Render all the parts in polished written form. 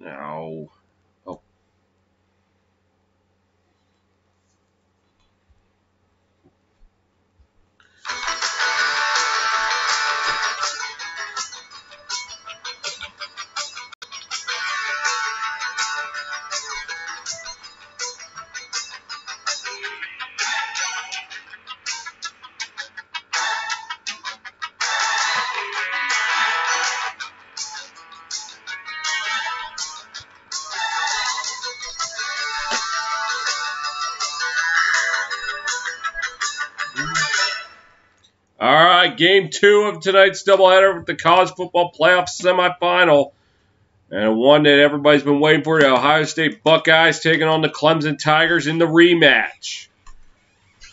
No. Oh. All right, game 2 of tonight's doubleheader with the college football playoff semifinal. And one that everybody's been waiting for, the Ohio State Buckeyes taking on the Clemson Tigers in the rematch.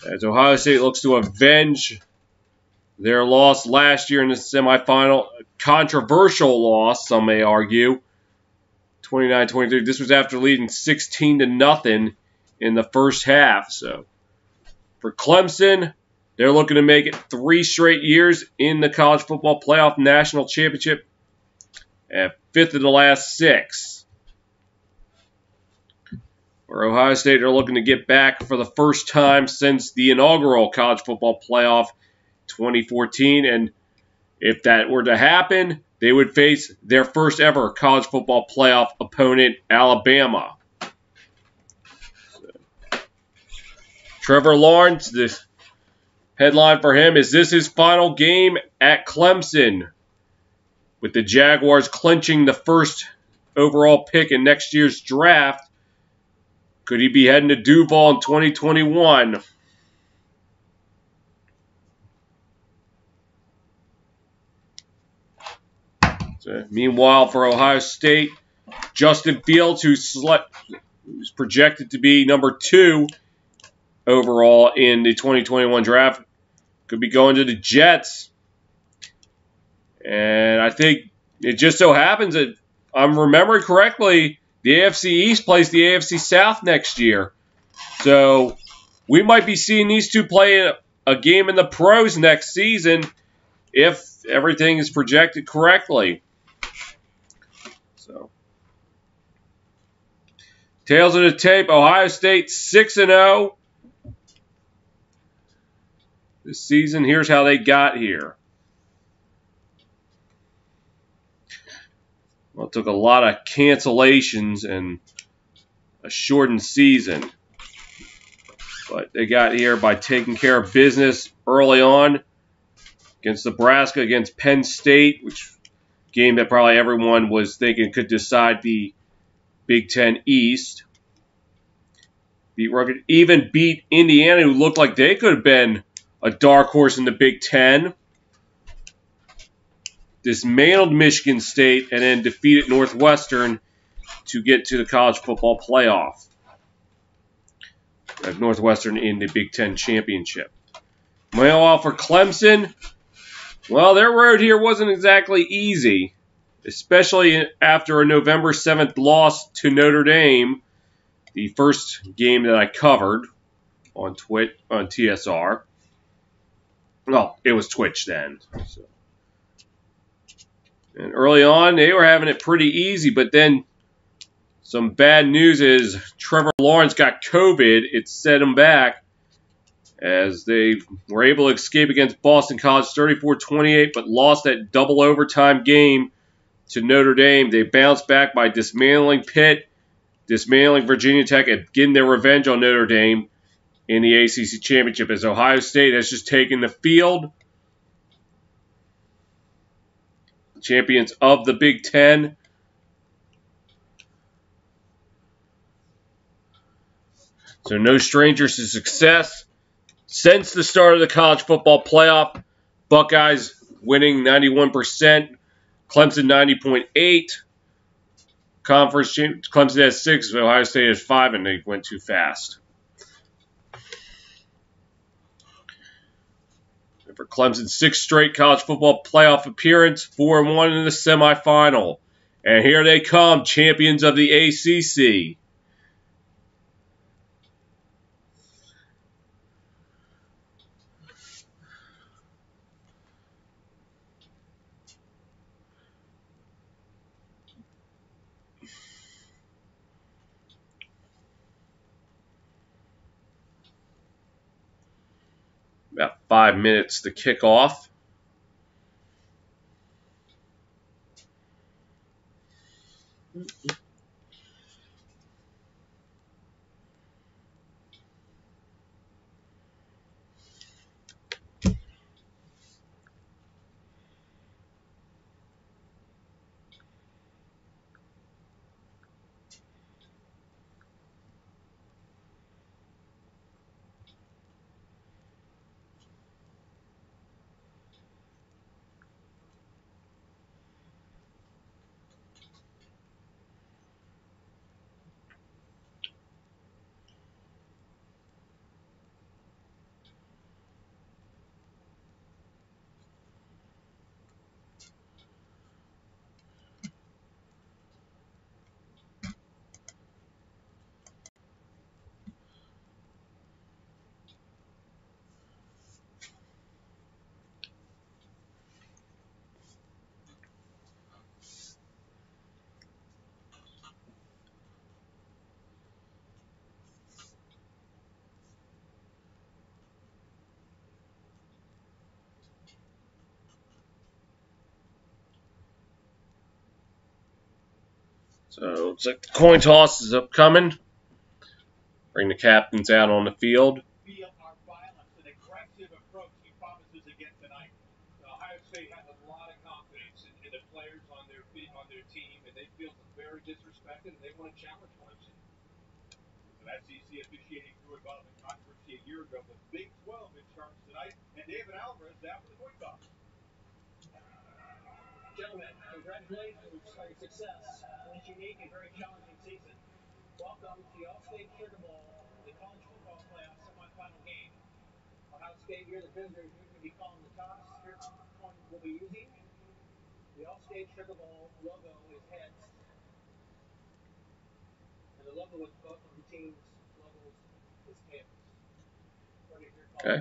As Ohio State looks to avenge their loss last year in the semifinal. A controversial loss, some may argue. 29-23. This was after leading 16-0 in the first half. So for Clemson, they're looking to make it 3 straight years in the college football playoff national championship at 5th of the last 6. For Ohio State, they're looking to get back for the first time since the inaugural college football playoff 2014. And if that were to happen, they would face their first ever college football playoff opponent, Alabama. Trevor Lawrence, the headline for him is this his final game at Clemson, with the Jaguars clinching the first overall pick in next year's draft. Could he be heading to Duval in 2021? So, meanwhile, for Ohio State, Justin Fields, who's projected to be number 2 overall in the 2021 draft, could be going to the Jets. And I think it just so happens that, if I'm remembering correctly, the AFC East plays the AFC South next year. So we might be seeing these two play a game in the pros next season if everything is projected correctly. So, tails of the tape, Ohio State 6-0 this season. Here's how they got here. Well, it took a lot of cancellations and a shortened season. But they got here by taking care of business early on against Nebraska, against Penn State, which game that probably everyone was thinking could decide the Big Ten East. Beat Rugged, even beat Indiana, who looked like they could have been a dark horse in the Big Ten. Dismantled Michigan State and then defeated Northwestern to get to the college football playoff. Northwestern in the Big Ten championship. Meanwhile, for Clemson, well, their road here wasn't exactly easy, especially after a November 7th loss to Notre Dame, the first game that I covered on TSR. Well, it was Twitch then. So. And early on, they were having it pretty easy, but then some bad news is Trevor Lawrence got COVID. It set him back as they were able to escape against Boston College 34-28, but lost that double overtime game to Notre Dame. They bounced back by dismantling Pitt, dismantling Virginia Tech, and getting their revenge on Notre Dame in the ACC Championship, as Ohio State has just taken the field. Champions of the Big Ten. So no strangers to success. Since the start of the college football playoff, Buckeyes winning 91%, Clemson 90.8%. Conference Clemson has 6, Ohio State has 5, and they went too fast. And for Clemson's 6th straight college football playoff appearance, 4-1 in the semifinal. And here they come, champions of the ACC. 5 minutes to kick off. So looks like the coin toss is upcoming. Bring the captains out on the field. Our violence and aggressive approach he promises again tonight. Ohio State has a lot of confidence in the players on their team, and they feel very disrespected, and they want to challenge Clemson. An SEC officiating threw involved in controversy a year ago, but Big 12 in charge tonight, and David Alvarez down for the coin toss. Gentlemen, congratulations on your success in this unique and very challenging season. Welcome to the All-State Sugar Bowl, the college football playoff semifinal game. Ohio State, you're the visitors. You're going to be calling the toss. Here's the coin we'll be using. The All-State Sugar Bowl logo is heads, and the logo with both of the teams' logos is tails. What is your call? Okay.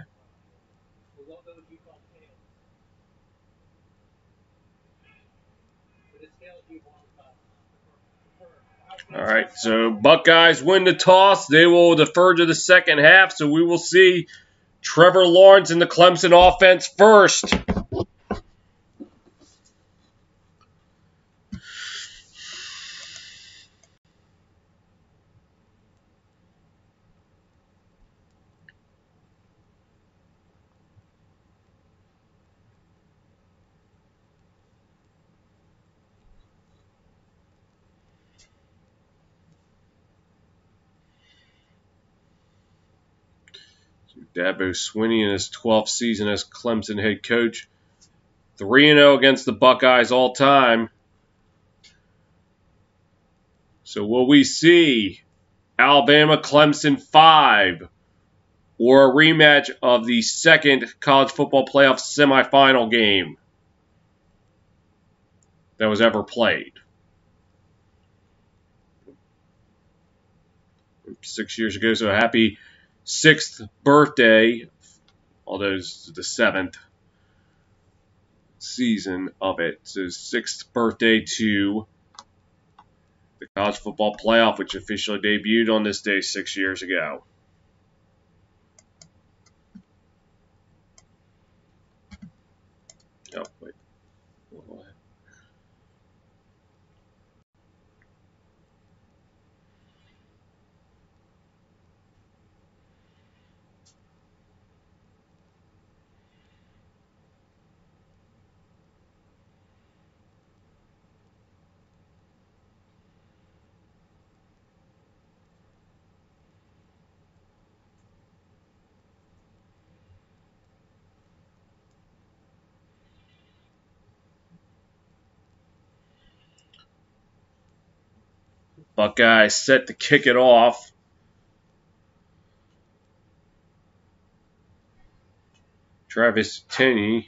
The logos you call tails. But it's tails you want to toss. All right, so Buckeyes win the toss. They will defer to the second half, so we will see Trevor Lawrence in the Clemson offense first. Dabo Swinney in his 12th season as Clemson head coach. 3-0 against the Buckeyes all time. So will we see Alabama-Clemson 5 or a rematch of the second college football playoff semifinal game that was ever played? 6 years ago, so happy 6th birthday, although it's the 7th season of it. So 6th birthday to the college football playoff, which officially debuted on this day 6 years ago. Oh, wait. Buckeyes set to kick it off. Travis Etienne.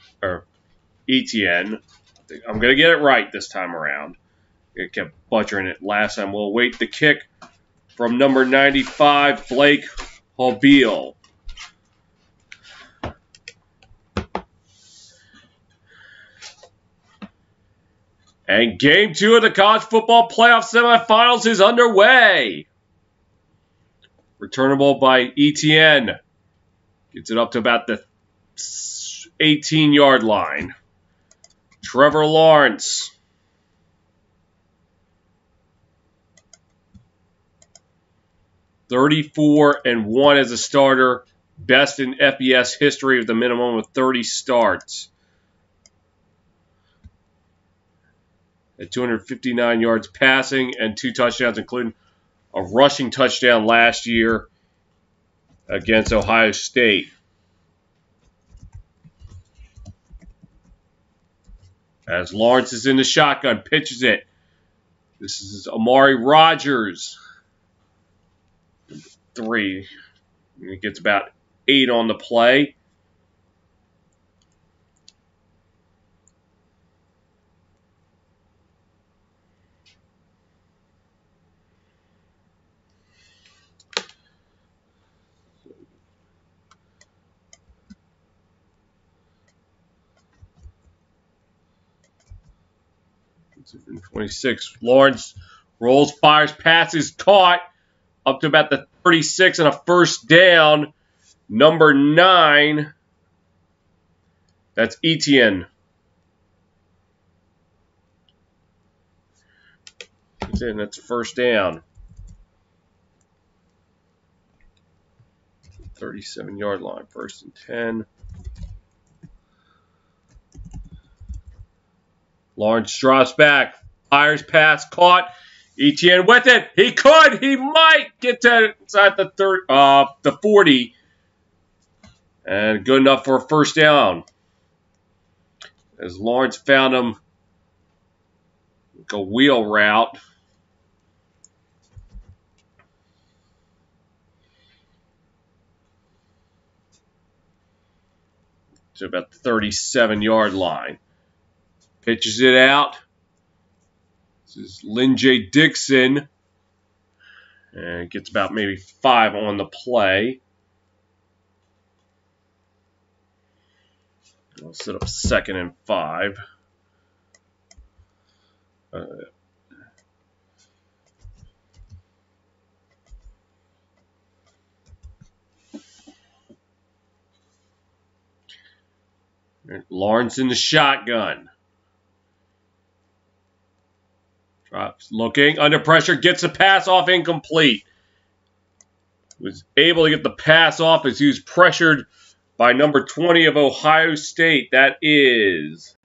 I'm going to get it right this time around. I kept butchering it last time. We'll await the kick from number 95, Blake Hobile. And game 2 of the college football playoff semifinals is underway. Returnable by Etienne. Gets it up to about the 18-yard line. Trevor Lawrence. (34-1) as a starter. Best in FBS history with a minimum of 30 starts. At 259 yards passing and 2 touchdowns, including a rushing touchdown last year against Ohio State. As Lawrence is in the shotgun, pitches it. This is Amari Rodgers. 3. He gets about 8 on the play. It's 26. Lawrence rolls, fires, passes, caught up to about the 36 and a first down. Number 9. That's Etienne. That's a first down. 37-yard line, 1st and 10. Lawrence drops back, fires, pass, caught. Etienne with it. He might get to inside the 40, and good enough for a first down. As Lawrence found him like a wheel route. To about the 37-yard line. Pitches it out. This is Lynn J. Dixon. And gets about maybe 5 on the play. I'll set up 2nd and 5. Lawrence in the shotgun. Drops, looking, under pressure, gets the pass off, incomplete. Was able to get the pass off as he was pressured by number 20 of Ohio State. That is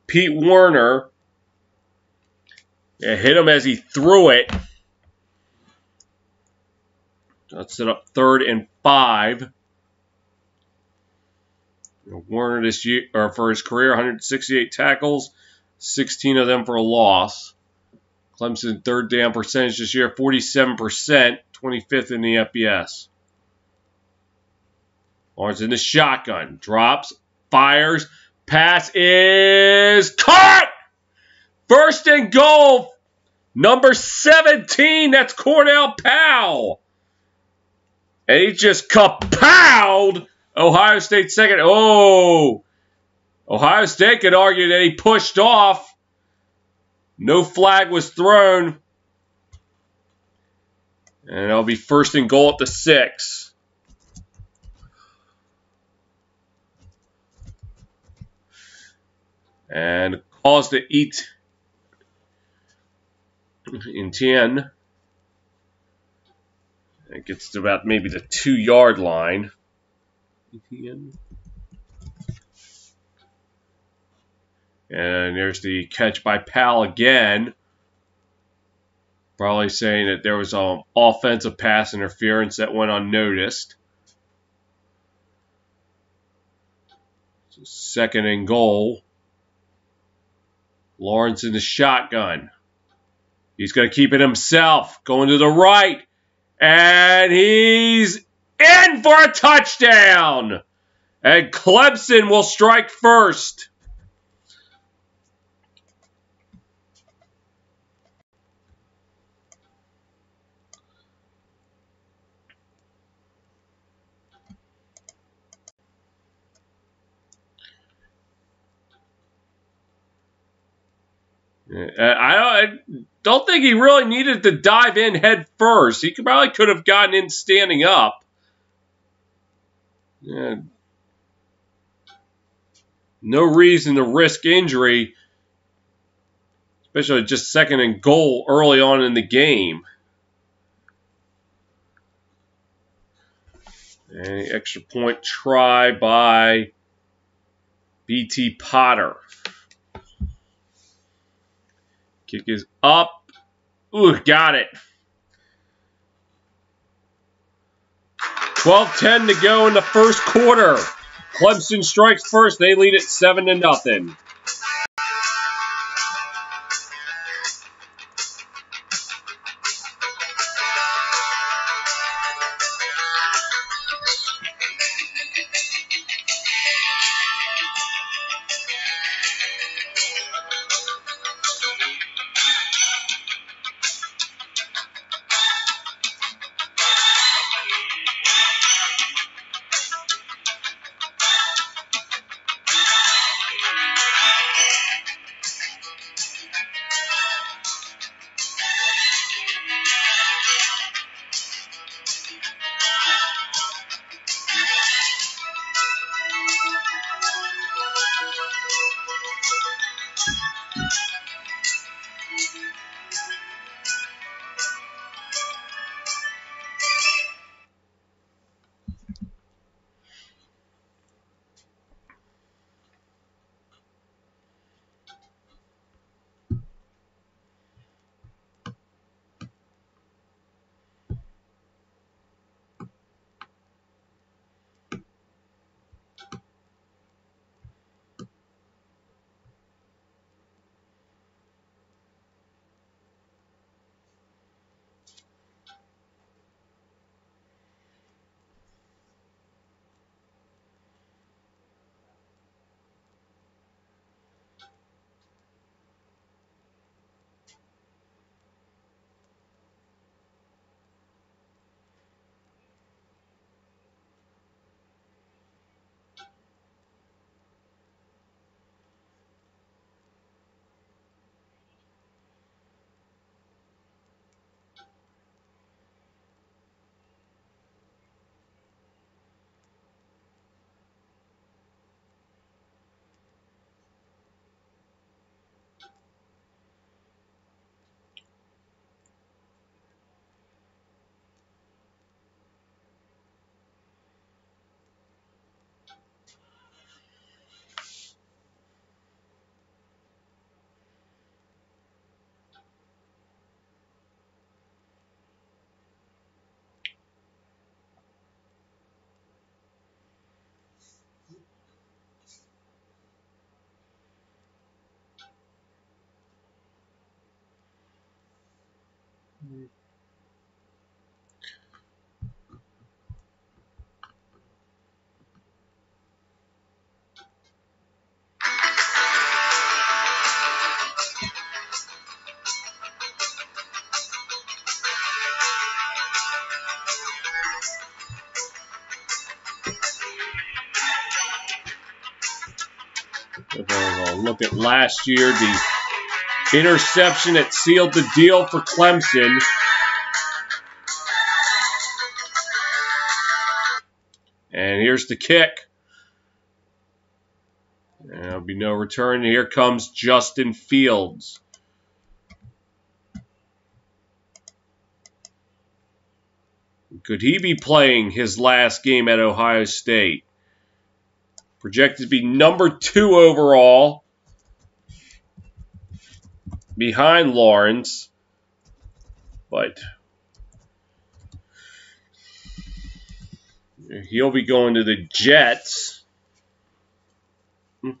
Pete Werner. It hit him as he threw it. Let's set up 3rd and 5. Werner this year, or for his career, 168 tackles, 16 of them for a loss. Clemson 3rd down percentage this year, 47%, 25th in the FBS. Lawrence in the shotgun, drops, fires, pass is caught! 1st and goal, number 17, that's Cornell Powell. And he just kapowed Ohio State 2nd. Oh! Ohio State could argue that he pushed off. No flag was thrown. And it'll be 1st and goal at the 6. And calls to eat in 10. It gets to about maybe the 2-yard line. And there's the catch by Powell again. Probably saying that there was an offensive pass interference that went unnoticed. So 2nd and goal. Lawrence in the shotgun. He's going to keep it himself. Going to the right. And he's in for a touchdown. And Clemson will strike first. I don't think he really needed to dive in head first. He probably could have gotten in standing up. Yeah. No reason to risk injury, especially just second and goal early on in the game. And extra point try by BT Potter. Kick is up. Ooh, got it. 12:10 to go in the first quarter. Clemson strikes first. They lead it 7-0. Look at last year, the interception that sealed the deal for Clemson. And here's the kick. There'll be no return. Here comes Justin Fields. Could he be playing his last game at Ohio State? Projected to be number 2 overall, behind Lawrence. But he'll be going to the Jets. All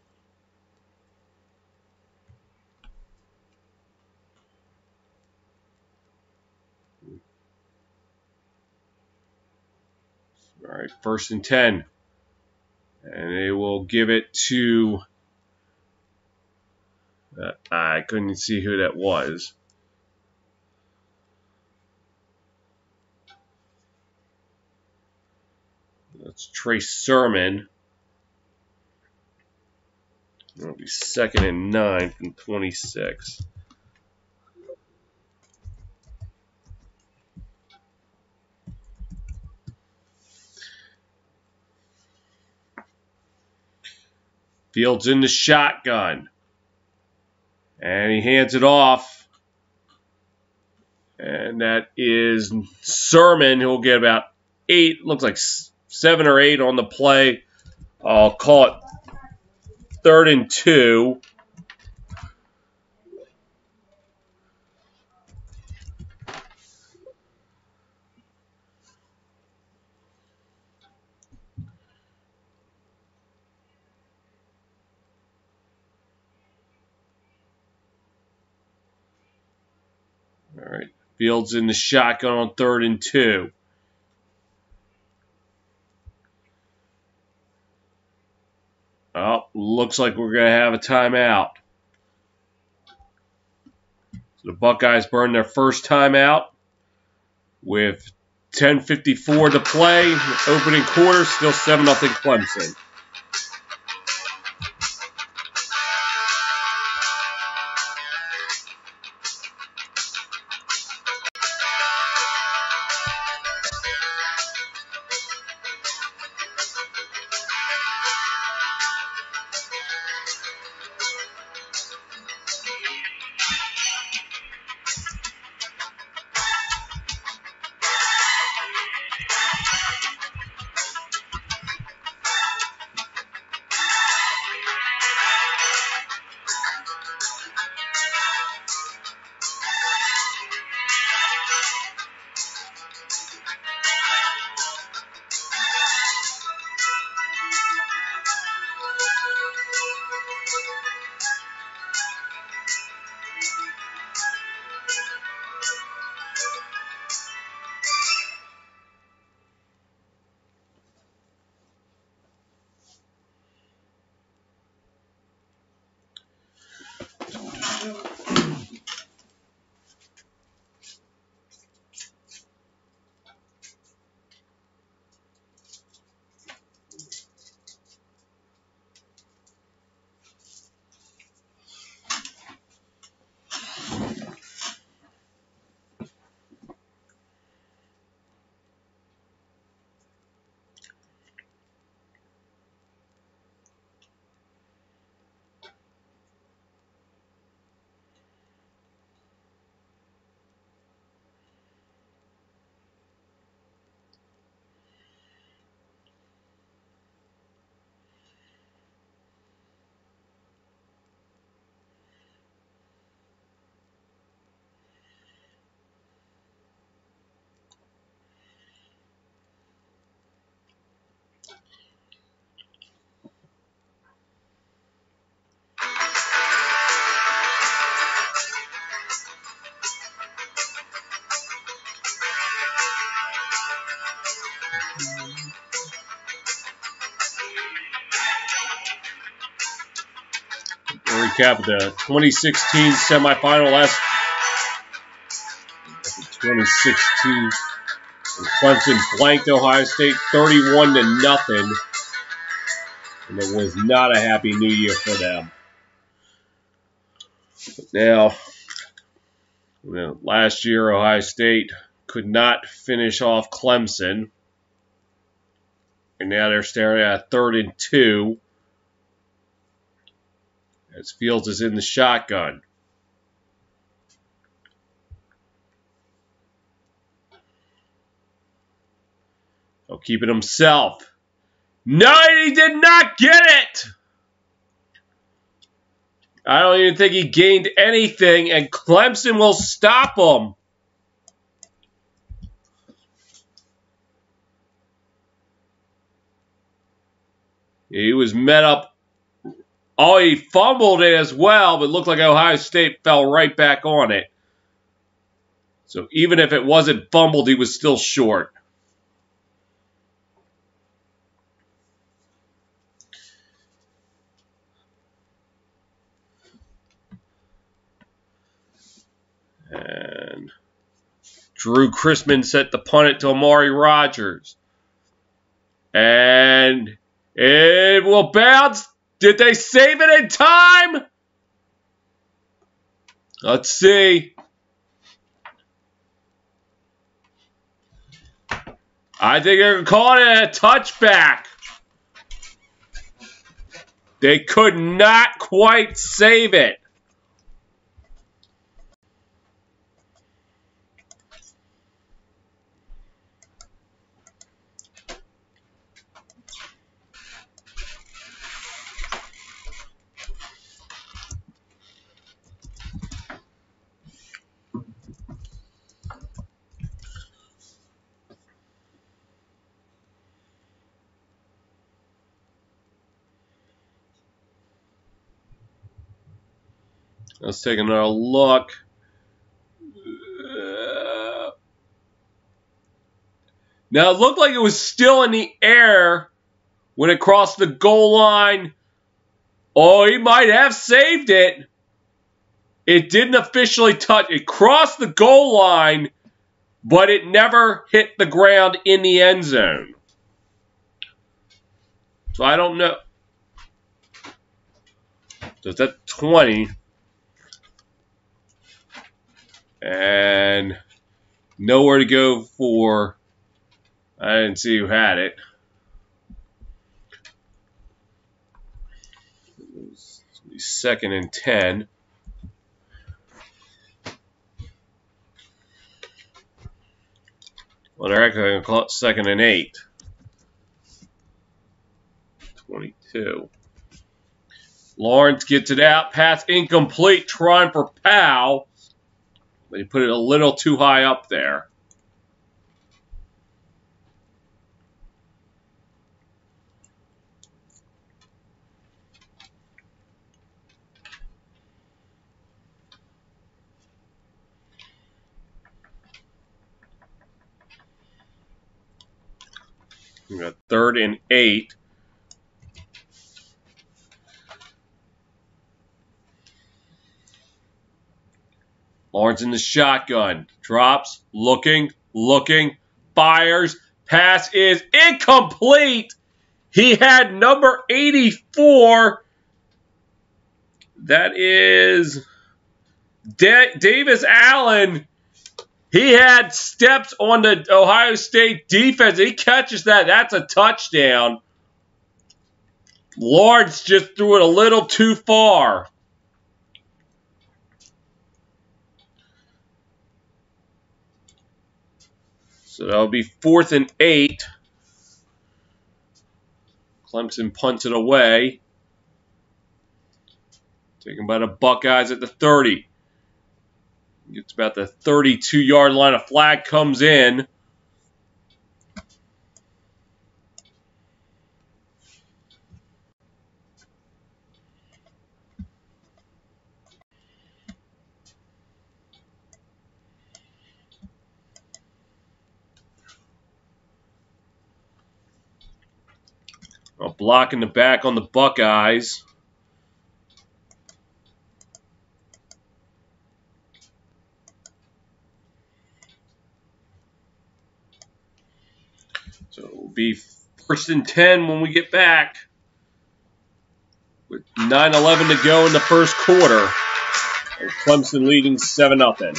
right, 1st and 10. And they will give it to... I couldn't see who that was. That's Trace Sermon. It'll be 2nd and 9 from 26. Fields in the shotgun. And he hands it off. And that is Sermon, who will get about 8, looks like 7 or 8 on the play. I'll call it 3rd and 2. All right, Fields in the shotgun on 3rd and 2. Oh, looks like we're going to have a timeout. So the Buckeyes burn their first timeout with 10:54 to play. Opening quarter, still 7-0 Clemson. We'll recap the 2016 semifinal. 2016, Clemson blanked Ohio State 31-0, and it was not a happy new year for them. Now, last year Ohio State could not finish off Clemson, and now they're staring at 3rd and 2. As Fields is in the shotgun. He'll keep it himself. No, he did not get it! I don't even think he gained anything, and Clemson will stop him. He was met up. Oh, he fumbled it as well, but it looked like Ohio State fell right back on it. So even if it wasn't fumbled, he was still short. And Drew Chrisman set the punt it to Amari Rogers. And it will bounce. Did they save it in time? Let's see. I think they're calling it a touchback. They could not quite save it. Let's take another look. Now, it looked like it was still in the air when it crossed the goal line. Oh, he might have saved it. It didn't officially touch. It crossed the goal line, but it never hit the ground in the end zone. So I don't know. So it's at 20. And nowhere to go for, I didn't see who had it. It was 2nd and 10. Well, they're actually going to call it 2nd and 8. 22. Lawrence gets it out. Pass incomplete. Trying for Powell. But he put it a little too high up there. We got 3rd and 8. Lawrence in the shotgun. Drops. Looking. Fires. Pass is incomplete. He had number 84. That is Davis Allen. He had steps on the Ohio State defense. He catches that. That's a touchdown. Lawrence just threw it a little too far. So that'll be 4th and 8. Clemson punts it away. Taken by the Buckeyes at the 30. Gets about the 32-yard line. A flag comes in. A block in the back on the Buckeyes. So it will be 1st and 10 when we get back. With 9:11 to go in the first quarter. And Clemson leading 7-0.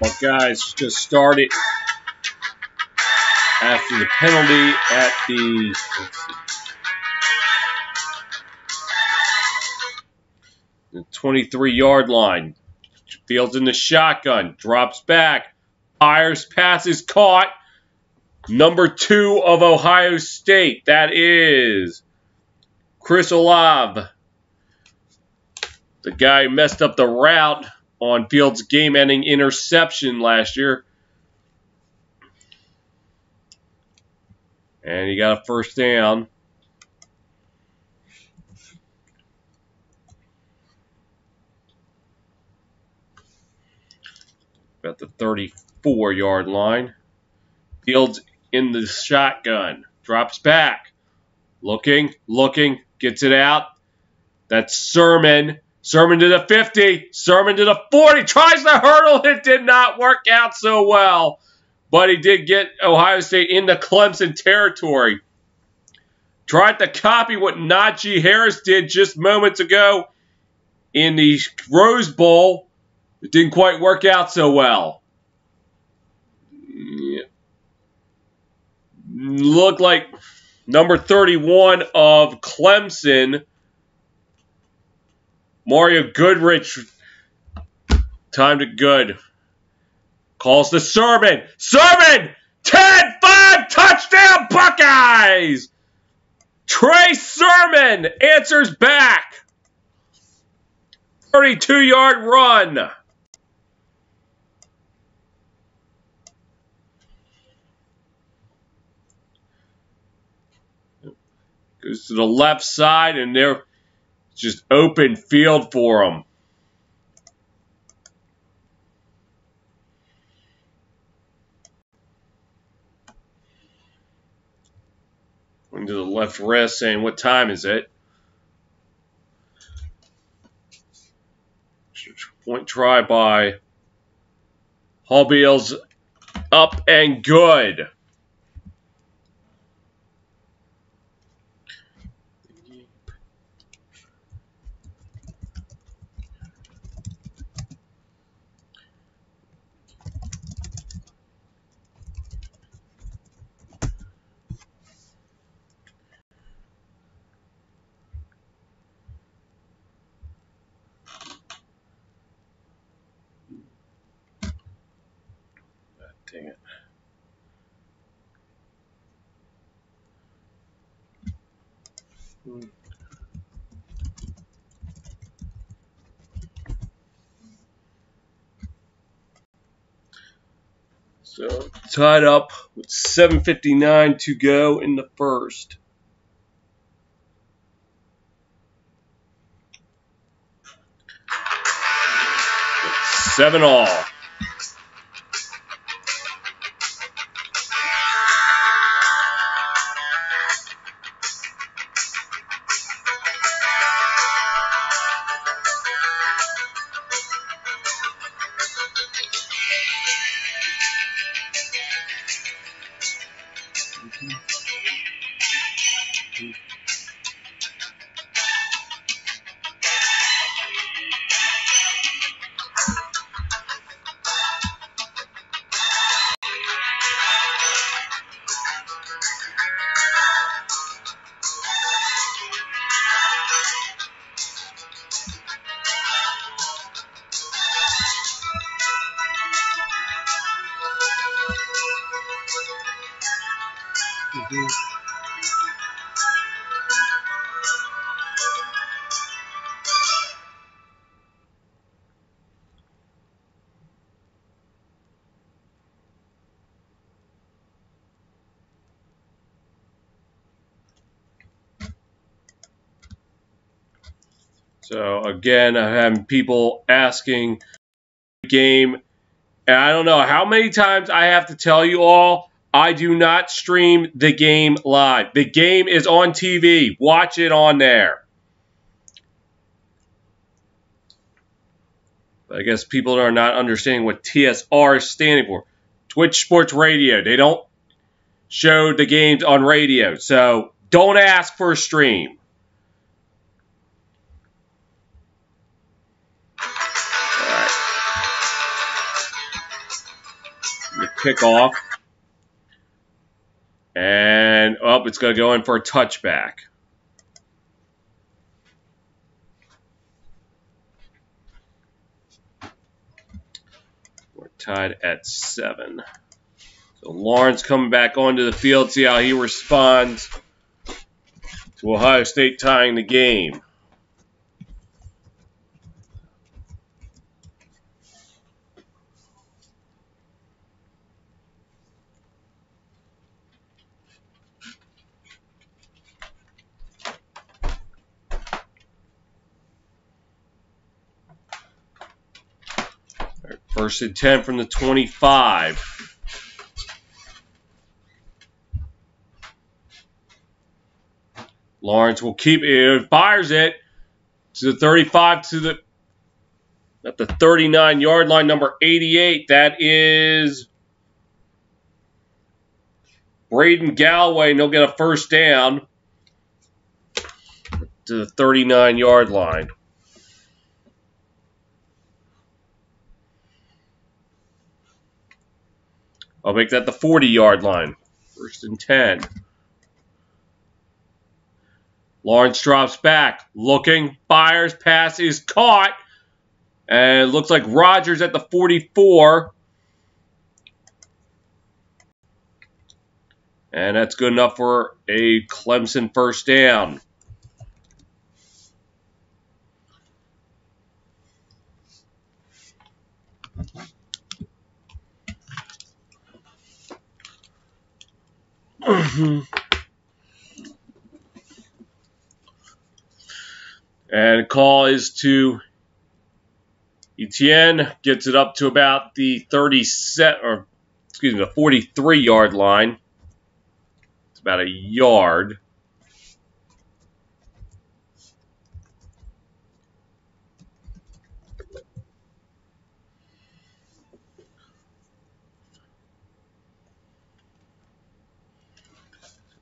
Buckeyes just started after the penalty at the 23-yard line. Fields in the shotgun, drops back, fires, pass is caught. Number 2 of Ohio State, that is Chris Olave, the guy who messed up the route on Fields' game-ending interception last year. And he got a first down. About the 34-yard line. Fields in the shotgun. Drops back. Looking, gets it out. That's Sermon. Sermon to the 50. Sermon to the 40. Tries the hurdle. It did not work out so well. But he did get Ohio State into Clemson territory. Tried to copy what Najee Harris did just moments ago in the Rose Bowl. It didn't quite work out so well. Yeah. Looked like number 31 of Clemson, Mario Goodrich, time to good. Calls to Sermon. Sermon! 10-5 touchdown Buckeyes! Trey Sermon answers back. 32-yard run. Goes to the left side, and there's just open field for him. Into the left wrist, saying, "What time is it?" Point try by Hallbeals, up and good. Dang it. So tied up with 7:59 to go in the first. It's 7-all. So again, I'm having people asking the game, and I don't know how many times I have to tell you all, I do not stream the game live. The game is on TV. Watch it on there. But I guess people are not understanding what TSR is standing for. Twitch Sports Radio. They don't show the games on radio. So don't ask for a stream. kickoff. And, oh, it's going to go in for a touchback. We're tied at 7. So Lawrence coming back onto the field, see how he responds to Ohio State tying the game. Right, 1st and 10 from the 25. Lawrence will keep it, fires it to the 35 to the at the 39-yard line, number 88. That is Braden Galloway, and he'll get a 1st down to the 39-yard line. I'll make that the 40-yard line. 1st and 10. Lawrence drops back, looking, fires, pass is caught, and it looks like Rodgers at the 44. And that's good enough for a Clemson 1st down. And call is to Etienne, gets it up to about the 43-yard line. It's about a yard.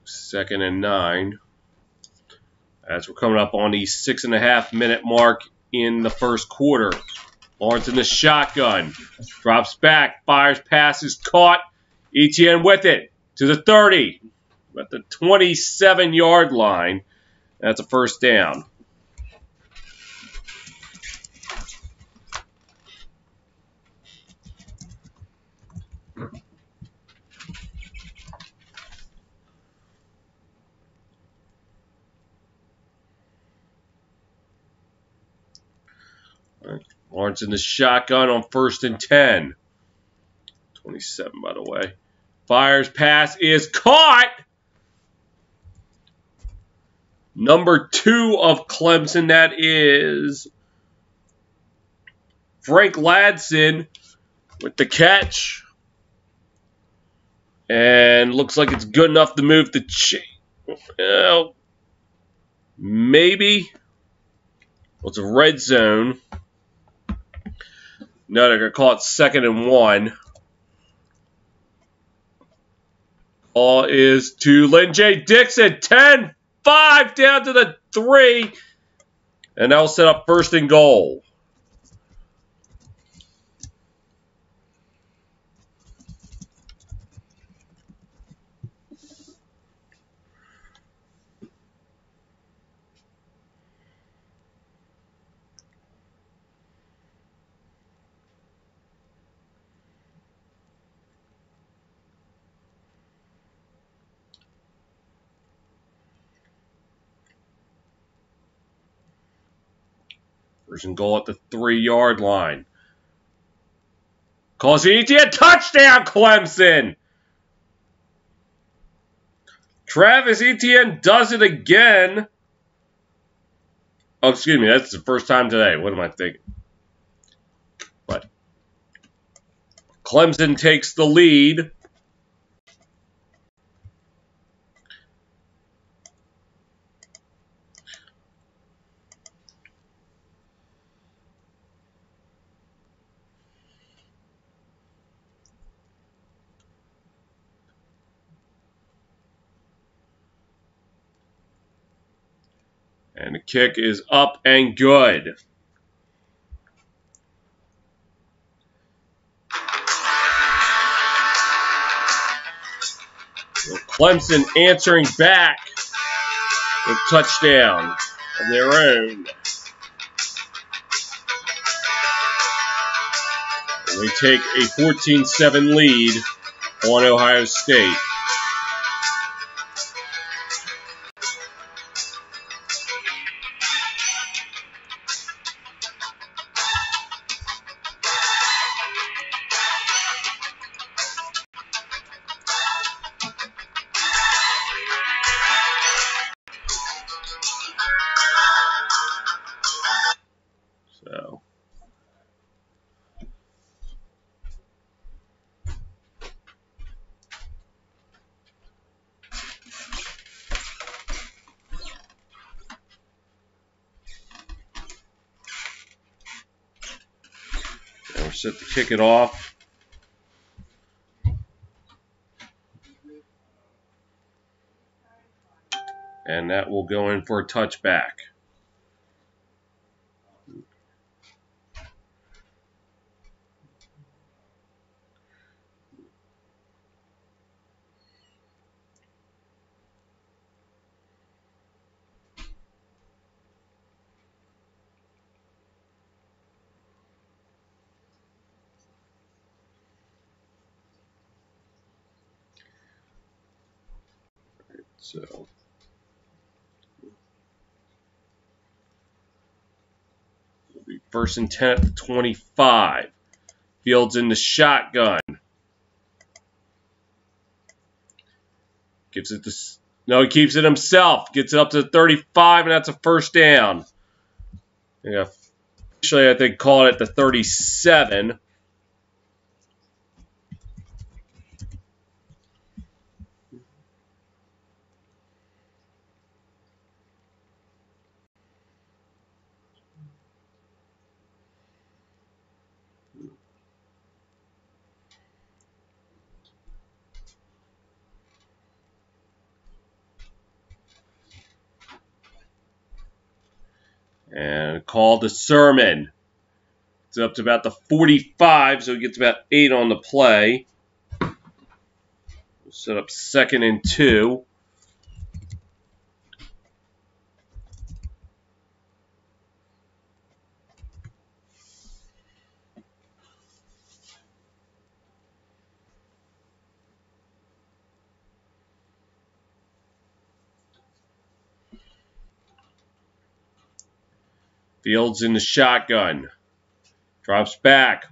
Second and 9. As we're coming up on the 6.5-minute mark in the 1st quarter. Lawrence in the shotgun. Drops back. Fires, passes, caught. Etienne with it to the 30. At the 27-yard line. That's a 1st down. Lawrence in the shotgun on 1st and 10. 27, by the way. Fires, pass is caught. Number 2 of Clemson, that is Frank Ladson with the catch. And looks like it's good enough to move the chain. Maybe. Well, it's a red zone. No, they're going to call it 2nd and 1. All is to Lynn J. Dixon. 10-5 down to the 3. And that'll set up 1st and goal. First and goal at the 3-yard line. Calls the Etienne, touchdown, Clemson! Travis Etienne does it again. Oh, excuse me, that's the 1st time today. What am I thinking? But Clemson takes the lead. And the kick is up and good. Clemson answering back with a touchdown of their own. And they take a 14-7 lead on Ohio State. So we're set to kick it off. And that will go in for a touchback. So it'll be 1st and 10 at the 25. Fields in the shotgun. Gives it to... No, he keeps it himself. Gets it up to the 35, and that's a first down. Yeah, officially, I think, called it the 37. And called the sermon. It's up to about the 45, so he gets about 8 on the play. We'll set up 2nd and 2. Fields in the shotgun. Drops back.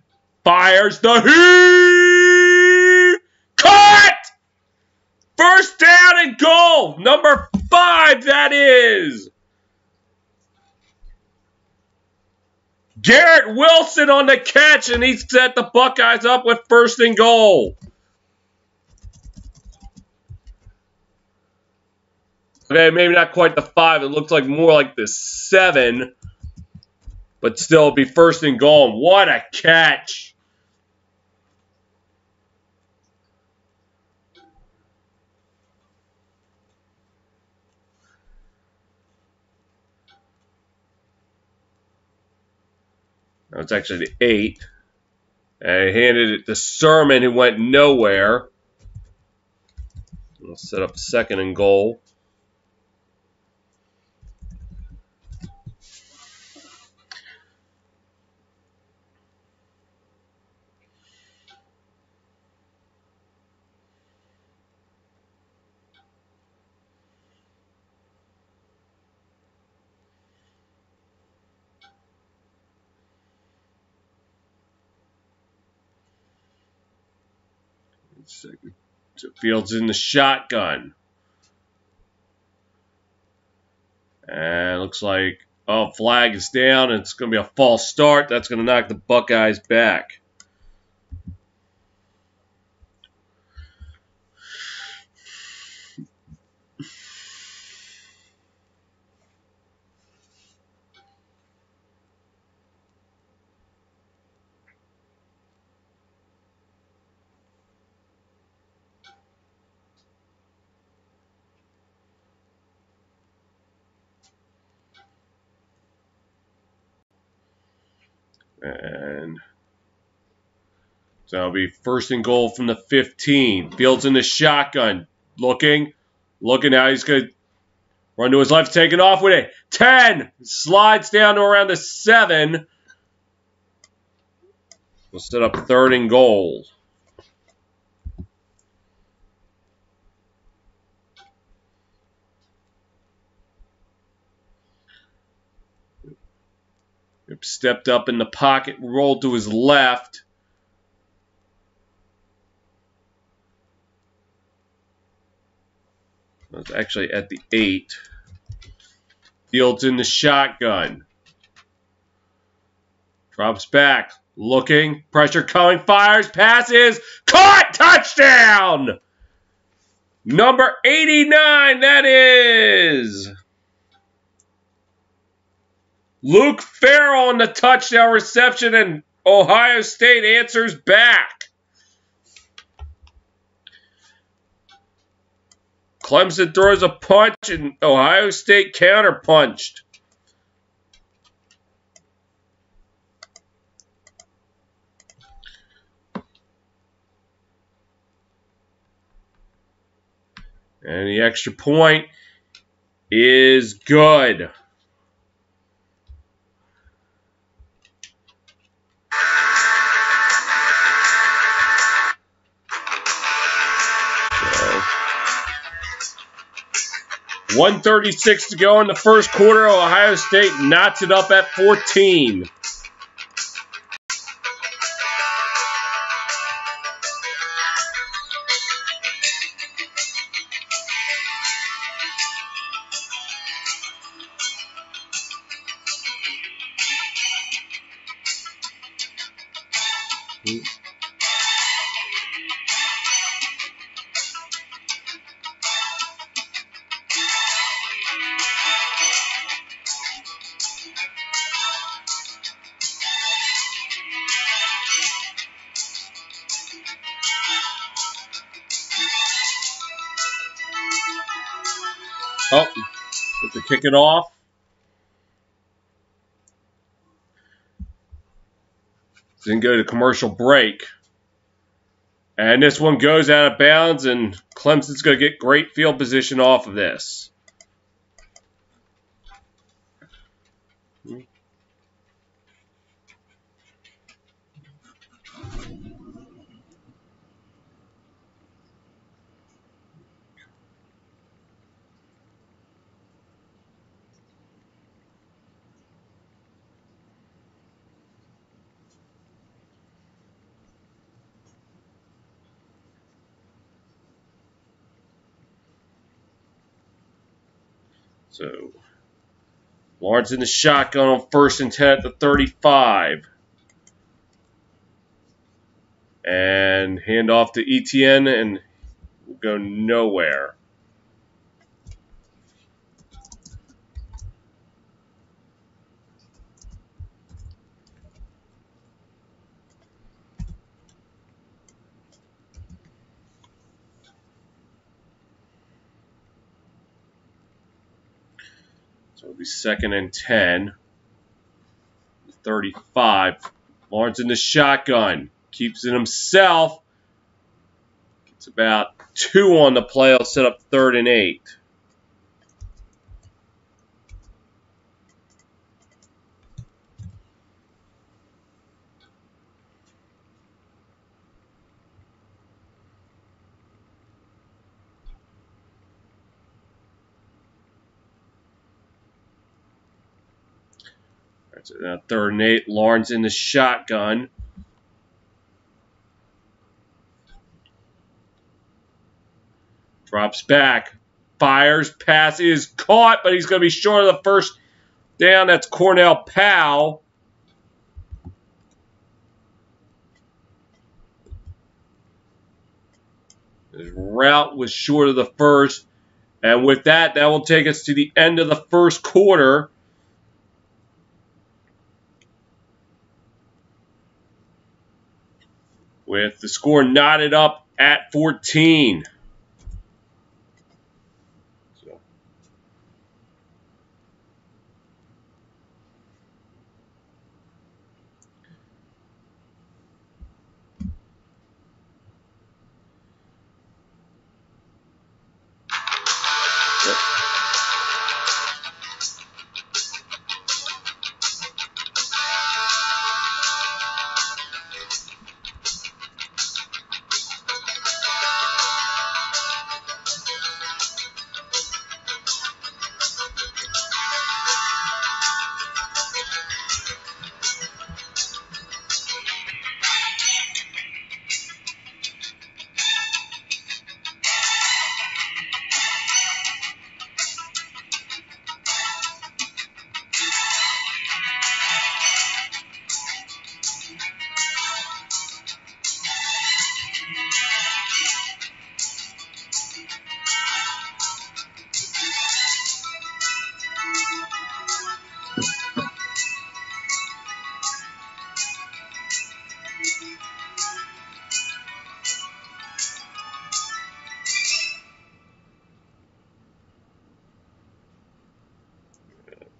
Fires the heat! Cut! First down and goal! Number 5, that is! Garrett Wilson on the catch, and he set the Buckeyes up with 1st and goal. Okay, maybe not quite the 5. It looks like more like the 7. But still, it'll be 1st and goal. And what a catch! That was actually the 8. And he handed it to Sermon, who went nowhere. We'll set up 2nd and goal. So Fields in the shotgun. And looks like, oh, flag is down. And it's going to be a false start. That's going to knock the Buckeyes back. And so it'll be 1st and goal from the 15. Fields in the shotgun. Looking now. He's going to run to his left, taking off with it. 10. Slides down to around the 7. We'll set up 3rd and goal. Stepped up in the pocket, rolled to his left. That's actually at the 8. Fields in the shotgun. Drops back. Looking. Pressure coming. Fires. Passes. Caught. Touchdown! Number 89. That is Luke Farrell on the touchdown reception, and Ohio State answers back. Clemson throws a punch, and Ohio State counterpunched. And the extra point is good. So, 1:36 to go in the first quarter. Ohio State knots it up at 14. Oh, get to kick it off. Then go to commercial break. And this one goes out of bounds, and Clemson's going to get great field position off of this. So, Lawrence in the shotgun on 1st and 10 at the 35. And hand off to Etienne, and we'll go nowhere. So it'll be 2nd and 10. 35. Lawrence in the shotgun. Keeps it himself. Gets about 2 on the play. I'll set up 3rd and 8. So now 3rd and 8. Lawrence in the shotgun. Drops back. Fires. Pass is caught, but he's going to be short of the first down. That's Cornell Powell. His route was short of the first. And with that, that will take us to the end of the first quarter. With the score knotted up at 14.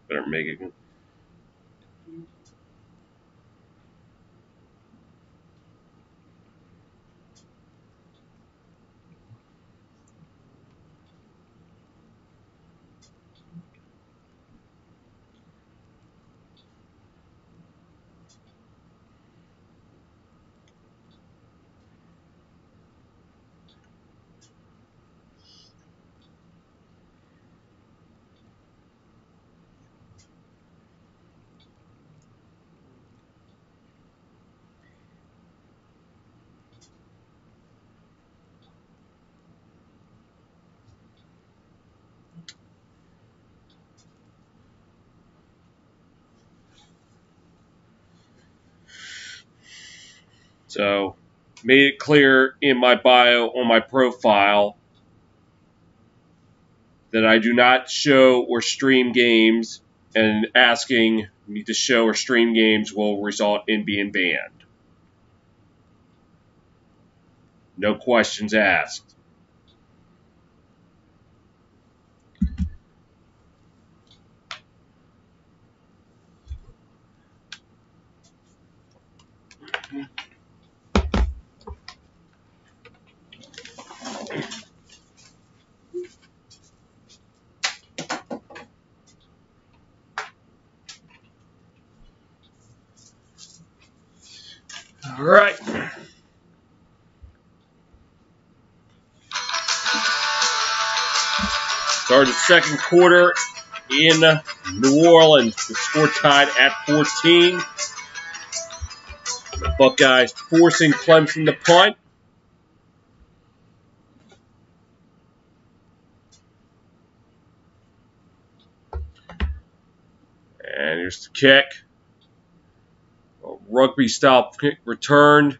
Better make it. So, made it clear in my bio on my profile that I do not show or stream games, and asking me to show or stream games will result in being banned. No questions asked. All right. Start the second quarter in New Orleans. The score tied at 14. The Buckeyes forcing Clemson to punt. And here's the kick. A rugby-style kick returned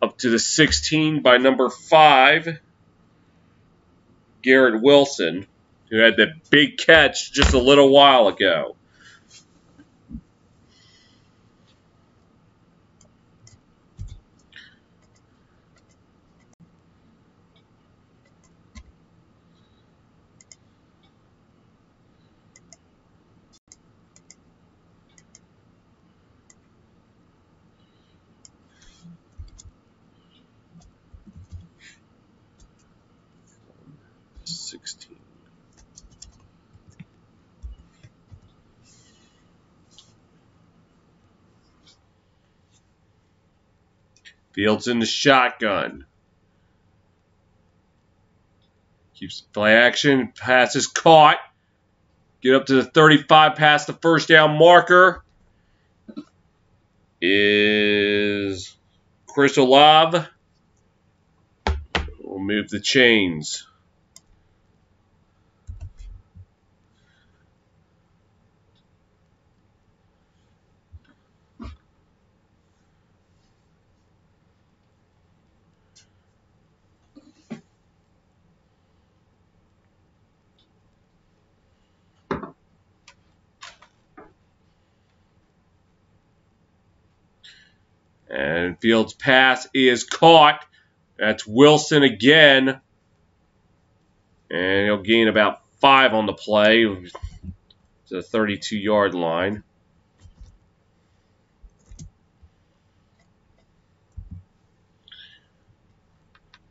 up to the 16 by number 5, Garrett Wilson, who had that big catch just a little while ago. Fields in the shotgun. Keeps play action. Pass is caught. Get up to the 35 past the first down marker. Is Chris Olave. We'll move the chains. And Fields' pass is caught. That's Wilson again. And he'll gain about 5 on the play to the 32-yard line.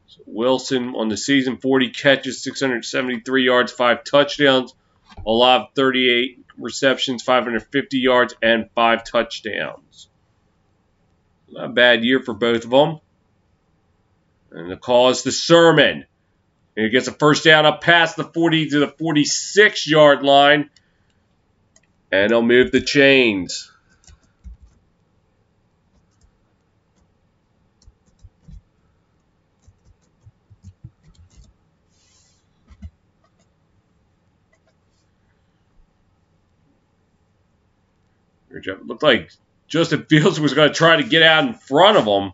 So Wilson on the season, 40 catches, 673 yards, 5 touchdowns. Olave, 38 receptions, 550 yards, and 5 touchdowns. Not a bad year for both of them. And the call is the Sermon. And he gets a first down up past the 40 to the 46-yard line. And he'll move the chains. It looked like Justin Fields was going to try to get out in front of him.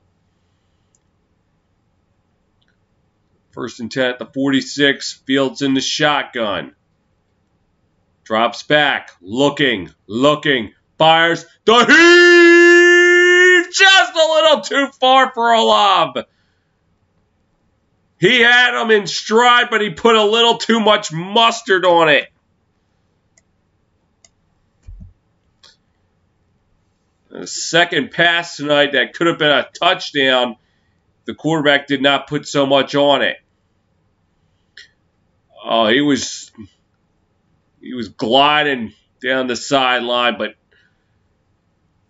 First and 10 at the 46. Fields in the shotgun. Drops back. Looking. Fires. The heave! Just a little too far for a lob. He had him in stride, but he put a little too much mustard on it. The second pass tonight that could have been a touchdown. The quarterback did not put so much on it. Oh, he was gliding down the sideline, but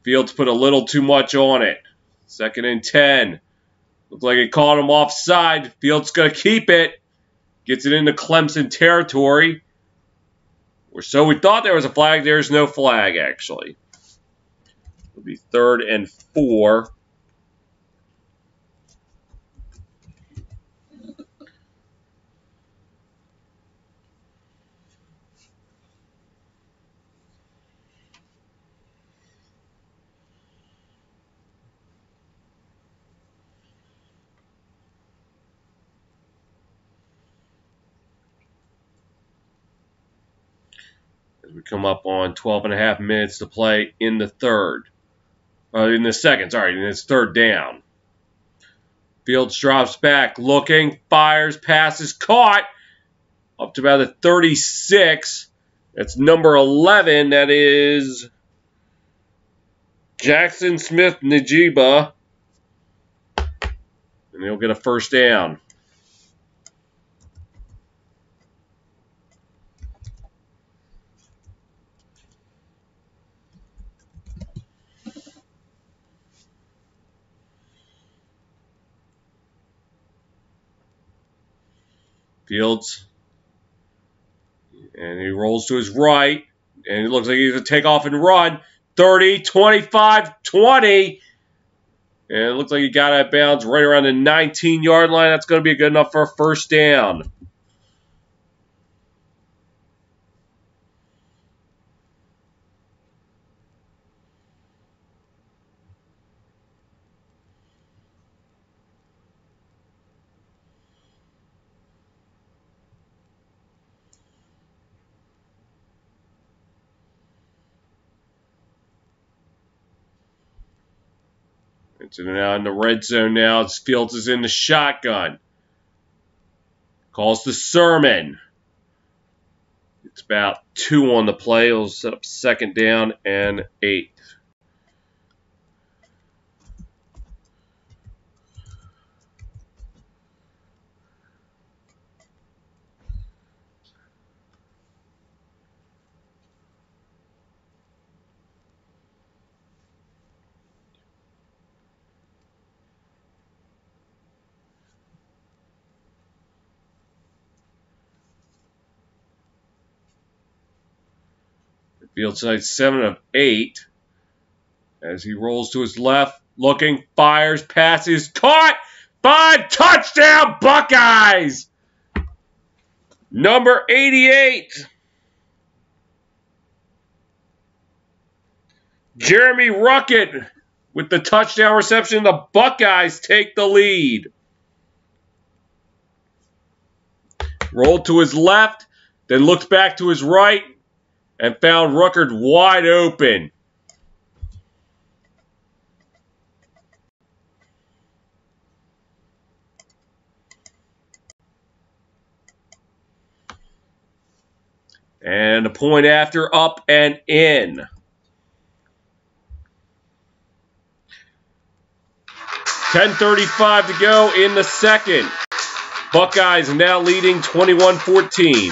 Fields put a little too much on it. 2nd and 10. Looked like it caught him offside. Fields going to keep it. Gets it into Clemson territory. Or so we thought there was a flag. There's no flag, actually. It'll be 3rd and 4. As we come up on 12.5 minutes to play in the third. In the second, sorry, and it's 3rd down. Fields drops back, looking, fires, passes, caught. Up to about the 36. That's number 11. That is Jackson Smith-Njigba. And he'll get a 1st down. Fields. And he rolls to his right. And it looks like he's going to take off and run. 30, 25, 20. And it looks like he got out of bounds right around the 19-yard line. That's going to be good enough for a 1st down. It's now in the red zone now. Fields is in the shotgun. Calls the sermon. It's about 2 on the play. He'll set up 2nd down and 8. Fields side 7 of 8. As he rolls to his left, looking, fires, passes, caught! 5, touchdown Buckeyes! Number 88. Jeremy Ruckett with the touchdown reception. The Buckeyes take the lead. Rolled to his left, then looked back to his right, and found Ruckert wide open. And a point after, up and in. 10:35 to go in the second. Buckeyes now leading 21-14.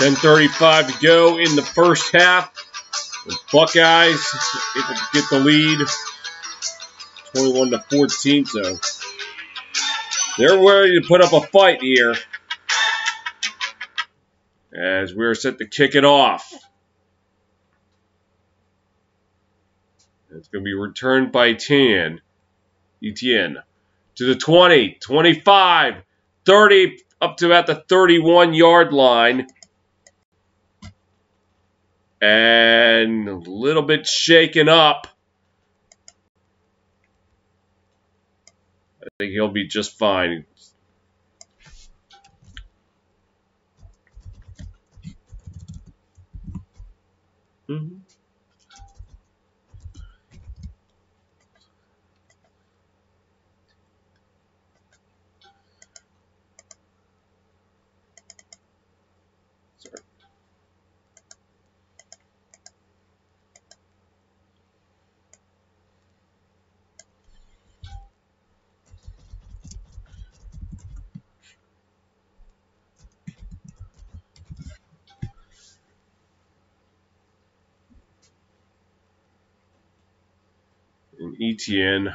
10:35 to go in the first half. The Buckeyes able to get the lead, 21-14. So they're ready to put up a fight here as we're set to kick it off. It's going to be returned by Etienne to the 20, 25, 30, up to about the 31-yard line. And a little bit shaken up. I think he'll be just fine. Mm-hmm. And Etienne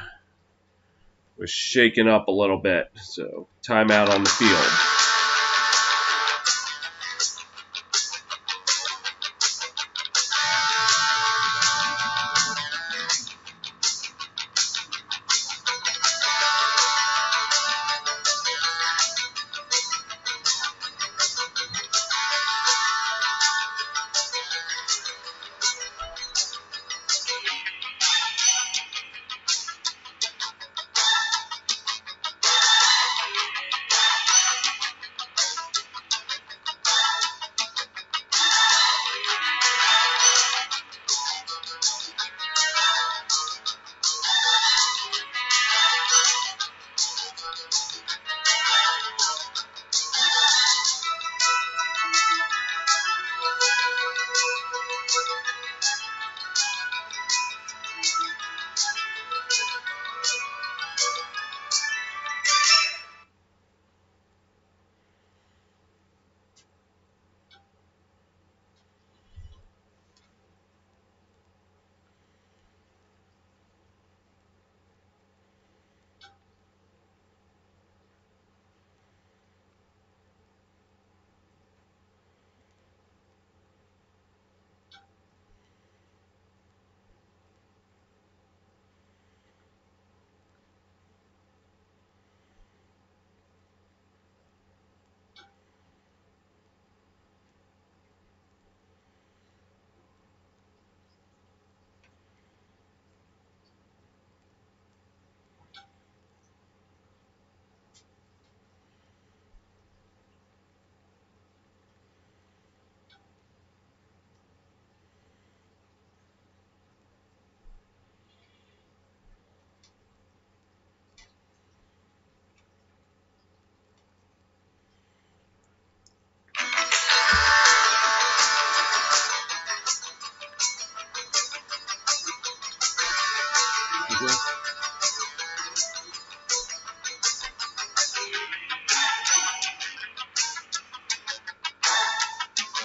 was shaken up a little bit, so timeout on the field.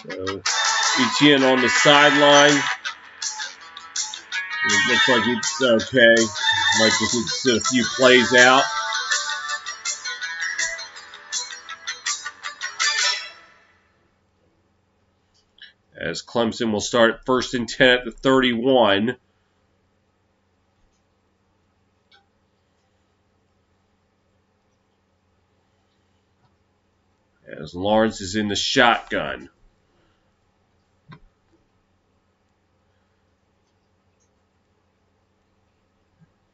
So Etienne on the sideline. It looks like it's okay. Might just need to sit a few plays out. As Clemson will start 1st and 10 at the 31. As Lawrence is in the shotgun.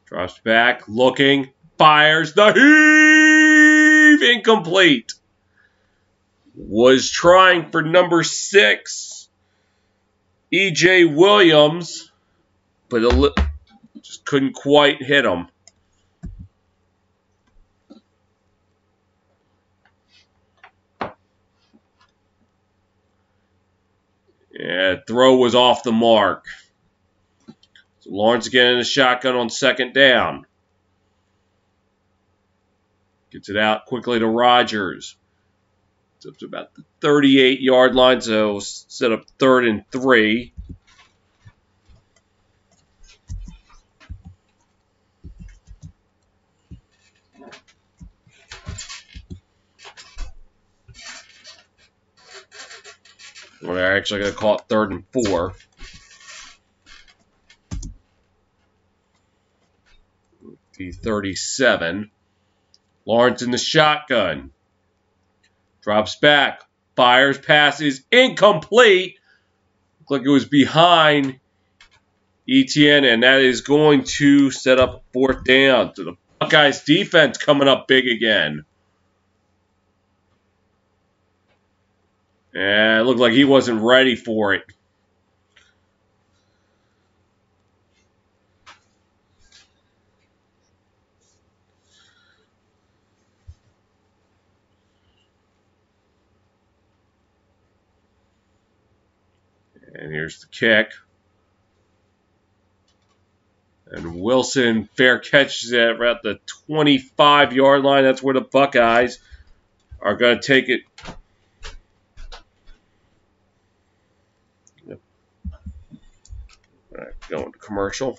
Drops back, looking, fires the heave, incomplete. Was trying for number 6, E.J. Williams, but just couldn't quite hit him. Yeah, throw was off the mark. So Lawrence again in the shotgun on 2nd down. Gets it out quickly to Rogers. It's up to about the 38-yard line, so set up 3rd and 3. We're actually going to call it 3rd and 4. The 37. Lawrence in the shotgun. Drops back. Fires, passes, incomplete. Looked like it was behind Etienne, and that is going to set up 4th down. So the Buckeyes defense coming up big again. And it looked like he wasn't ready for it. And here's the kick. And Wilson fair catches it at about the 25-yard line. That's where the Buckeyes are going to take it. Yep. All right, going to commercial.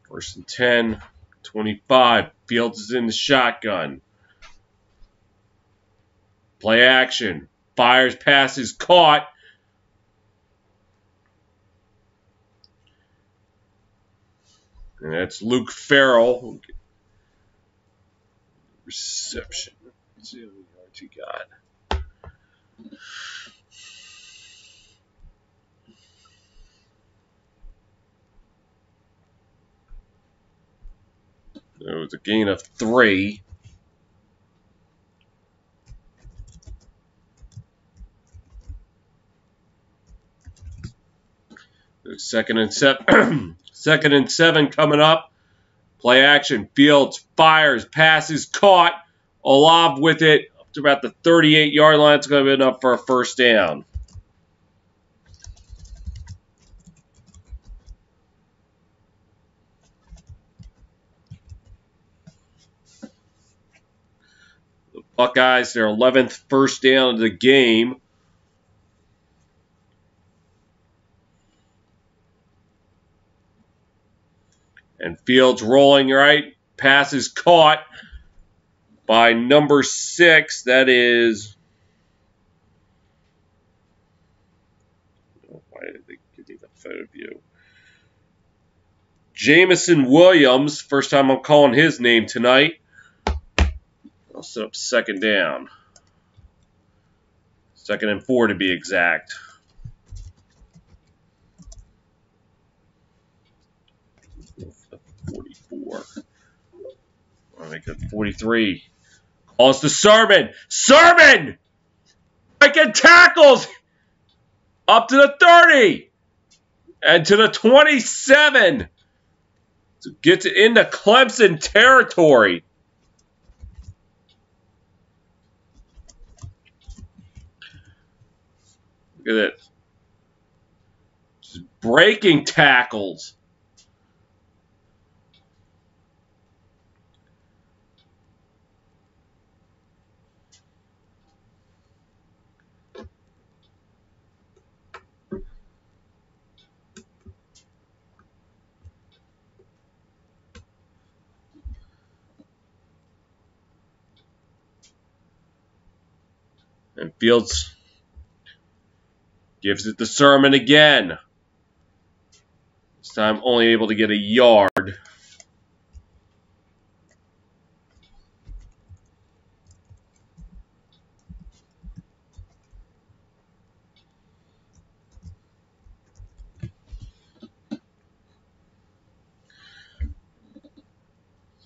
First and 10, 25. Fields is in the shotgun. Play action. Fires, passes, caught. And that's Luke Farrell. Reception. Let's see how many yards he got. There was a gain of 3. Second and 7. Second and 7 coming up. Play action. Fields fires, passes, caught. Olav with it up to about the 38-yard line. It's going to be enough for a 1st down. The Buckeyes, their 11th 1st down of the game. And Fields rolling right. Pass is caught by number 6. That is... Why did they give me the photo view? Jamison Williams. First time I'm calling his name tonight. I'll set up 2nd down. 2nd and 4 to be exact. I'll make it 43. Calls to Sermon. Sermon! Breaking tackles! Up to the 30. And to the 27. So gets it into Clemson territory. Look at it. Just breaking tackles. And Fields gives it to Sermon again. This time only able to get a yard.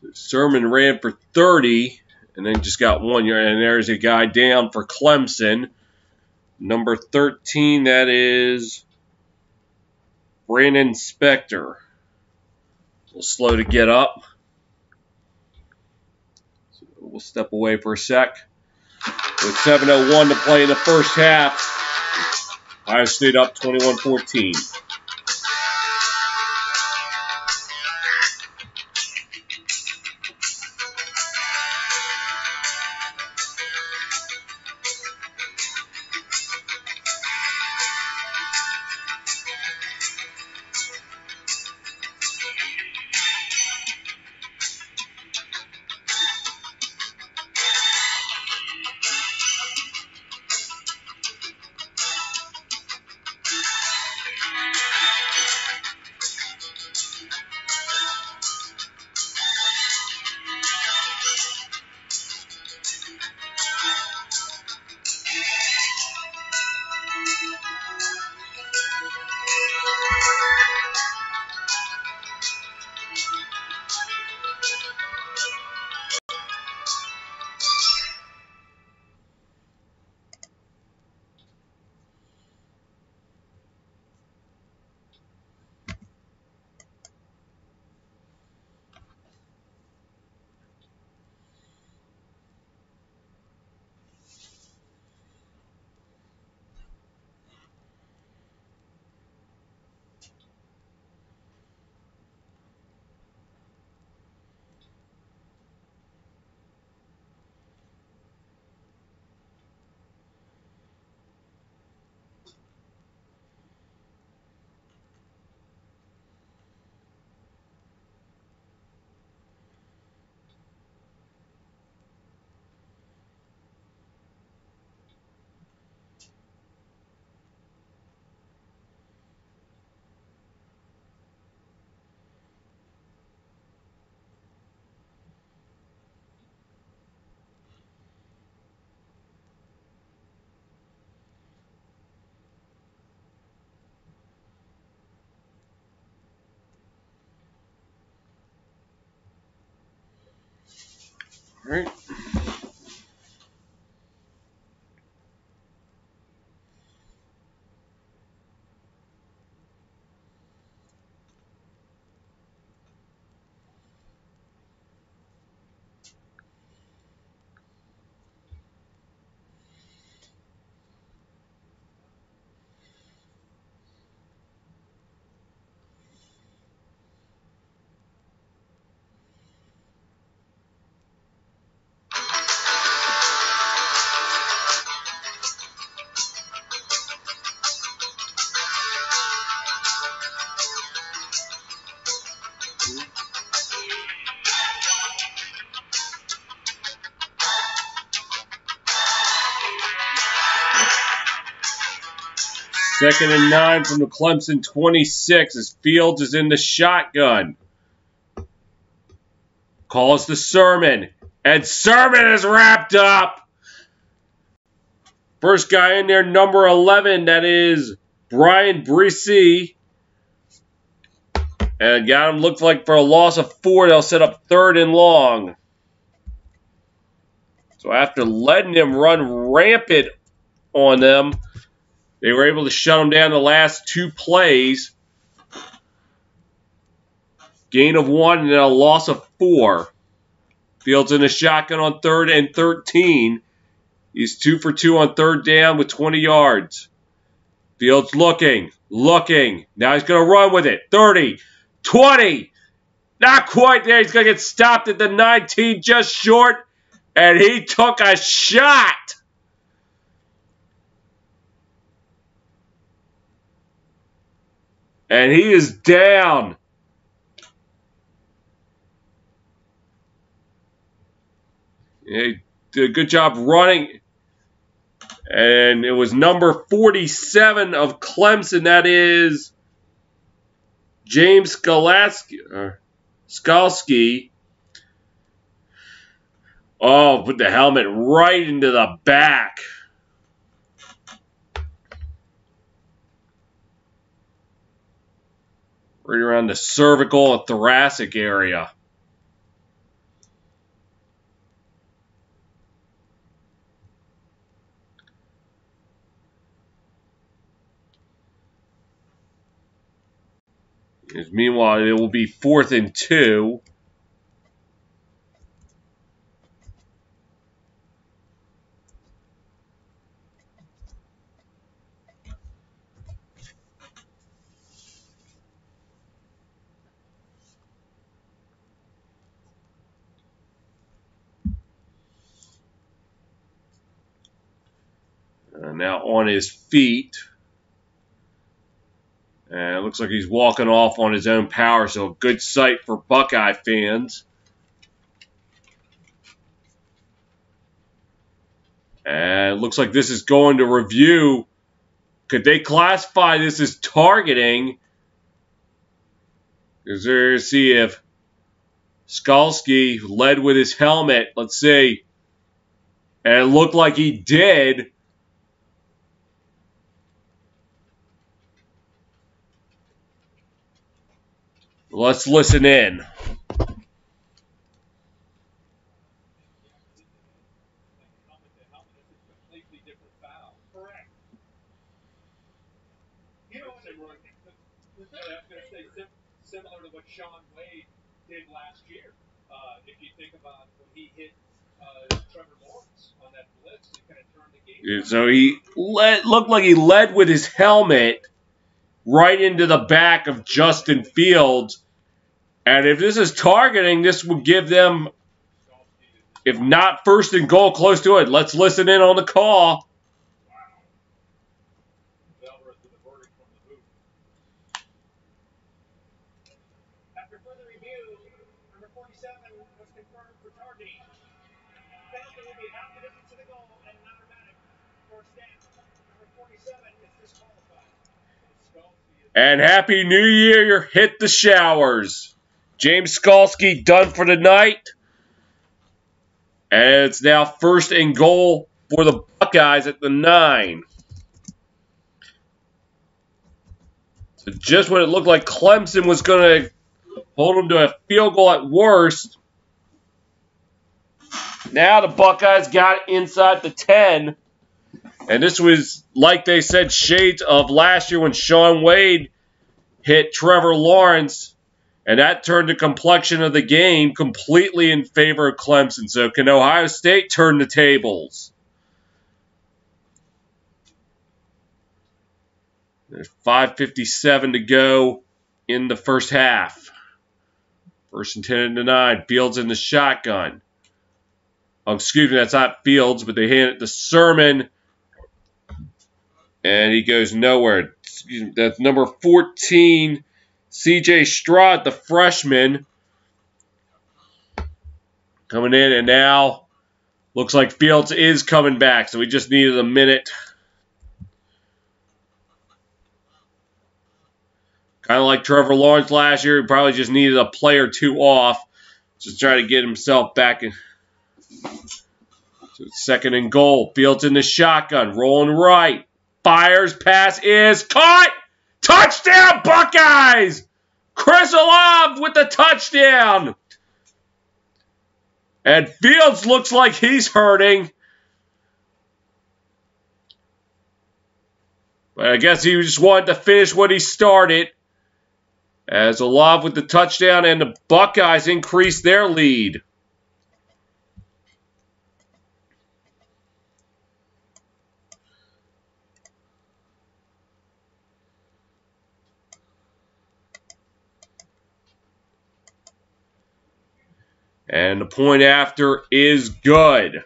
So Sermon ran for 30 and then just got 1 yard. And there's a guy down for Clemson. Number 13, that is Brandon Spector. A little slow to get up. So we'll step away for a sec. With 7:01 to play in the first half. Ohio State up 21-14. All right. Second and 9 from the Clemson 26 as Fields is in the shotgun. Calls to Sermon. And Sermon is wrapped up. First guy in there, number 11, that is Brian Bresee. And got him, looked like for a loss of 4, they'll set up 3rd and long. So after letting him run rampant on them, they were able to shut him down the last 2 plays. Gain of 1 and then a loss of 4. Fields in the shotgun on 3rd and 13. He's 2 for 2 on 3rd down with 20 yards. Fields looking. Now he's going to run with it. 30, 20. Not quite there. He's going to get stopped at the 19, just short. And he took a shot. And he is down. He did a good job running. And it was number 47 of Clemson. That is James Skalski. Oh, put the helmet right into the back. Right around the cervical and thoracic area. Meanwhile, it will be 4th and 2. Now on his feet. And it looks like he's walking off on his own power, so a good sight for Buckeye fans. And it looks like this is going to review. Could they classify this as targeting? Because they're see if Skalski led with his helmet. Let's see. And it looked like he did. Let's listen in. Similar to what Sean Wade did last year. If you think about when he hit Trevor Lawrence on that blitz, it kind of turned the game. So he looked like he led with his helmet right into the back of Justin Fields. And if this is targeting, this would give them, if not 1st and goal, close to it. Let's listen in on the call. After further review, number 47 was confirmed for targeting. Penalty will be half the distance to the goal and an automatic first down. Number 47 is disqualified. And Happy New Year, hit the showers. James Skalski done for the night. And it's now 1st and goal for the Buckeyes at the 9. So just when it looked like Clemson was going to hold them to a field goal at worst, now the Buckeyes got inside the 10. And this was, like they said, shades of last year when Sean Wade hit Trevor Lawrence. And that turned the complexion of the game completely in favor of Clemson. So can Ohio State turn the tables? There's 5:57 to go in the first half. 1st and 10 and 9. Fields in the shotgun. Oh, excuse me, that's not Fields, but they hand it to Sermon. And he goes nowhere. Excuse me, that's number 14. C.J. Stroud, the freshman, coming in, and now looks like Fields is coming back, so we just needed a minute. Kind of like Trevor Lawrence last year, he probably just needed a play or two off to try to get himself back in. So 2nd and goal. Fields in the shotgun, rolling right. Fires, pass is caught! Touchdown, Buckeyes! Chris Olave with the touchdown. And Fields looks like he's hurting. But I guess he just wanted to finish what he started. As Olave with the touchdown, and the Buckeyes increase their lead. And the point after is good.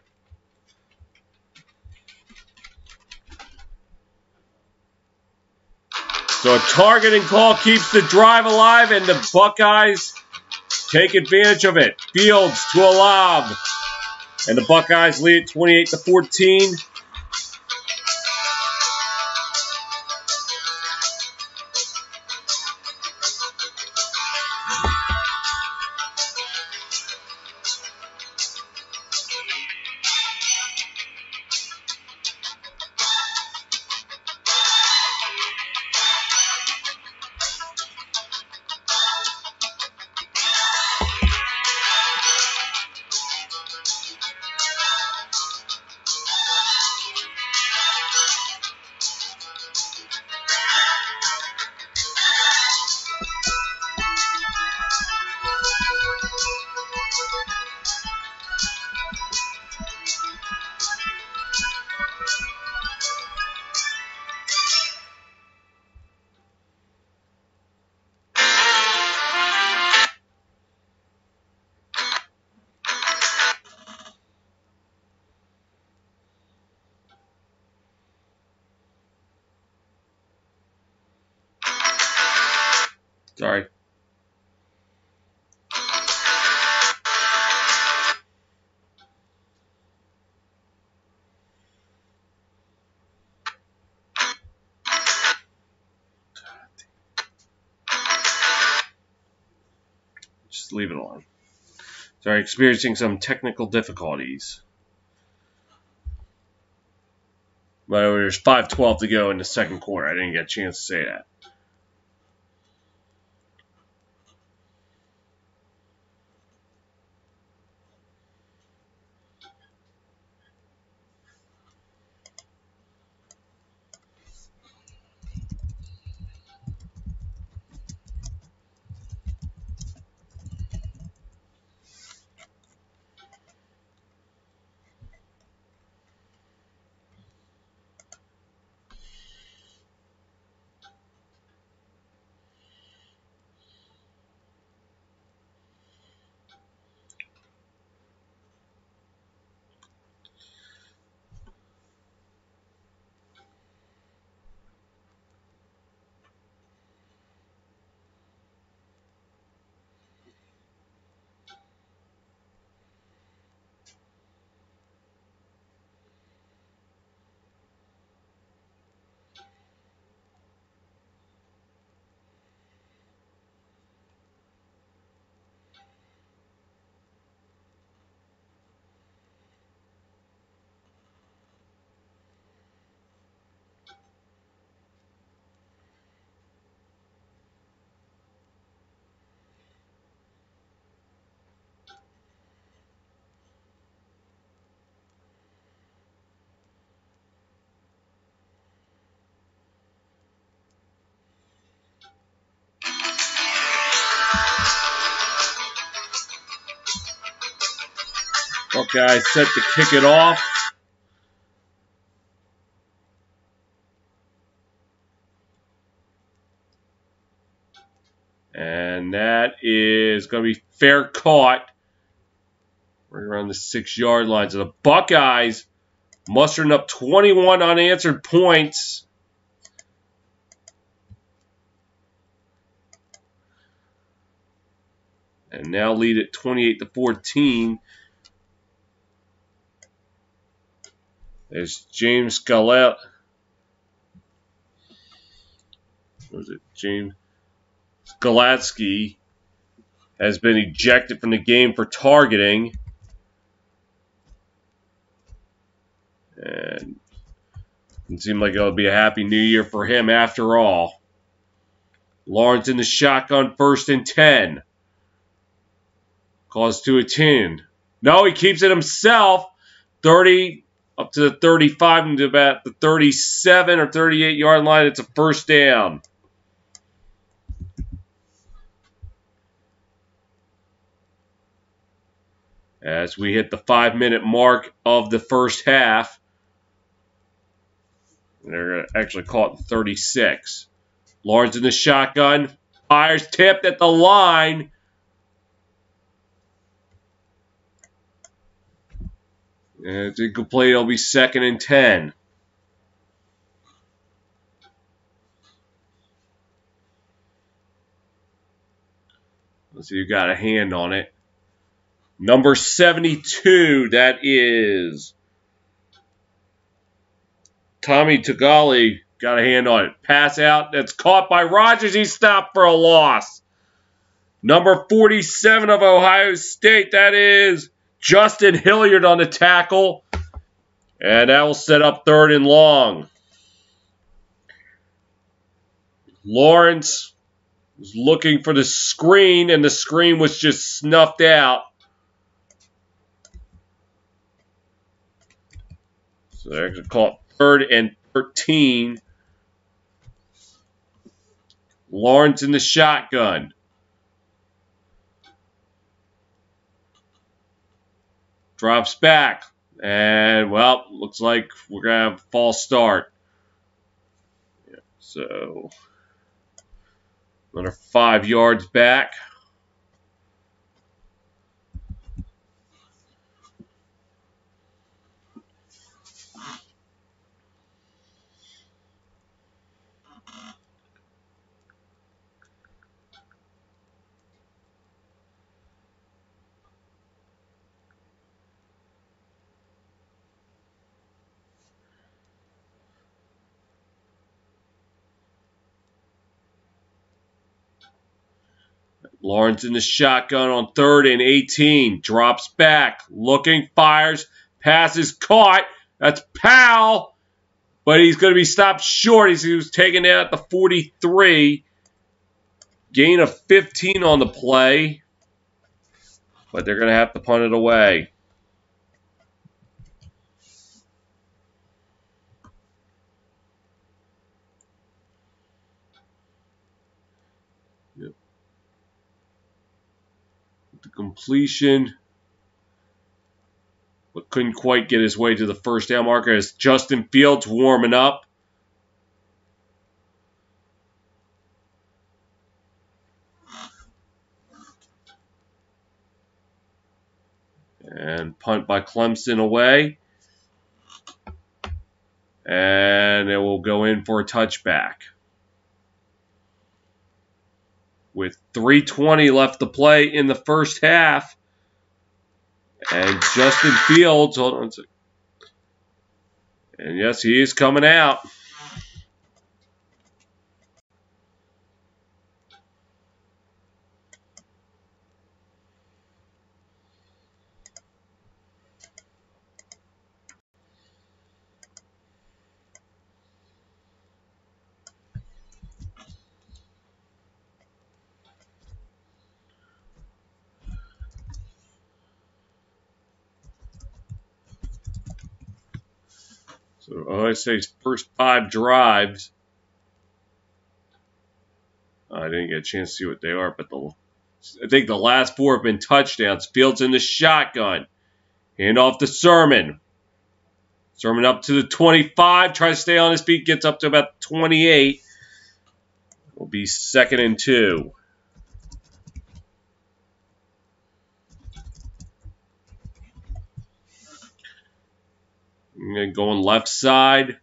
So a targeting call keeps the drive alive, and the Buckeyes take advantage of it. Fields to Olave. And the Buckeyes lead 28-14. Sorry. Just leave it alone. Sorry, experiencing some technical difficulties. But there's 5:12 to go in the second quarter. I didn't get a chance to say that. Buckeyes set to kick it off. And that is going to be fair caught right around the 6-yard line. So the Buckeyes mustering up 21 unanswered points. And now lead at 28-14. There's James Galette. Was it James Galatsky has been ejected from the game for targeting. And it seemed like it'll be a happy new year for him after all. Lawrence in the shotgun, 1st and 10. Calls to a 10. No, he keeps it himself. 30 up to the 35 and to about the 37 or 38-yard line. It's a 1st down. As we hit the 5-minute mark of the first half. They're going to actually call it 36. Lawrence in the shotgun. Fires tipped at the line. And it's incomplete. It'll be 2nd and 10. Let's see who got a hand on it. Number 72, that is Tommy Tagali, got a hand on it. Pass out, that's caught by Rogers. He's stopped for a loss. Number 47 of Ohio State, that is Justin Hilliard on the tackle. And that will set up 3rd and long. Lawrence was looking for the screen, and the screen was just snuffed out. So they're going to call it 3rd and 13. Lawrence in the shotgun. Drops back. And, well, looks like we're going to have a false start. Yeah, so, another 5 yards back. Lawrence in the shotgun on 3rd and 18. Drops back. Looking. Fires. Pass is caught. That's Powell. But he's going to be stopped short. He was taken out at the 43. Gain of 15 on the play. But they're going to have to punt it away. Yep. The completion. But couldn't quite get his way to the first down marker as Justin Fields warming up. And punt by Clemson away. And it will go in for a touchback. With 3:20 left to play in the first half. And Justin Fields, hold on a second. And yes, he is coming out. So I say first 5 drives. I didn't get a chance to see what they are, but I think the last 4 have been touchdowns. Fields in the shotgun. Hand off to Sermon. Sermon up to the 25. Tries to stay on his feet. Gets up to about 28. Will be 2nd and 2. Going left side.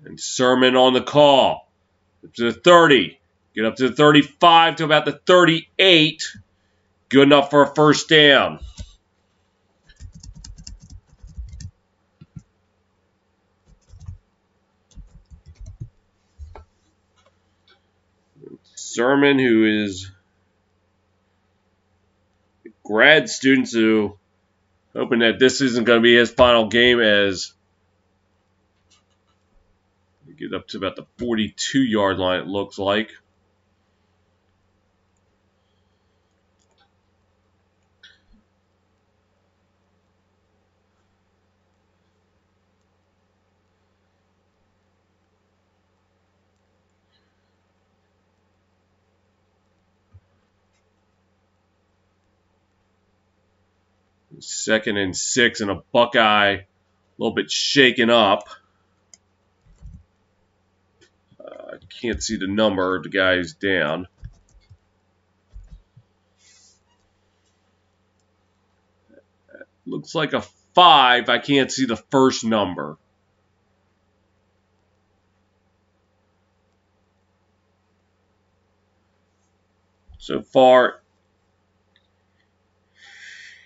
And Sermon on the call. Up to the 30. Get up to the 35 to about the 38. Good enough for a first down. Sermon, who is a grad student, so hoping that this isn't going to be his final game as we get up to about the 42-yard line, it looks like. Second and 6, and a Buckeye a little bit shaken up. I can't see the number. The guy's down. Looks like a 5. I can't see the first number. So far,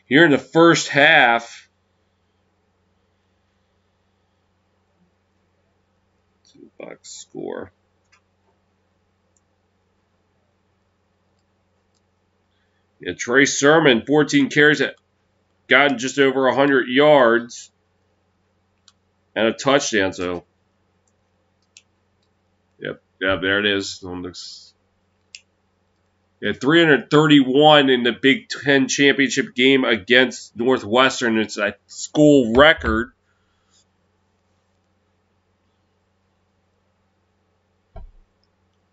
here in the first half, box score. Yeah, Trey Sermon, 14 carries, gotten just over 100 yards and a touchdown. So, yep, there it is. Yeah, 331 in the Big Ten championship game against Northwestern. It's a school record.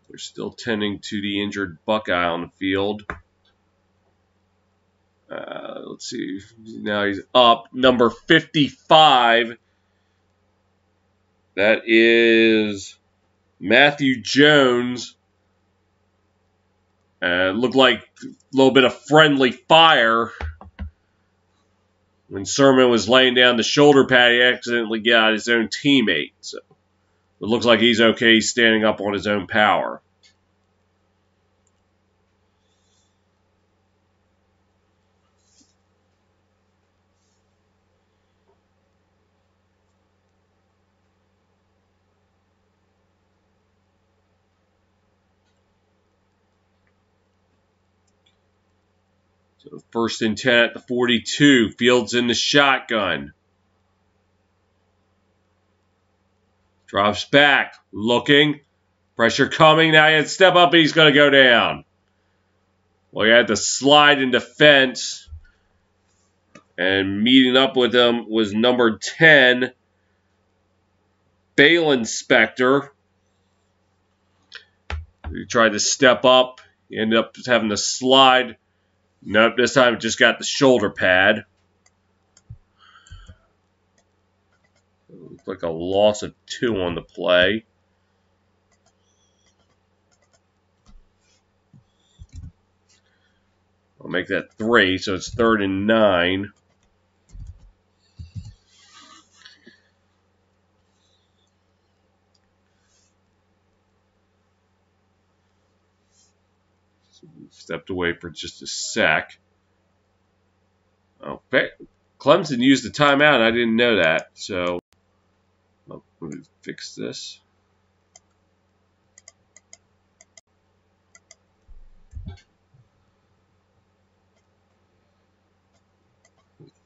They're still tending to the injured Buckeye on the field. Let's see. Now he's up. Number 55. That is Matthew Jones. Looked like a little bit of friendly fire. When Sermon was laying down the shoulder pad, he accidentally got his own teammate. So it looks like he's okay. He's standing up on his own power. So 1st and 10 at the 42. Fields in the shotgun. Drops back. Looking. Pressure coming. Now he had to step up. He's going to go down. Well, he had to slide in defense. And meeting up with him was number 10, Balen Spector. He tried to step up. He ended up just having to slide. Nope, this time it just got the shoulder pad. Looks like a loss of 2 on the play. I'll make that 3, so it's 3rd and 9. Stepped away for just a sec. Oh, Clemson used the timeout. I didn't know that. So, let me fix this.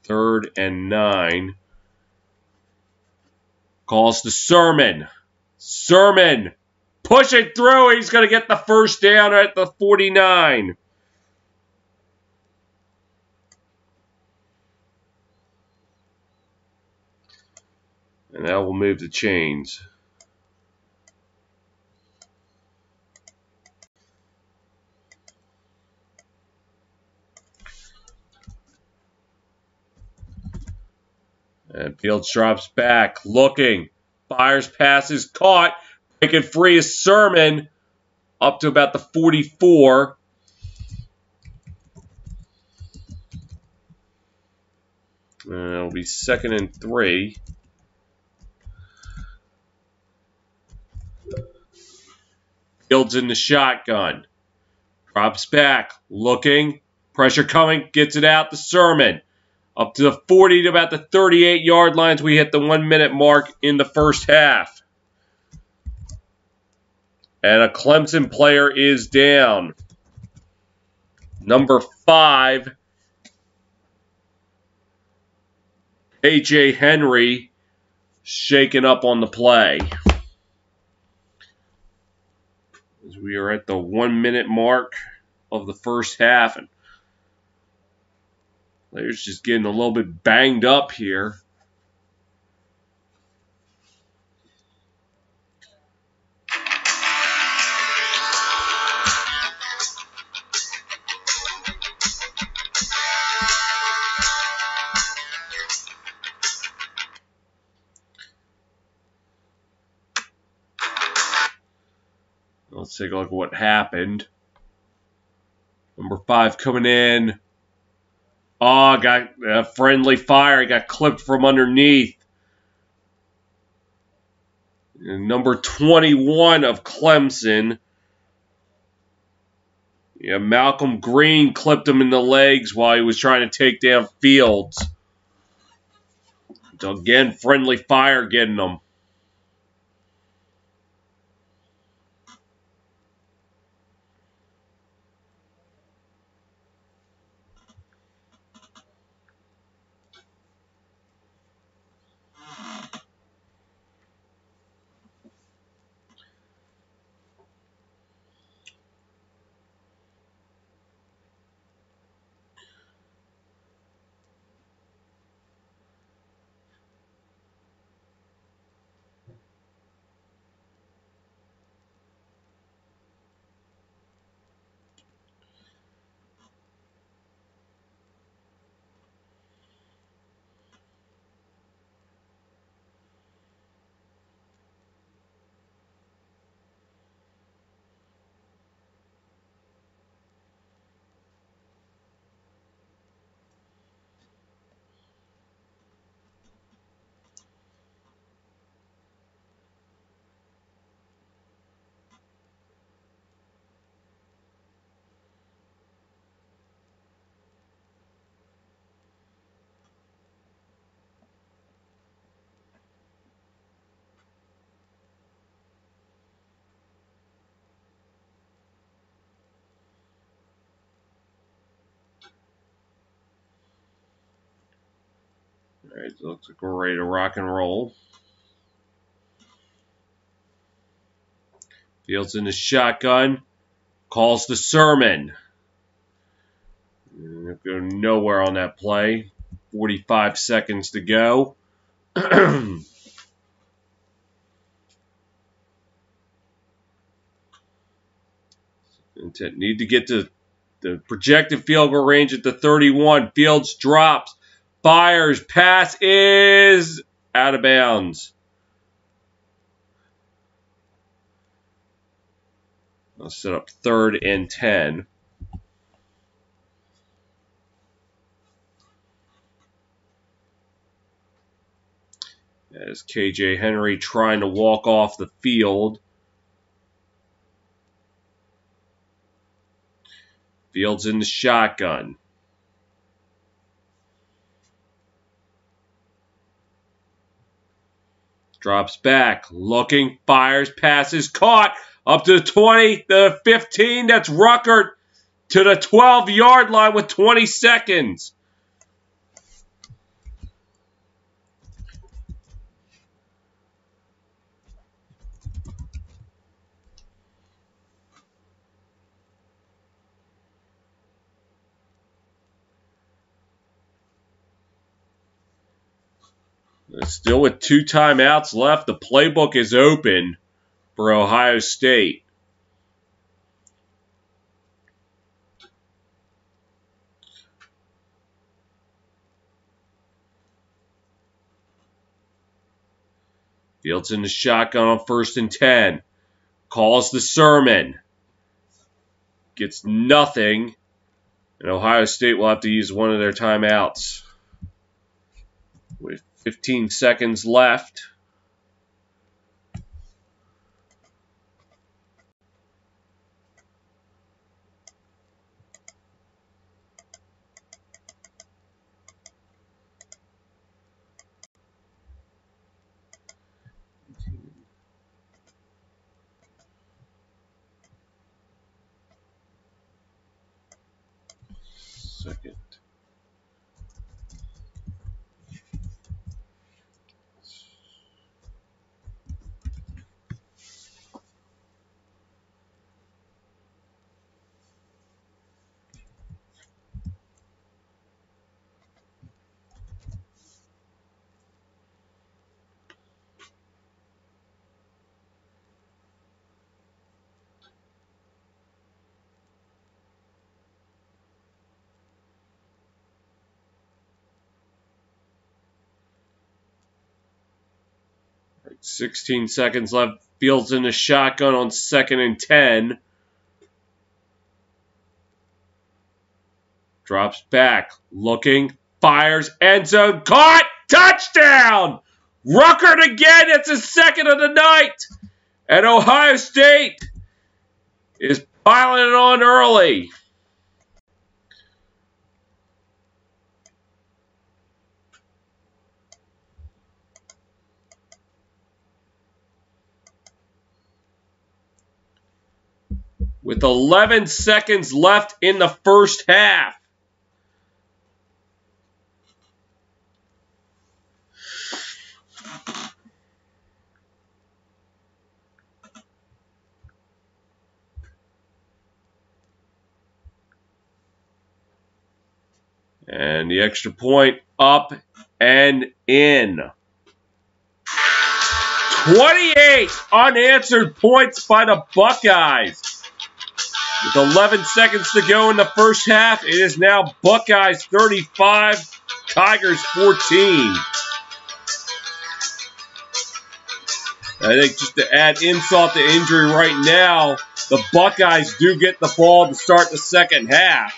Third and 9. Calls to Sermon. Sermon. Push it through. He's going to get the first down at the 49. And that will move the chains. And Fields drops back, looking. Fires passes, caught. Breaking free is Sermon. Up to about the 44. It'll be 2nd and 3. Fields in the shotgun. Drops back, looking. Pressure coming, gets it out to Sermon. Up to the 40 to about the 38-yard lines. We hit the 1-minute mark in the first half. And a Clemson player is down. Number 5, A.J. Henry, shaken up on the play. As we are at the 1-minute mark of the first half. And players just getting a little bit banged up here. Let's take a look at what happened. Number 5 coming in. Oh, got a friendly fire. He got clipped from underneath. And number 21 of Clemson. Yeah, Malcolm Green clipped him in the legs while he was trying to take down Fields. So again, friendly fire getting him. All right, looks like we're ready to rock and roll. Fields in the shotgun. Calls the sermon. Go nowhere on that play. 45 seconds to go. Need to get to the projected field goal range at the 31. Fields drops. Fires. Pass is out of bounds. I'll set up 3rd and 10. As KJ Henry trying to walk off the field. Fields in the shotgun. Drops back. Looking. Fires. Passes. Caught. Up to the 20. The 15. That's Ruckert to the 12-yard line with 20 seconds. Still with 2 timeouts left. The playbook is open for Ohio State. Fields in the shotgun on 1st and 10. Calls the sermon. Gets nothing. And Ohio State will have to use one of their timeouts. With 15 seconds left. Second. Right, 16 seconds left. Fields in the shotgun on 2nd and 10. Drops back. Looking. Fires. End zone. Caught. Touchdown! Ruckert again. It's his 2nd of the night. And Ohio State is piling it on early. With 11 seconds left in the first half. And the extra point up and in. 28 unanswered points by the Buckeyes. With 11 seconds to go in the first half, it is now Buckeyes 35, Tigers 14. I think just to add insult to injury right now, the Buckeyes do get the ball to start the second half.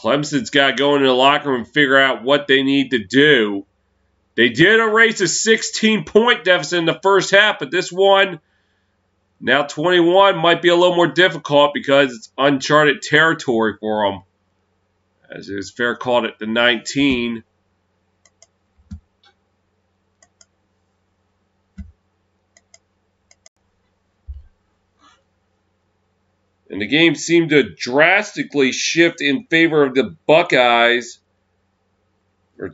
Clemson's got to go into the locker room and figure out what they need to do. They did erase a 16-point deficit in the first half, but this one, now 21, might be a little more difficult because it's uncharted territory for them. As it was fair called at the 19. And the game seemed to drastically shift in favor of the Buckeyes. Or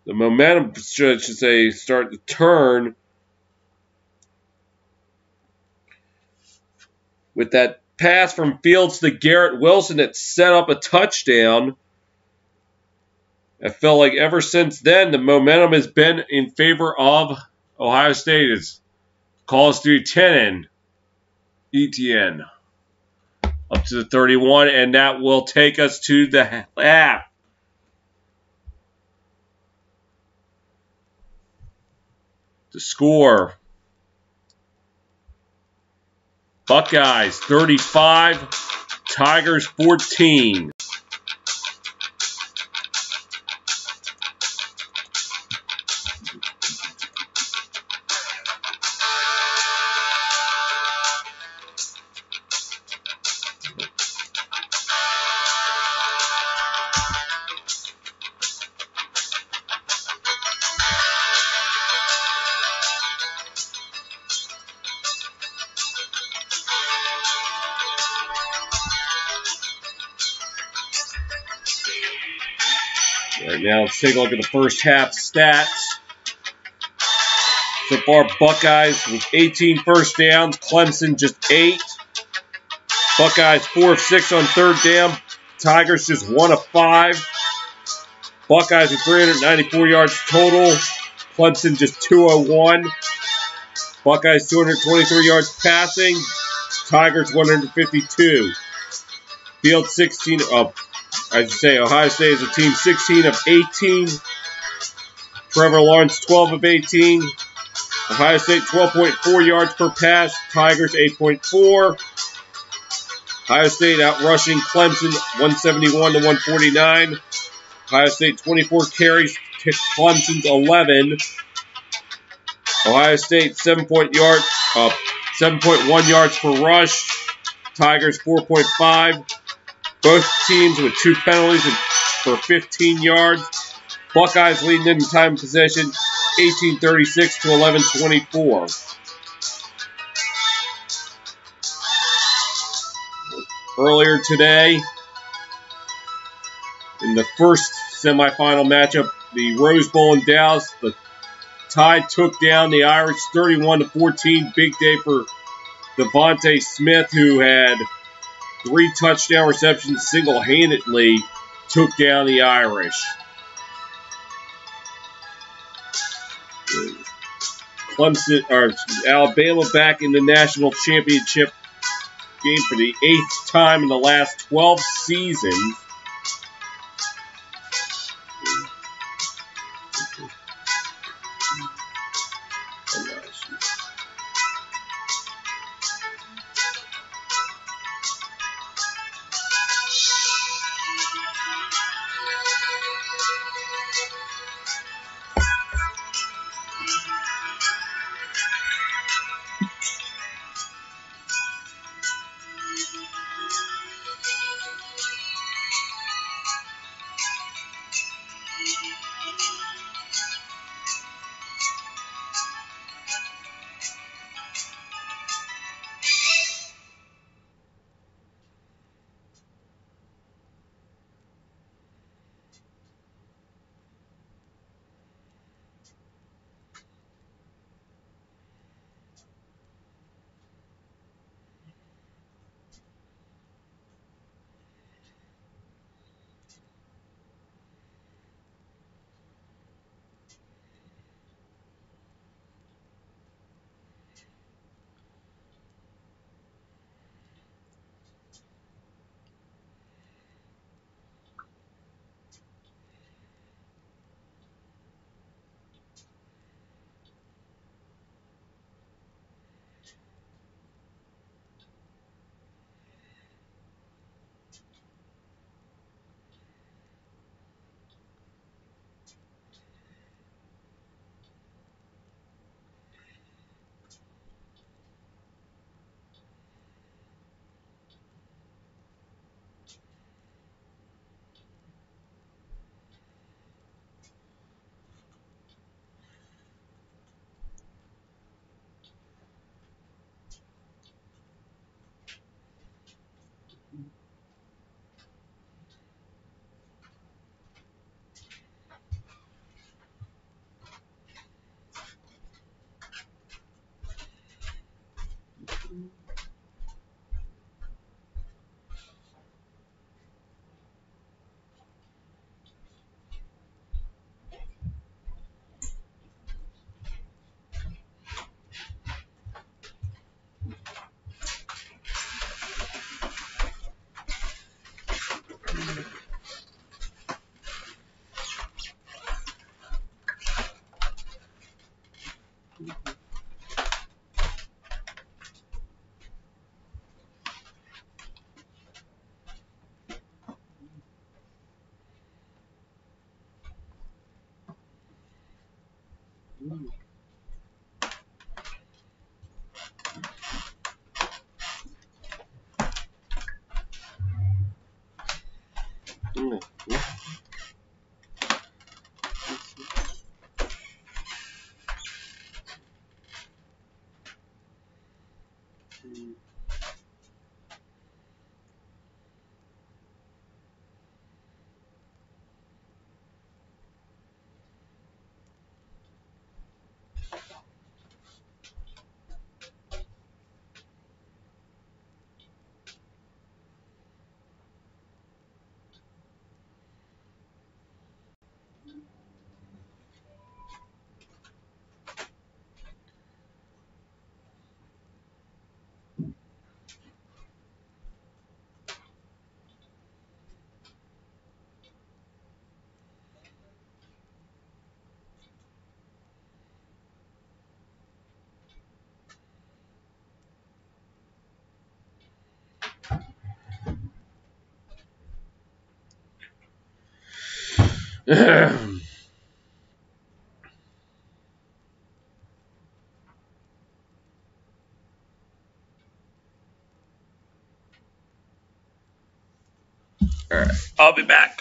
the momentum, should say, start to turn. With that pass from Fields to Garrett Wilson that set up a touchdown. I felt like ever since then, the momentum has been in favor of Ohio State. As calls to Etienne. Up to the 31, and that will take us to the half. The score. Buckeyes 35, Tigers 14. Right now, let's take a look at the first half stats. So far, Buckeyes with 18 first downs. Clemson just 8. Buckeyes 4 of 6 on third down. Tigers just 1 of 5. Buckeyes with 394 yards total. Clemson just 201. Buckeyes 223 yards passing. Tigers 152. Field 16 of, I should say, Ohio State is a team 16 of 18. Trevor Lawrence 12 of 18. Ohio State 12.4 yards per pass. Tigers 8.4. Ohio State outrushing Clemson 171 to 149. Ohio State 24 carries to Clemson's 11. Ohio State 7.1 yards per rush. Tigers 4.5. Both teams with 2 penalties for 15 yards. Buckeyes leading in time of possession 18:36 to 11:24. Earlier today, in the first semifinal matchup, the Rose Bowl in Dallas, the Tide took down the Irish 31-14. Big day for Devontae Smith, who had 3 touchdown receptions, single-handedly took down the Irish. Clemson, or Alabama, back in the national championship game for the 8th time in the last 12 seasons. Alright, I'll be back.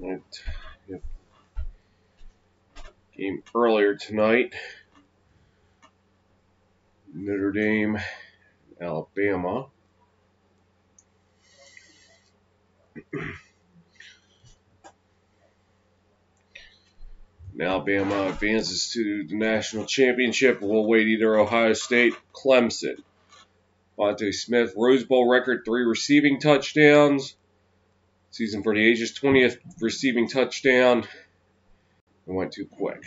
Right. Yep. Game earlier tonight. Notre Dame, Alabama. Alabama advances to the national championship. We'll wait either Ohio State, Clemson. Vontae Smith, Rose Bowl record, 3 receiving touchdowns. Season for the ages, 20th receiving touchdown. It went too quick.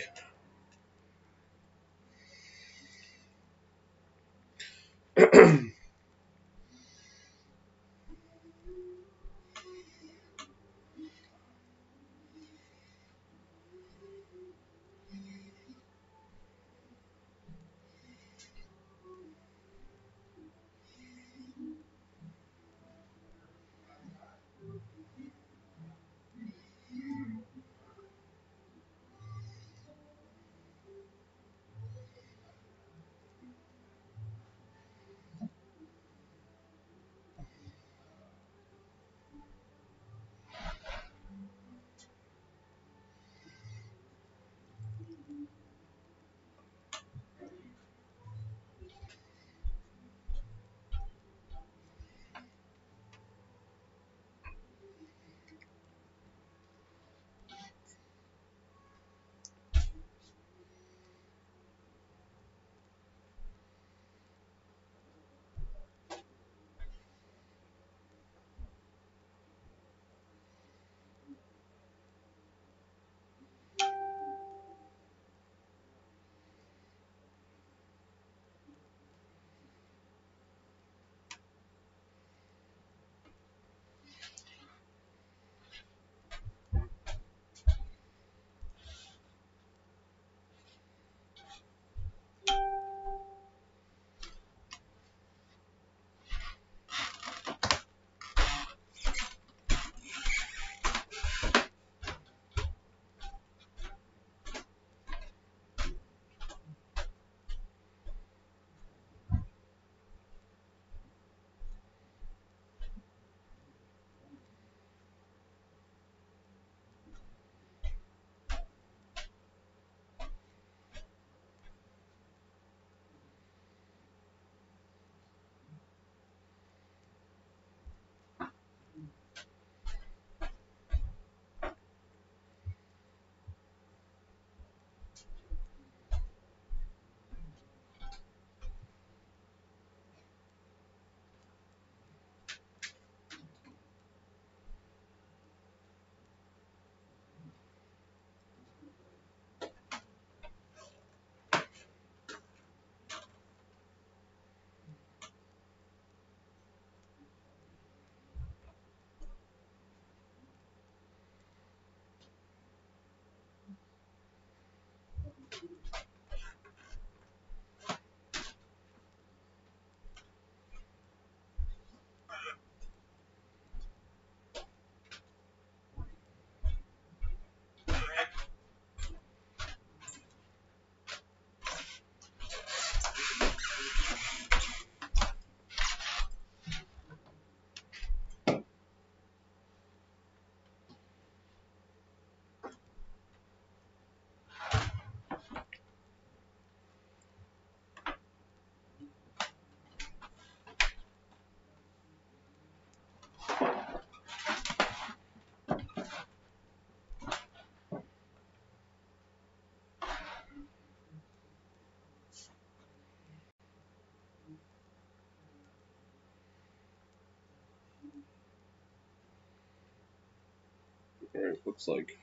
Alright, looks like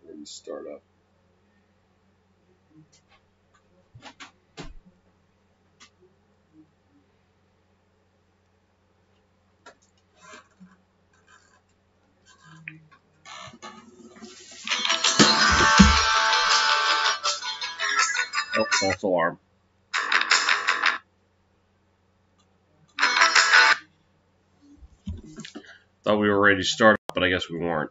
we're ready to start up. Oh, false alarm. Thought we were ready to start up, but I guess we weren't.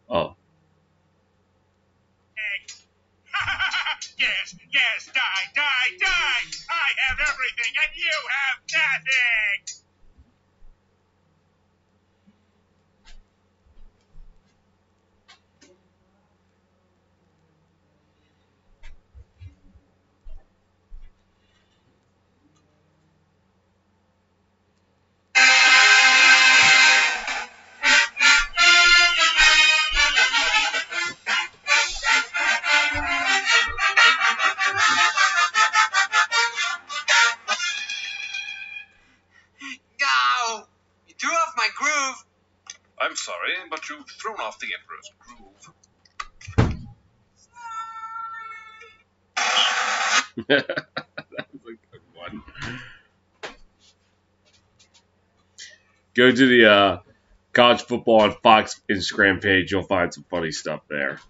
Oh. Yes, die! I have everything and you have nothing! No! You threw off my groove. I'm sorry, but you've thrown off the Emperor's groove. That was a good one. Go to the College Football on Fox Instagram page. You'll find some funny stuff there.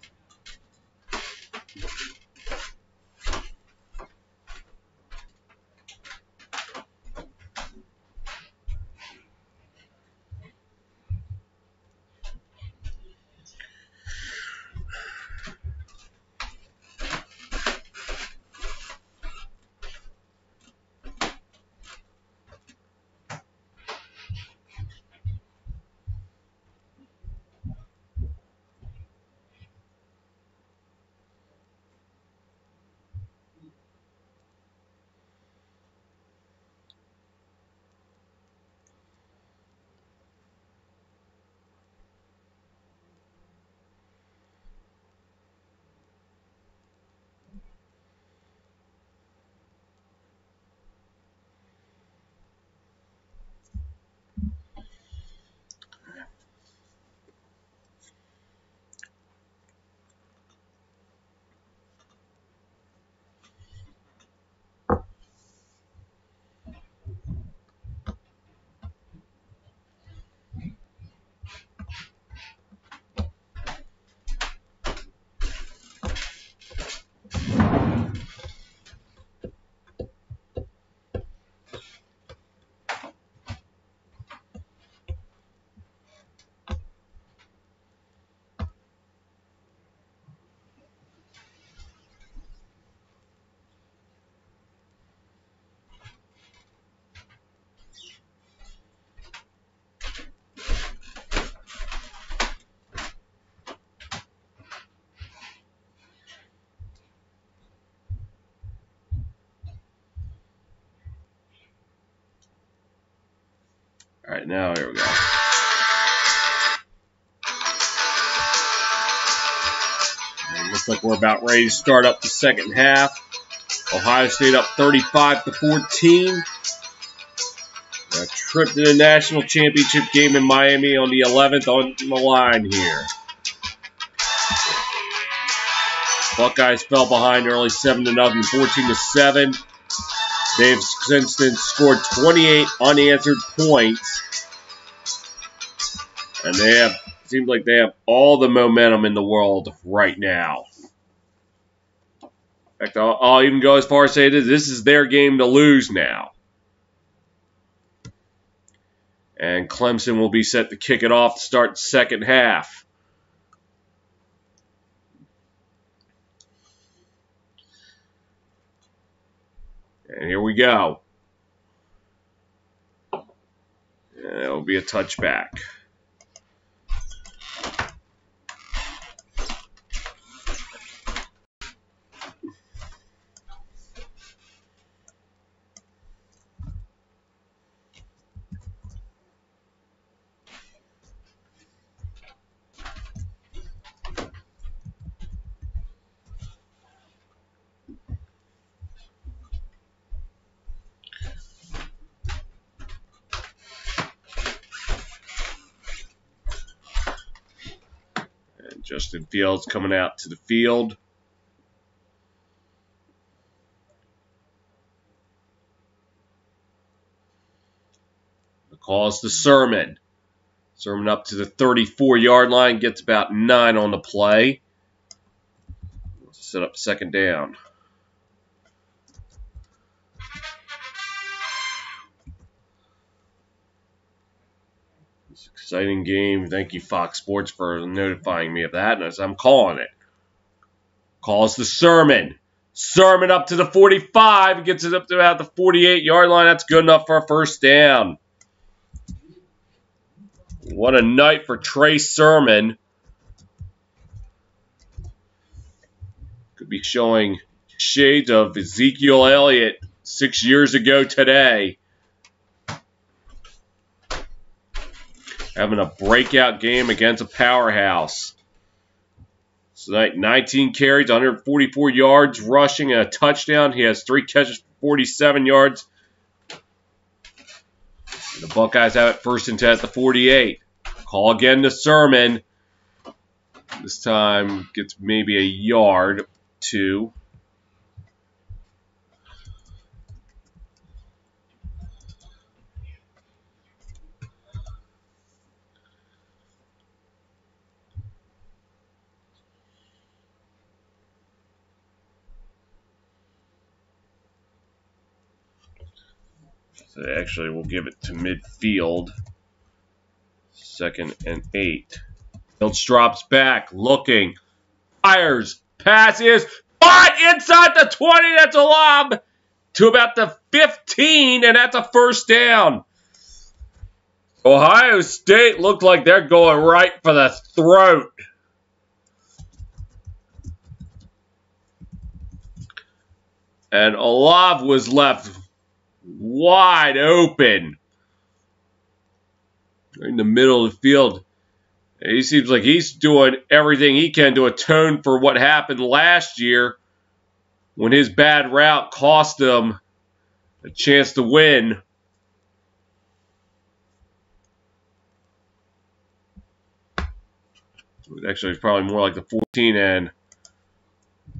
All right, now here we go. And it looks like we're about ready to start up the second half. Ohio State up 35-14. A trip to the national championship game in Miami on the 11th on the line here. Buckeyes fell behind early 7-0, 14-7. They've since then scored 28 unanswered points. And seems like they have all the momentum in the world right now. In fact, I'll even go as far as say this is their game to lose now. And Clemson will be set to kick it off to start the second half. And here we go. And it'll be a touchback. Justin Fields coming out to the field. The call's the Sermon. Sermon up to the 34-yard line, gets about 9 on the play. Set up second down. It's an exciting game. Thank you, Fox Sports, for notifying me of that, as I'm calling it. Calls the Sermon. Sermon up to the 45. Gets it up to about the 48-yard line. That's good enough for a first down. What a night for Trey Sermon. Could be showing shades of Ezekiel Elliott 6 years ago today. Having a breakout game against a powerhouse. Tonight, 19 carries, 144 yards, rushing, and a touchdown. He has 3 catches for 47 yards. And the Buckeyes have it first and 10 at the 48. Call again to Sermon. This time gets maybe a yard, 2. So actually, we'll give it to midfield. 2nd and 8. Fields drops back, looking, fires, passes, caught inside the 20. That's a lob to about the 15, and that's a first down. Ohio State looked like they're going right for the throat. And Olav was left wide open in the middle of the field. He seems like he's doing everything he can to atone for what happened last year when his bad route cost him a chance to win. Actually, it's probably more like the 14, and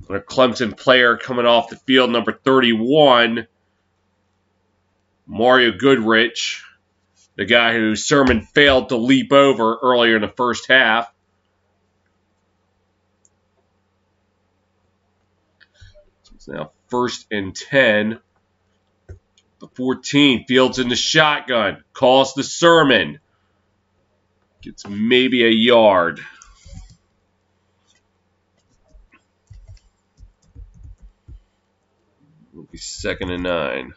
a Clemson player coming off the field, number 31, Mario Goodrich, the guy who Sermon failed to leap over earlier in the first half. So it's now 1st and 10. The 14, Fields in the shotgun, calls the Sermon. Gets maybe a yard. It'll be 2nd and 9.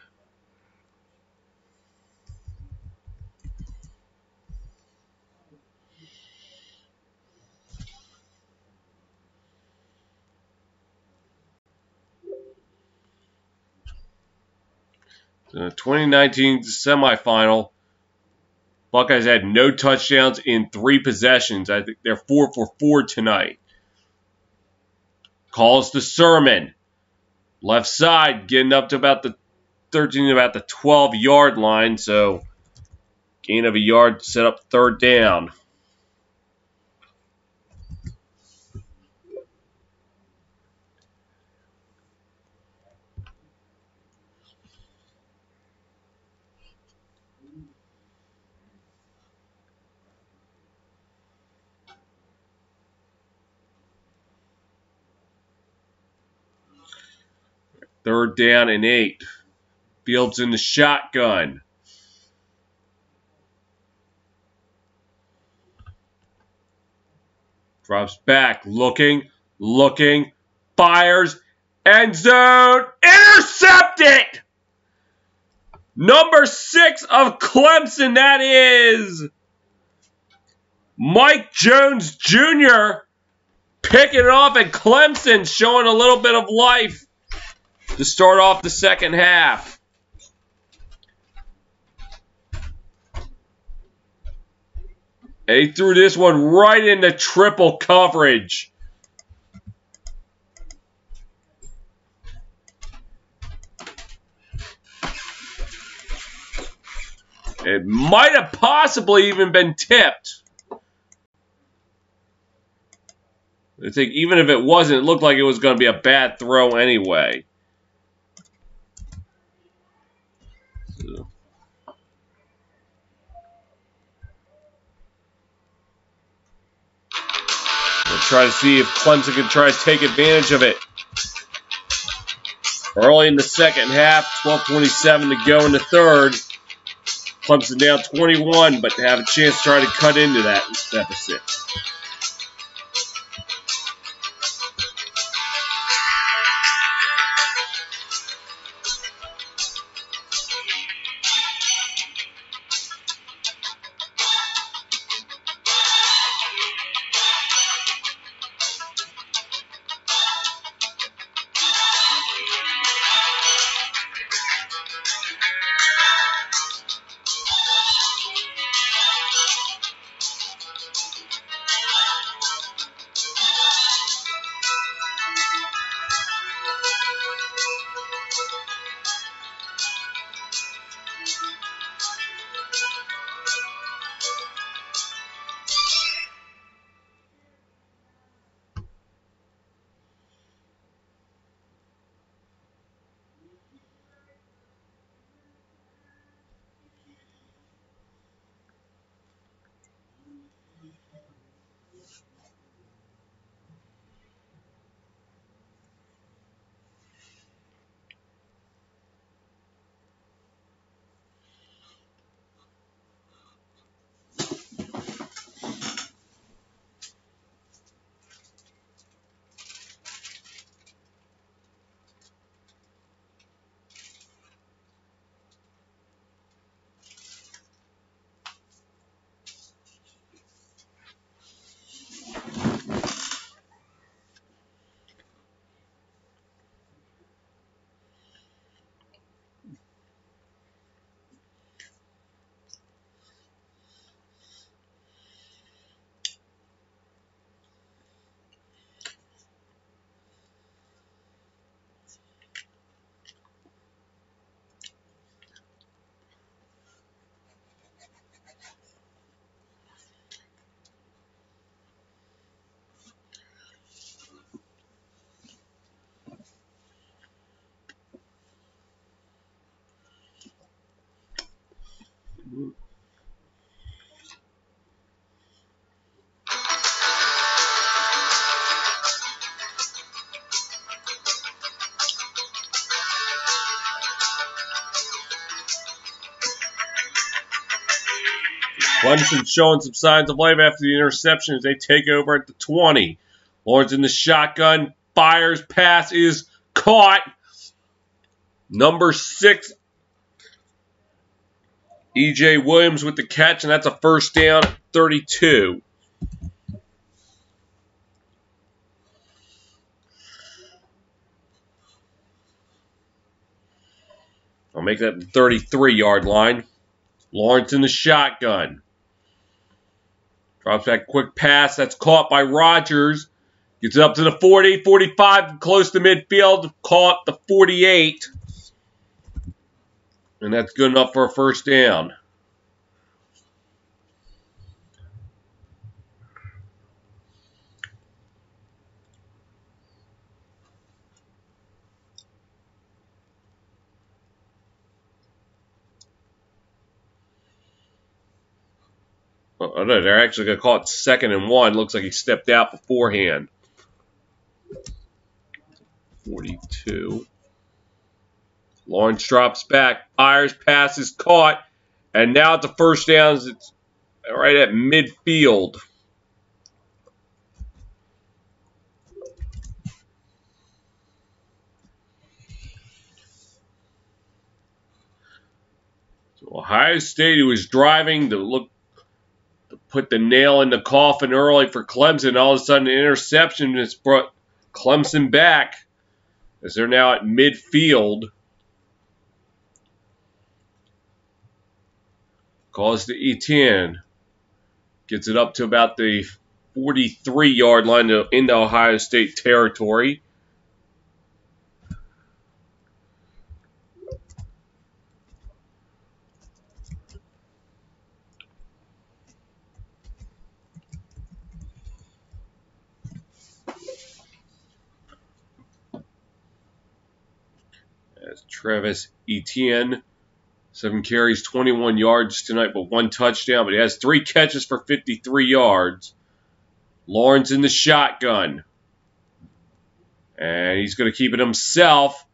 The 2019 semifinal, Buckeyes had no touchdowns in 3 possessions. I think they're 4 for 4 tonight. Calls the Sermon. Left side, getting up to about the 13, about the 12-yard line. So, gain of a yard, set up 3rd down. Third down and 8. Fields in the shotgun. Drops back, looking, fires, end zone, intercepted! Number 6 of Clemson, that is Mike Jones Jr. picking it off at Clemson, showing a little bit of life to start off the second half. And he threw this one right into triple coverage. It might have possibly even been tipped. I think even if it wasn't, it looked like it was going to be a bad throw anyway. So. We'll try to see if Clemson can try to take advantage of it. Early in the second half, 12:27 to go in the third. Clemson down 21, but have a chance to try to cut into that deficit. Clemson showing some signs of life after the interception as they take over at the 20. Lawrence in the shotgun, fires, pass is caught. Number 6, E.J. Williams with the catch, and that's a first down at 32. I'll make that the 33-yard line. Lawrence in the shotgun. Drops that quick pass. That's caught by Rodgers. Gets up to the 40, 45, close to midfield. Caught the 48. And that's good enough for a first down. Oh, no, they're actually going to call it 2nd and 1. Looks like he stepped out beforehand. 42. Lawrence drops back. Fires, pass is caught. And now at the first downs, it's right at midfield. So Ohio State, who was driving to put the nail in the coffin early for Clemson, all of a sudden an interception has brought Clemson back as they're now at midfield. Calls to Etienne. Gets it up to about the 43-yard line into Ohio State territory. That's Travis Etienne. 7 carries, 21 yards tonight, but 1 touchdown. But he has 3 catches for 53 yards. Lawrence in the shotgun. And he's going to keep it himself.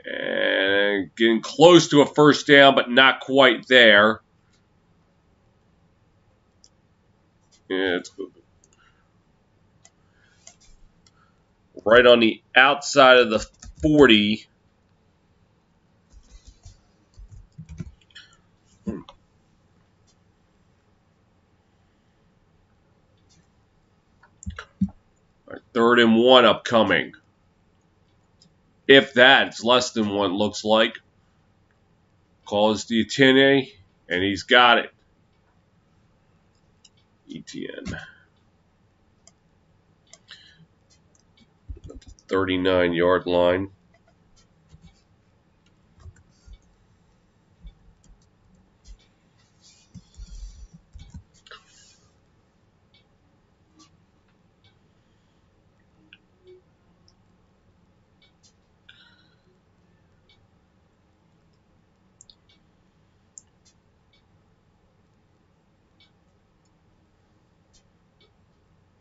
And getting close to a first down, but not quite there. Yeah, it's right on the outside of the 40. Our 3rd and 1 upcoming. If that, it's less than 1, looks like. Calls the Etienne, and he's got it. Etienne. 39-yard line.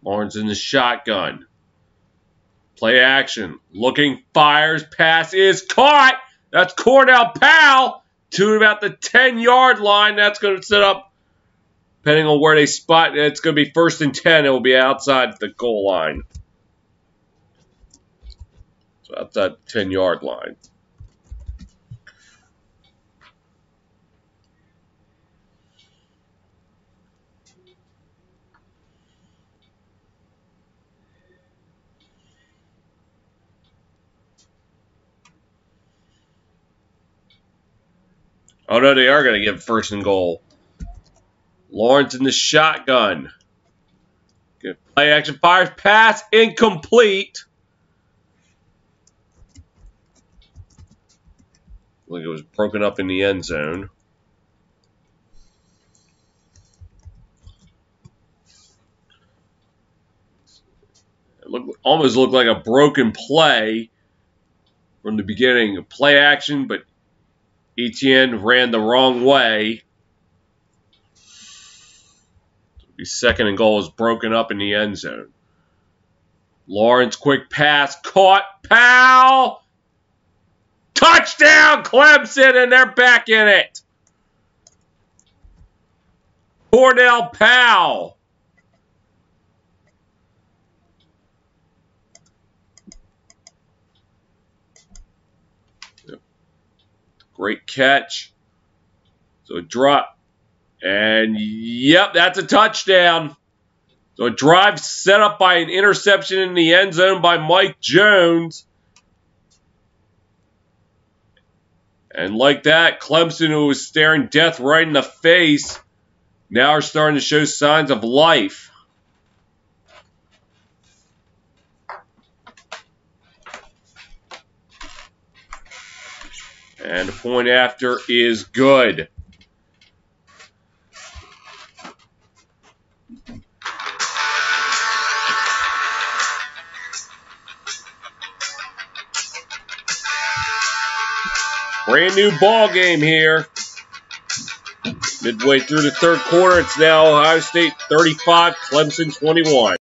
Lawrence in the shotgun. Play action. Looking, fires, pass is caught. That's Cornell Powell to about the 10-yard line. That's going to set up, depending on where they spot, it's going to be 1st and 10. It will be outside the goal line. So outside the 10-yard line. Oh, no, they are going to give 1st and goal. Lawrence in the shotgun. Good play action, fires, pass, incomplete. Look, it was broken up in the end zone. It almost looked like a broken play from the beginning. Play action, but Etienne ran the wrong way. The 2nd and goal is broken up in the end zone. Lawrence, quick pass, caught, Powell! Touchdown, Clemson, and they're back in it. Cornell Powell. Great catch. So a drop. And, yep, that's a touchdown. So a drive set up by an interception in the end zone by Mike Jones. And like that, Clemson, who was staring death right in the face, now are starting to show signs of life. And the point after is good. Brand new ball game here. Midway through the 3rd quarter, it's now Ohio State 35, Clemson 21.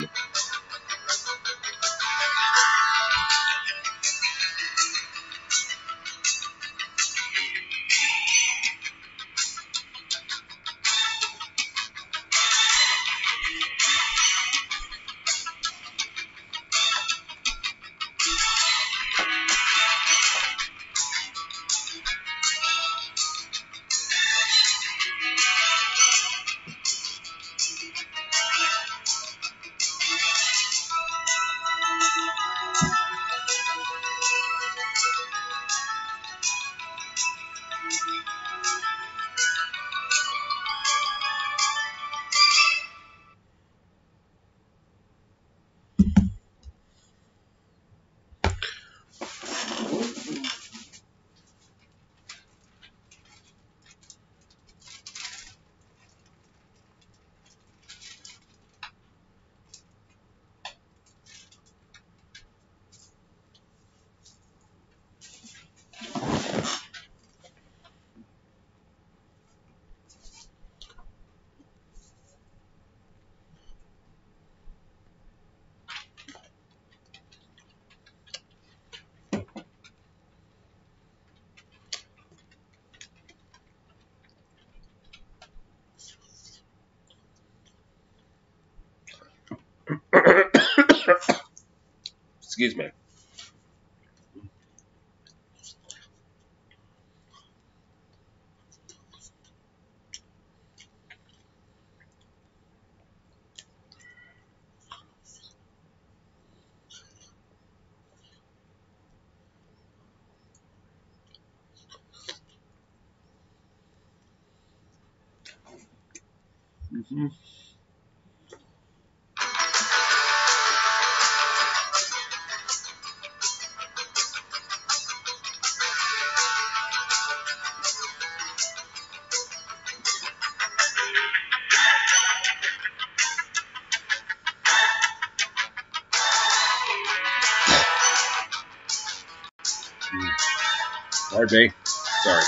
Excuse me. Mm-hmm. Pardon me. Sorry.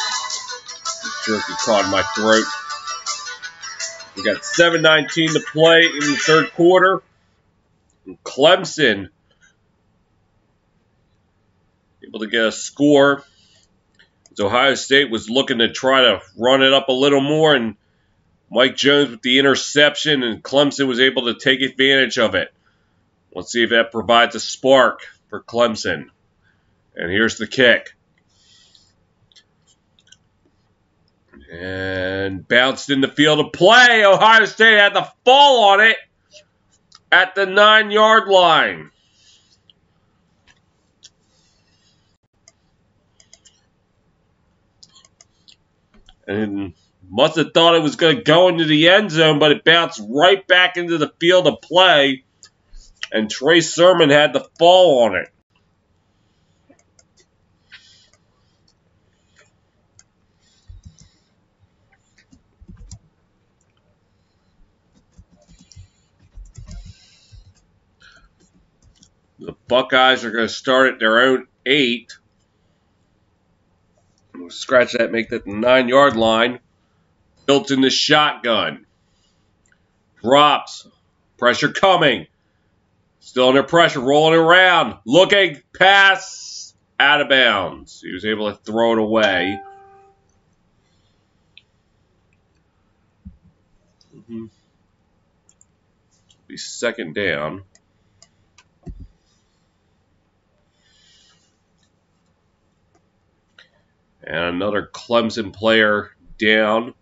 Jerky caught in my throat. We got 7:19 to play in the third quarter. And Clemson able to get a score. As Ohio State was looking to try to run it up a little more, and Mike Jones with the interception, and Clemson was able to take advantage of it. Let's see if that provides a spark for Clemson. And here's the kick. And bounced in the field of play. Ohio State had the fall on it at the 9-yard line. And must have thought it was going to go into the end zone, but it bounced right back into the field of play. And Trey Sermon had the fall on it. The Buckeyes are going to start at their own 8. We'll scratch that, make that the 9-yard line. Built in the shotgun. Drops. Pressure coming. Still under pressure, rolling around. Looking, pass, out of bounds. He was able to throw it away. Be second down. And another Clemson player down.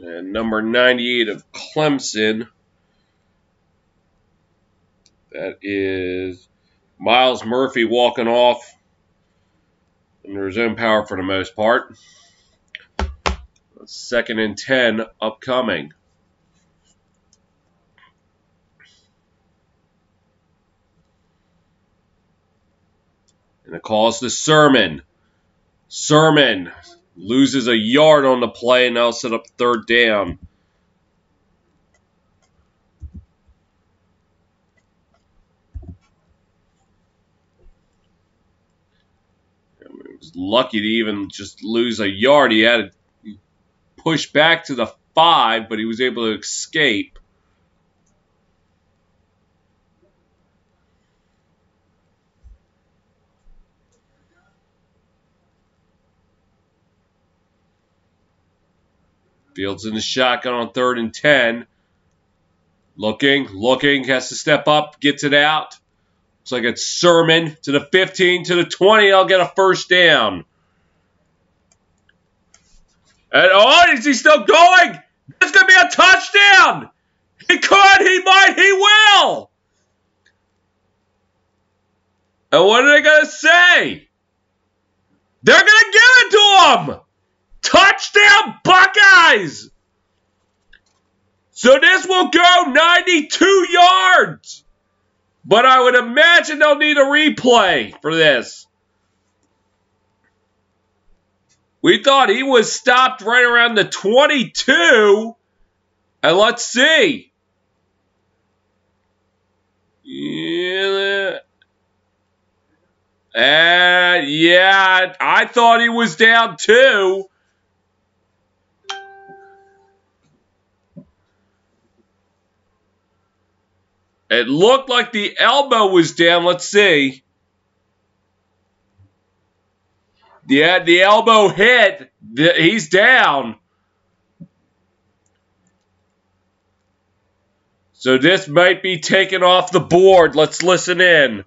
And number 98 of Clemson, that is Miles Murphy walking off under his own power for the most part. 2nd and 10 upcoming. And the call is to Sermon. Sermon loses a yard on the play, and now set up 3rd down. He was lucky to even just lose a yard. He had to push back to the 5, but he was able to escape. Fields in the shotgun on 3rd and 10. Looking, has to step up, gets it out. Looks like it's Sermon to the 15, to the 20. I'll get a 1st down. And oh, is he still going? There's going to be a touchdown. He could, he might, he will. And what are they going to say? They're going to give it to him. Touchdown, Buckeyes! So this will go 92 yards. But I would imagine they'll need a replay for this. We thought he was stopped right around the 22. And let's see. Yeah. Yeah, I thought he was down too. It looked like the elbow was down. Let's see. Yeah, the elbow hit. He's down. So this might be taken off the board. Let's listen in.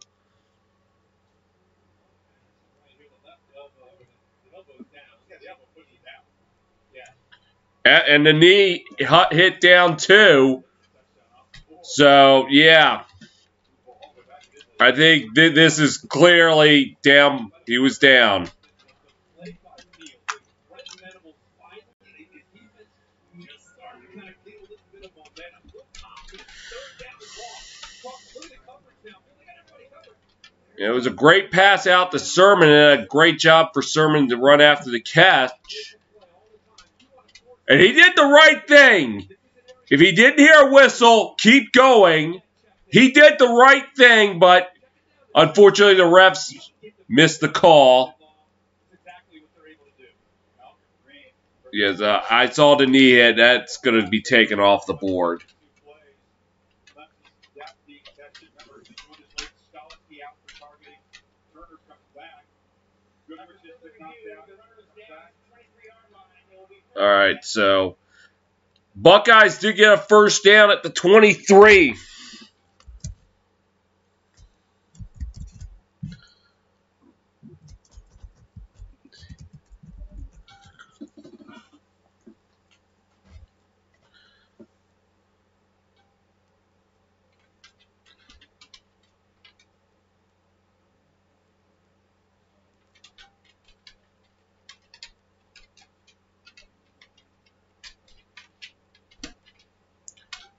And the knee hit down too. So, yeah. I think this is clearly down. He was down. It was a great pass out to Sermon, and a great job for Sermon to run after the catch. And he did the right thing. If he didn't hear a whistle, keep going. He did the right thing, but unfortunately the refs missed the call. Yes, I saw the knee hit. That's going to be taken off the board. All right, so Buckeyes do get a first down at the 23.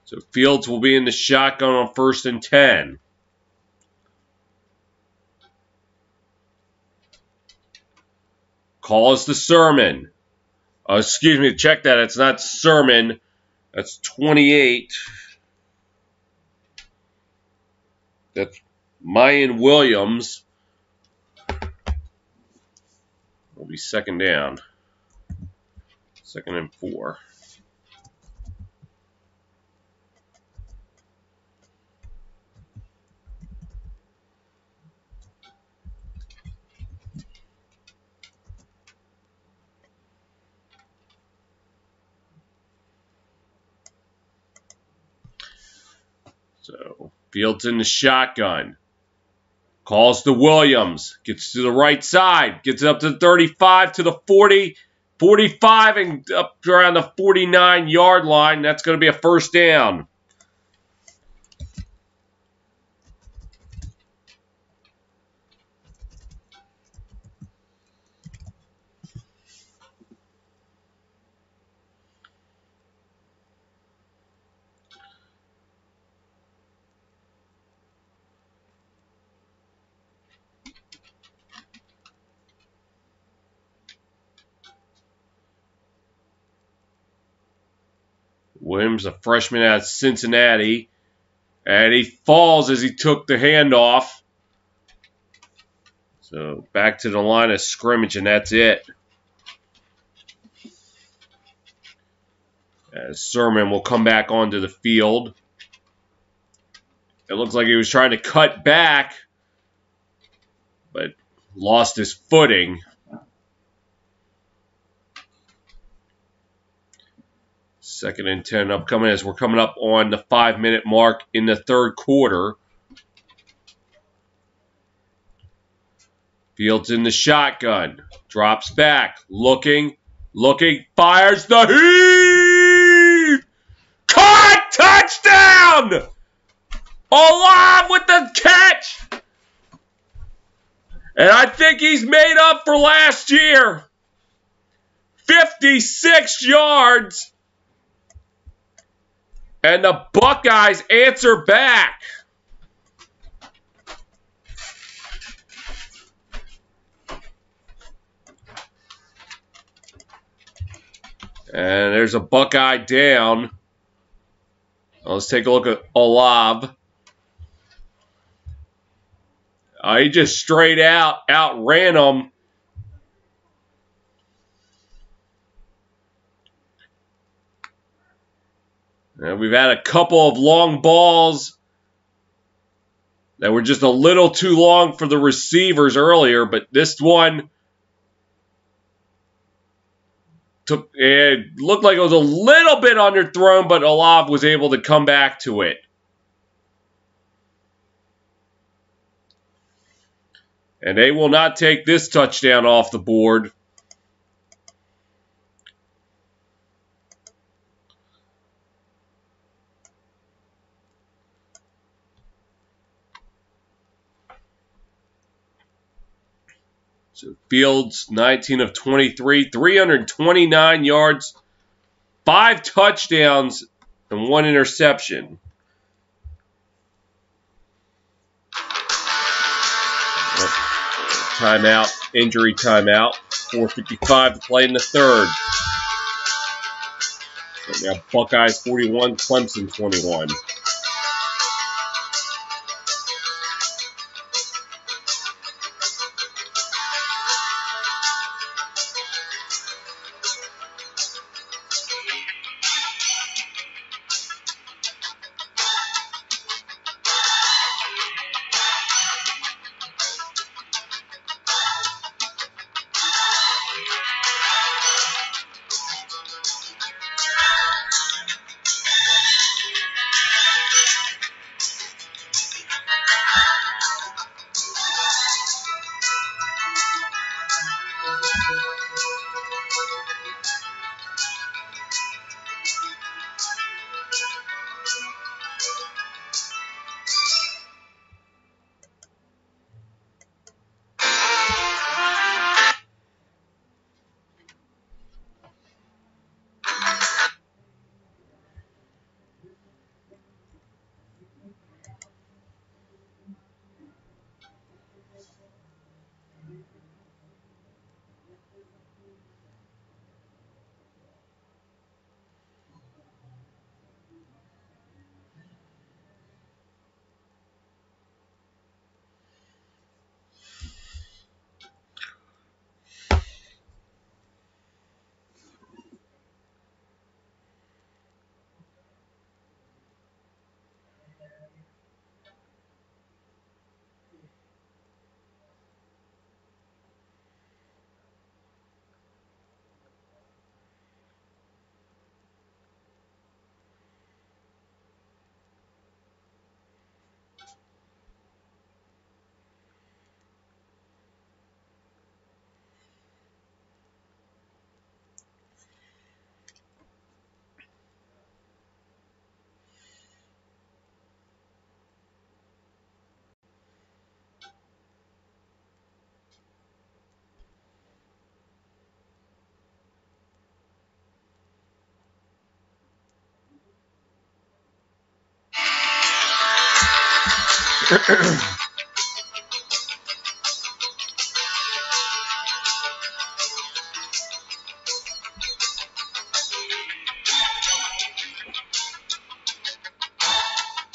So Fields will be in the shotgun on 1st and 10. Calls the Sermon. Excuse me, check that. It's not Sermon. That's 28. That's Mayan Williams. Will be 2nd down. 2nd and 4. So Fields in the shotgun. Calls to Williams. Gets to the right side. Gets up to the 35, to the 40, 45, and up around the 49-yard line. That's going to be a first down. Williams, a freshman out of Cincinnati. And he falls as he took the handoff. So back to the line of scrimmage, and that's it. As Sermon will come back onto the field. It looks like he was trying to cut back, but lost his footing. 2nd and 10 upcoming as we're coming up on the 5-minute mark in the 3rd quarter. Fields in the shotgun. Drops back. Looking. Fires the heave! Caught! Touchdown! Alive with the catch! And I think he's made up for last year. 56 yards. And the Buckeyes answer back. And there's a Buckeye down. Let's take a look at Olav. He just straight outran him. And we've had a couple of long balls that were just a little too long for the receivers earlier, but this one it looked like it was a little bit underthrown, but Olav was able to come back to it. And they will not take this touchdown off the board. So Fields, 19 of 23, 329 yards, 5 touchdowns, and 1 interception. Timeout, injury timeout. 4:55 to play in the third. So now Buckeyes 41, Clemson 21.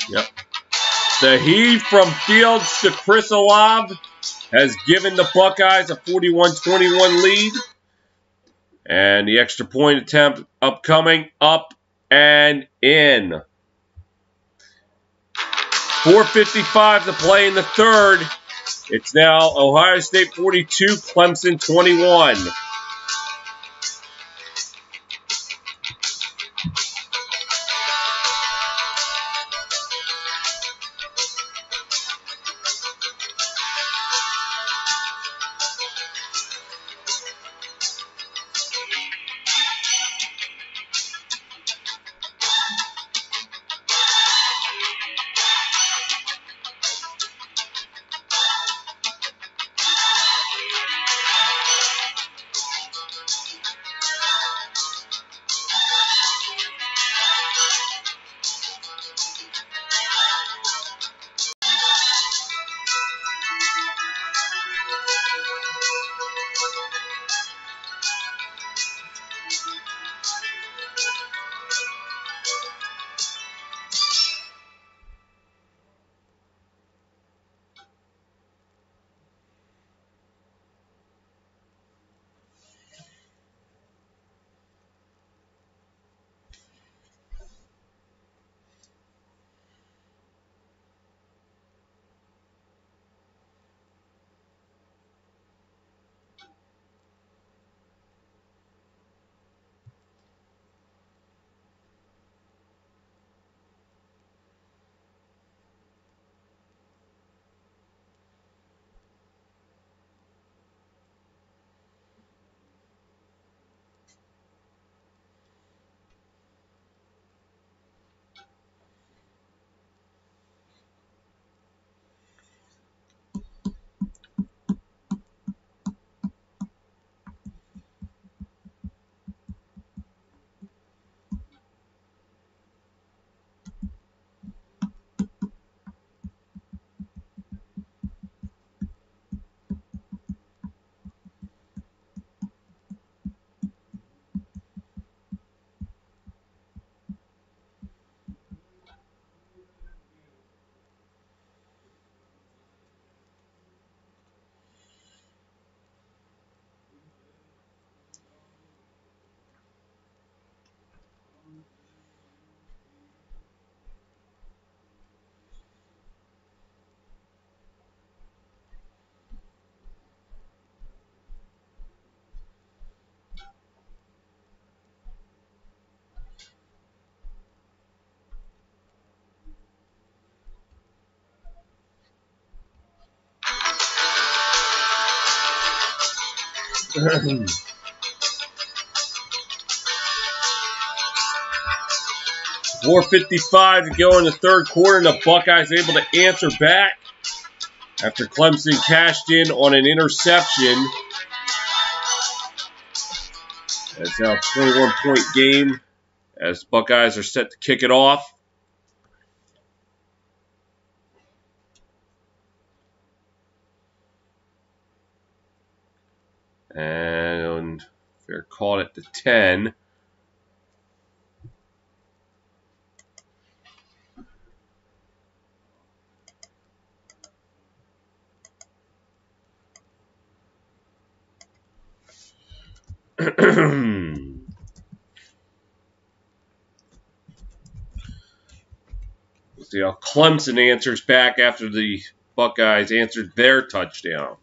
Yep. The heave from Fields to Chris Olav has given the Buckeyes a 41-21 lead. And the extra point attempt upcoming, up and in. 4:55 to play in the third. It's now Ohio State 42, Clemson 21. .455 to go in the third quarter, and the Buckeyes able to answer back after Clemson cashed in on an interception. It's now a 21-point game as Buckeyes are set to kick it off. And they're caught at the 10. See how Clemson answers back after the Buckeyes answered their touchdown.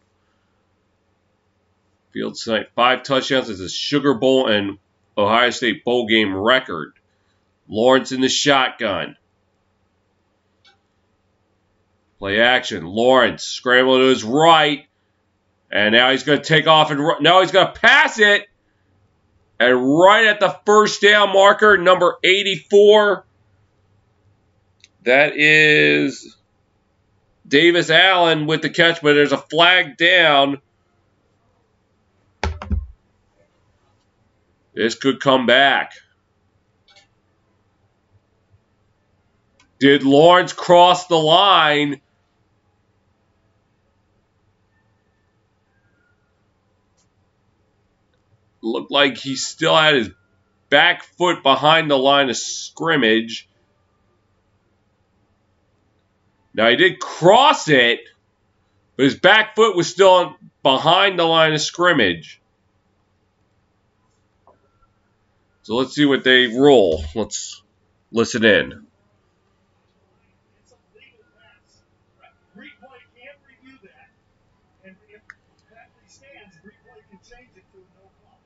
Fields tonight 5 touchdowns as a Sugar Bowl and Ohio State bowl game record. Lawrence in the shotgun. Play action. Lawrence scrambling to his right. And now he's going to take off and run. Now he's going to pass it. And right at the first down marker, number 84. That is Davis Allen with the catch, but there's a flag down. This could come back. Did Lawrence cross the line? Looked like he still had his back foot behind the line of scrimmage. Now, he did cross it, but his back foot was still behind the line of scrimmage. So let's see what they roll. Let's listen in. It's a legal pass. Replay can't review that. And if that stands, replay can change it to a no call.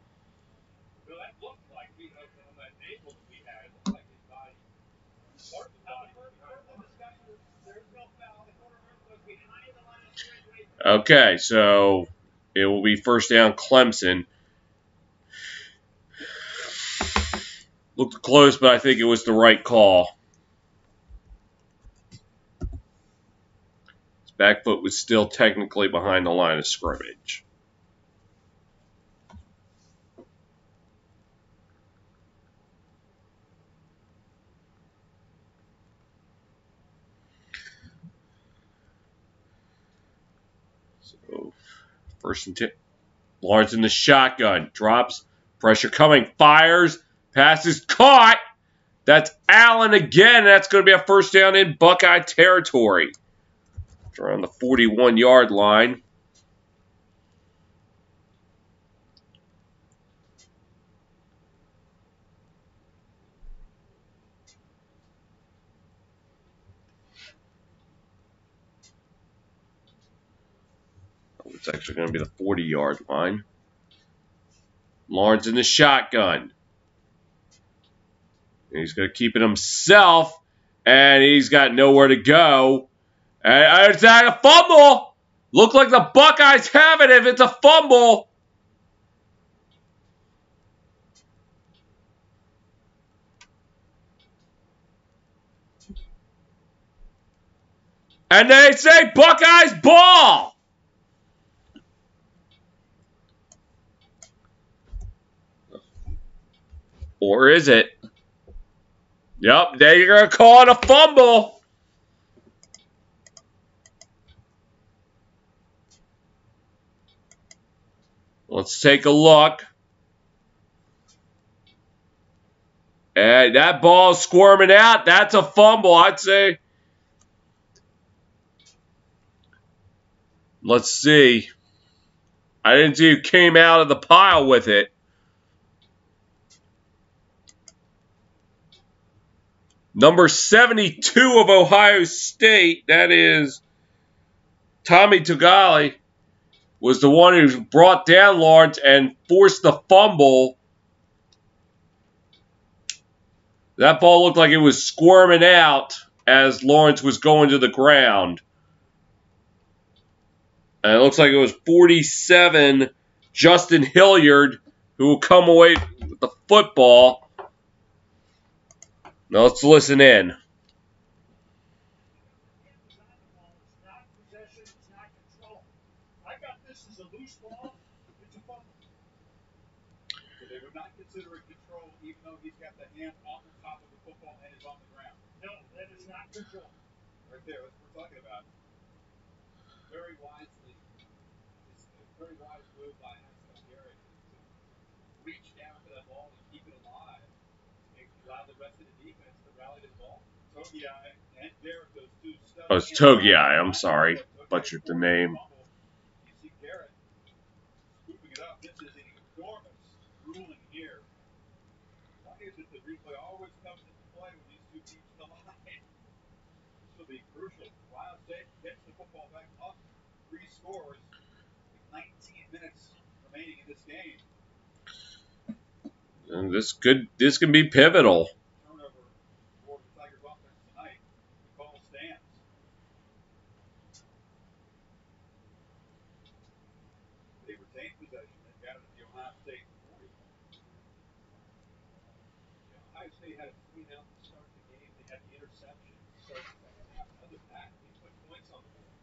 So that looked like on that angle that we had, it looked like his body. Part of the body. There's no foul. The corner was behind the line of scrimmage. Okay, so it will be first down Clemson. Looked close, but I think it was the right call. His back foot was still technically behind the line of scrimmage. So, first and 10. Lawrence in the shotgun. Drops. Pressure coming. Fires. Pass is caught. That's Allen again. That's going to be a first down in Buckeye territory. It's around the 41-yard line. It's actually going to be the 40-yard line. Lawrence in the shotgun. He's going to keep it himself, and he's got nowhere to go. And it's not a fumble. Look like the Buckeyes have it if it's a fumble. And they say Buckeyes ball. Or is it? Yep, they're going to call it a fumble. Let's take a look. And that ball's squirming out. That's a fumble, I'd say. Let's see. I didn't see who came out of the pile with it. Number 72 of Ohio State, that is Tommy Tugali, was the one who brought down Lawrence and forced the fumble. That ball looked like it was squirming out as Lawrence was going to the ground. And it looks like it was 47 Justin Hilliard, who will come away with the football. Now let's listen in. I got this as a loose ball. It's a fumble. So they would not consider it control, even though he's got the hand on the top of the football and is on the ground. No, that is not control. Right there, that's what we're talking about. Very wisely, it's a very wise move by Haskell Garrett to reach down to that ball and keep it alive. And allow the rest of the defense to rally the ball. Togiai and Garrett, those two studs. Oh, it's Togiai. I'm sorry. Butchered the name. You see Garrett scooping it up. This is an enormous ruling here. Why is it the replay always comes into play when these two teams collide? This will be crucial. Ohio State gets the football back up, 3 scores, with 19 minutes remaining in this game. And this can be pivotal. Turnover for the Tigers offense tonight. The call stands. They retain possession. They've got it at the Ohio State 40. Ohio State had a 3-0 to start the game. They had the interception to start the second half. Other than that, they put points on the board.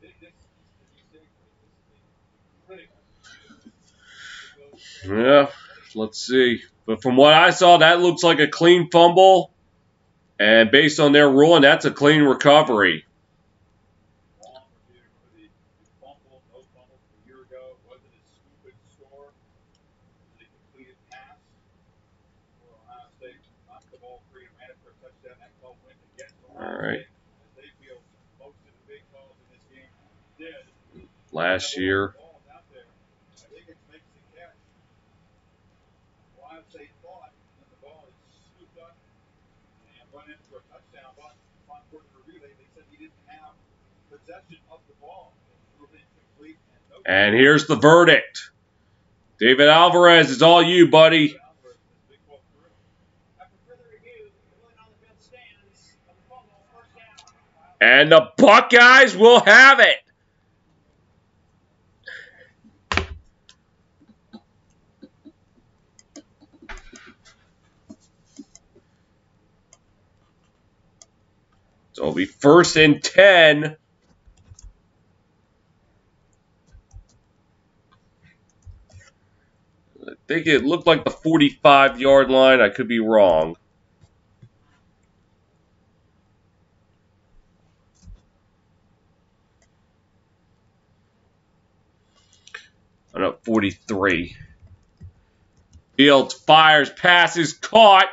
This is a critical. Yeah, let's see. But from what I saw, that looks like a clean fumble. And based on their ruling, that's a clean recovery. Long review. Remember the fumble, no fumble from a year ago. Wasn't a scoop and score. It was a completed pass for Ohio State. Knocked the ball free and ran it for a touchdown. That call went against Ohio State. As they feel most of the big calls in this game did. Last year. The ball's out there. Higgins makes the catch. Ohio State thought that the ball is scooped up and run in for a touchdown, but upon further review, they said he didn't have possession of the ball. It was incomplete and here's the verdict. David Alvarez, it's all you, buddy. And the Buckeyes will have it. So it'll be 1st and 10. I think it looked like the 45-yard line. I could be wrong. I'm at 43. Fields fires, passes, caught.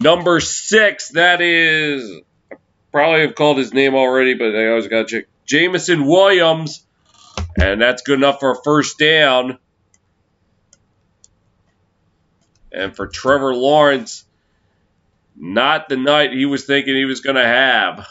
Number 6, that is, I probably have called his name already, but I always got to check. Jamison Williams, and that's good enough for a 1st down. And for Trevor Lawrence, not the night he was thinking he was going to have.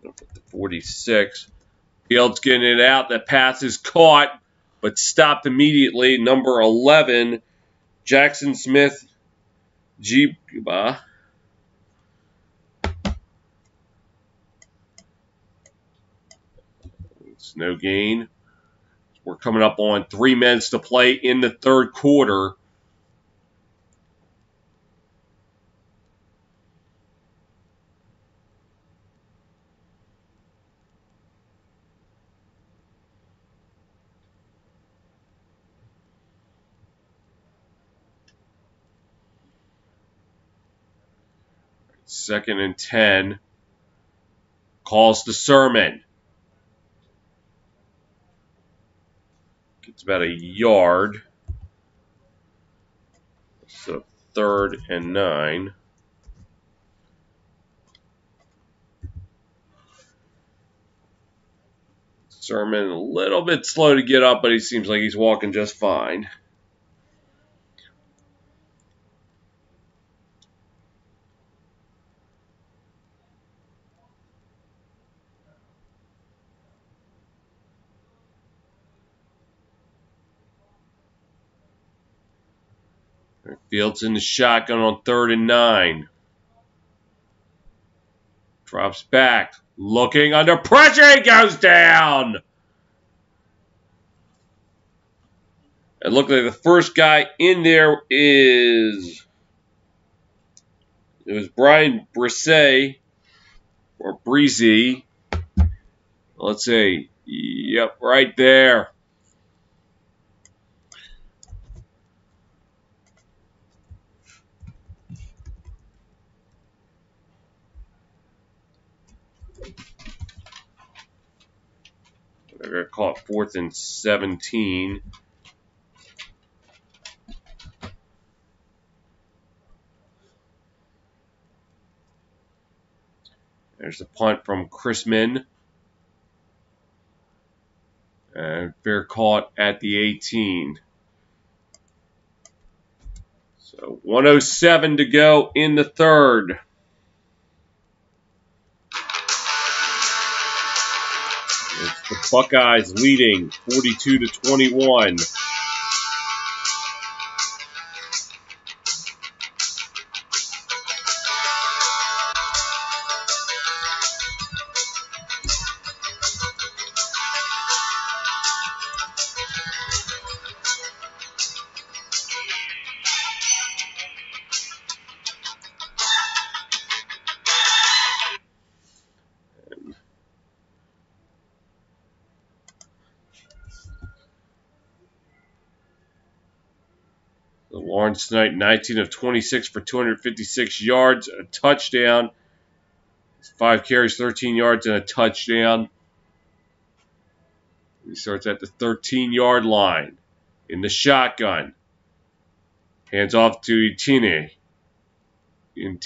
Put the 46. Fields getting it out. The pass is caught, but stopped immediately. Number 11, Jackson Smith. Jiba. It's no gain. We're coming up on 3 minutes to play in the 3rd quarter. Second and 10. Calls to Sermon. Gets about a yard. So 3rd and 9. Sermon a little bit slow to get up, but he seems like he's walking just fine. Fields in the shotgun on 3rd and 9. Drops back. Looking under pressure. He goes down. It looked like the first guy in there it was Brian Brisset, or Breezy. Let's see. Yep, right there. They're going to call it 4th and 17. There's the punt from Chrisman. And fair caught at the 18. So 1:07 to go in the 3rd. It's the Buckeyes leading 42-21. Lawrence tonight, 19 of 26 for 256 yards, a touchdown. 5 carries, 13 yards, and a touchdown. He starts at the 13-yard line in the shotgun. Hands off to Etienne. I'm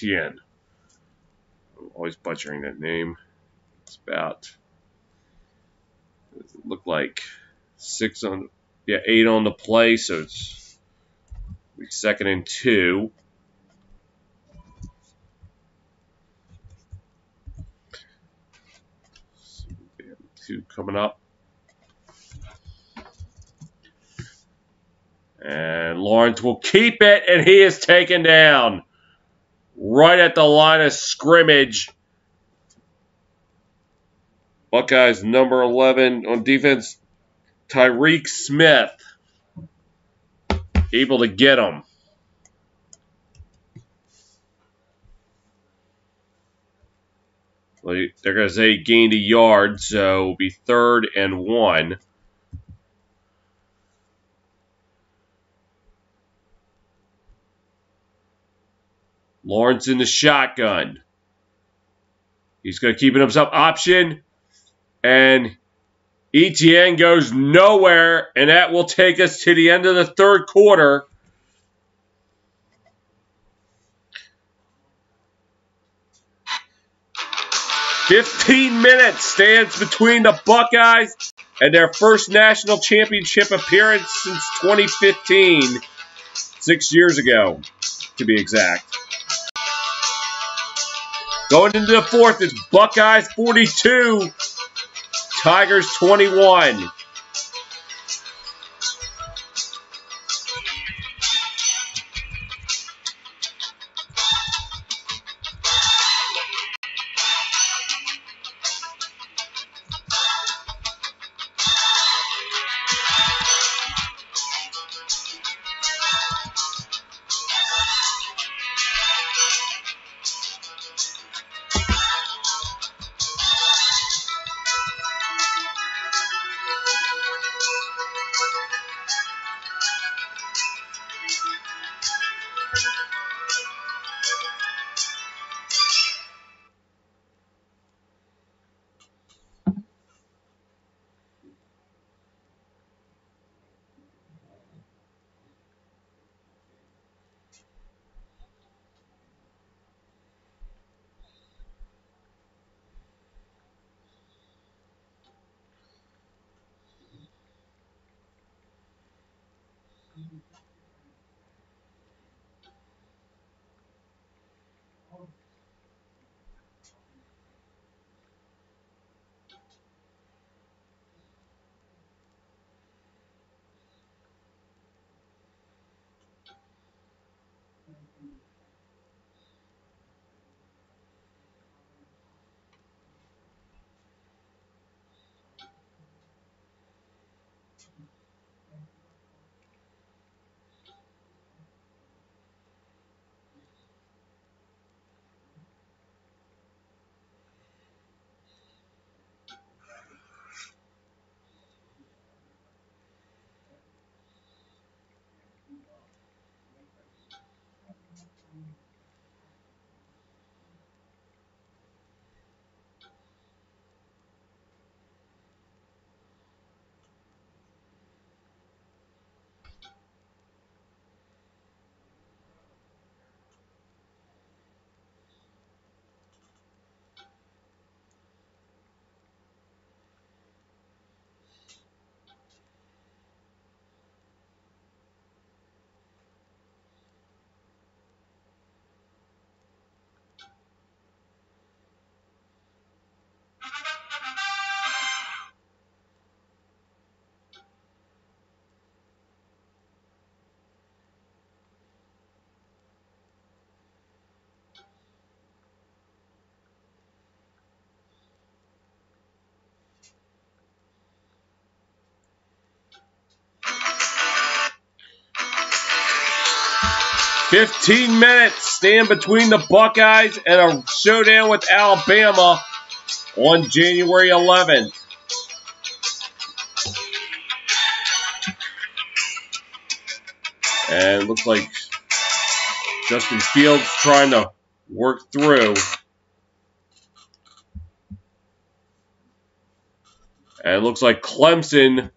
always butchering that name. It's about, it looked like 8 on the play, so it's 2nd and 2. Two coming up. And Lawrence will keep it, and he is taken down right at the line of scrimmage. Buckeyes number 11 on defense, Tyreek Smith, able to get him. Well, they're going to say he gained a yard, so it'll be 3rd and 1. Lawrence in the shotgun. He's going to keep it himself. Option. And Etienne goes nowhere, and that will take us to the end of the 3rd quarter. "15 minutes stands between the Buckeyes and their first national championship appearance since 2015. 6 years ago, to be exact. Going into the 4th, it's Buckeyes 42, Tigers 21. 15 minutes stand between the Buckeyes and a showdown with Alabama on January 11th. And it looks like Justin Fields trying to work through. And it looks like Clemson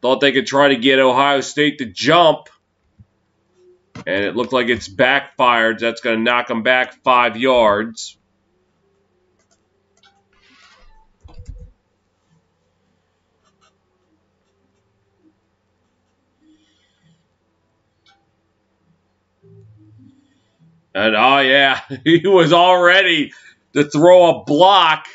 thought they could try to get Ohio State to jump. And it looked like it's backfired. That's going to knock them back 5 yards. And, oh, yeah, he was all ready to throw a block.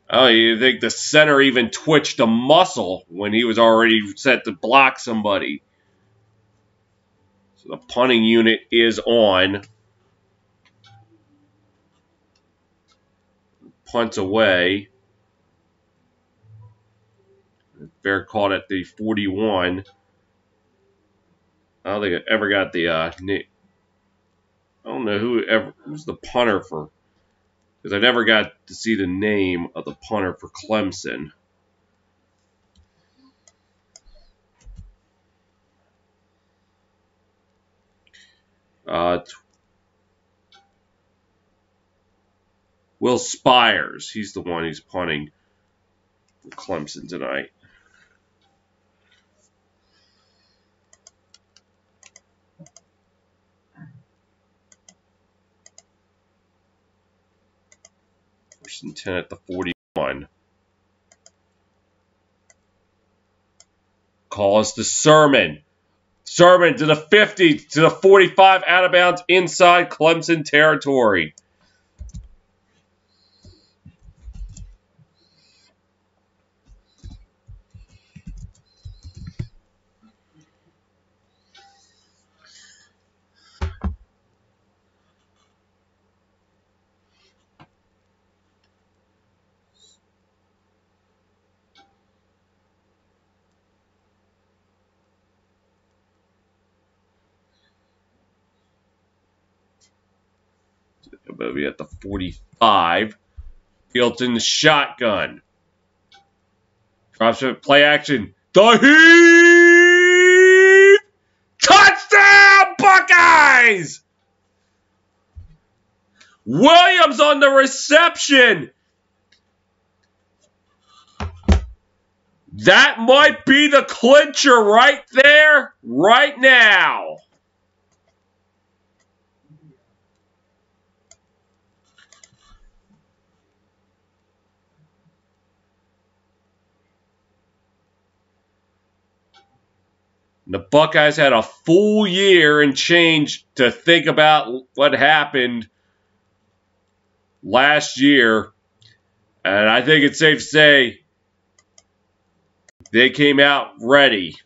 Oh, you think the center even twitched a muscle when he was already set to block somebody. So the punting unit is on. Punts away. Fair caught at the 41. I don't think I ever got the I don't know who's the punter for, because I never got to see the name of the punter for Clemson. Will Spires, he's the one who's punting for Clemson tonight. First and 10 at the 41. Calls to Sermon. Sermon to the 50, to the 45, out of bounds inside Clemson territory. But we at the 45. Fields in the shotgun. Drops it, play action. The heave! Touchdown, Buckeyes! Williams on the reception. That might be the clincher right there, right now. The Buckeyes had a full year and change to think about what happened last year. And I think it's safe to say they came out ready.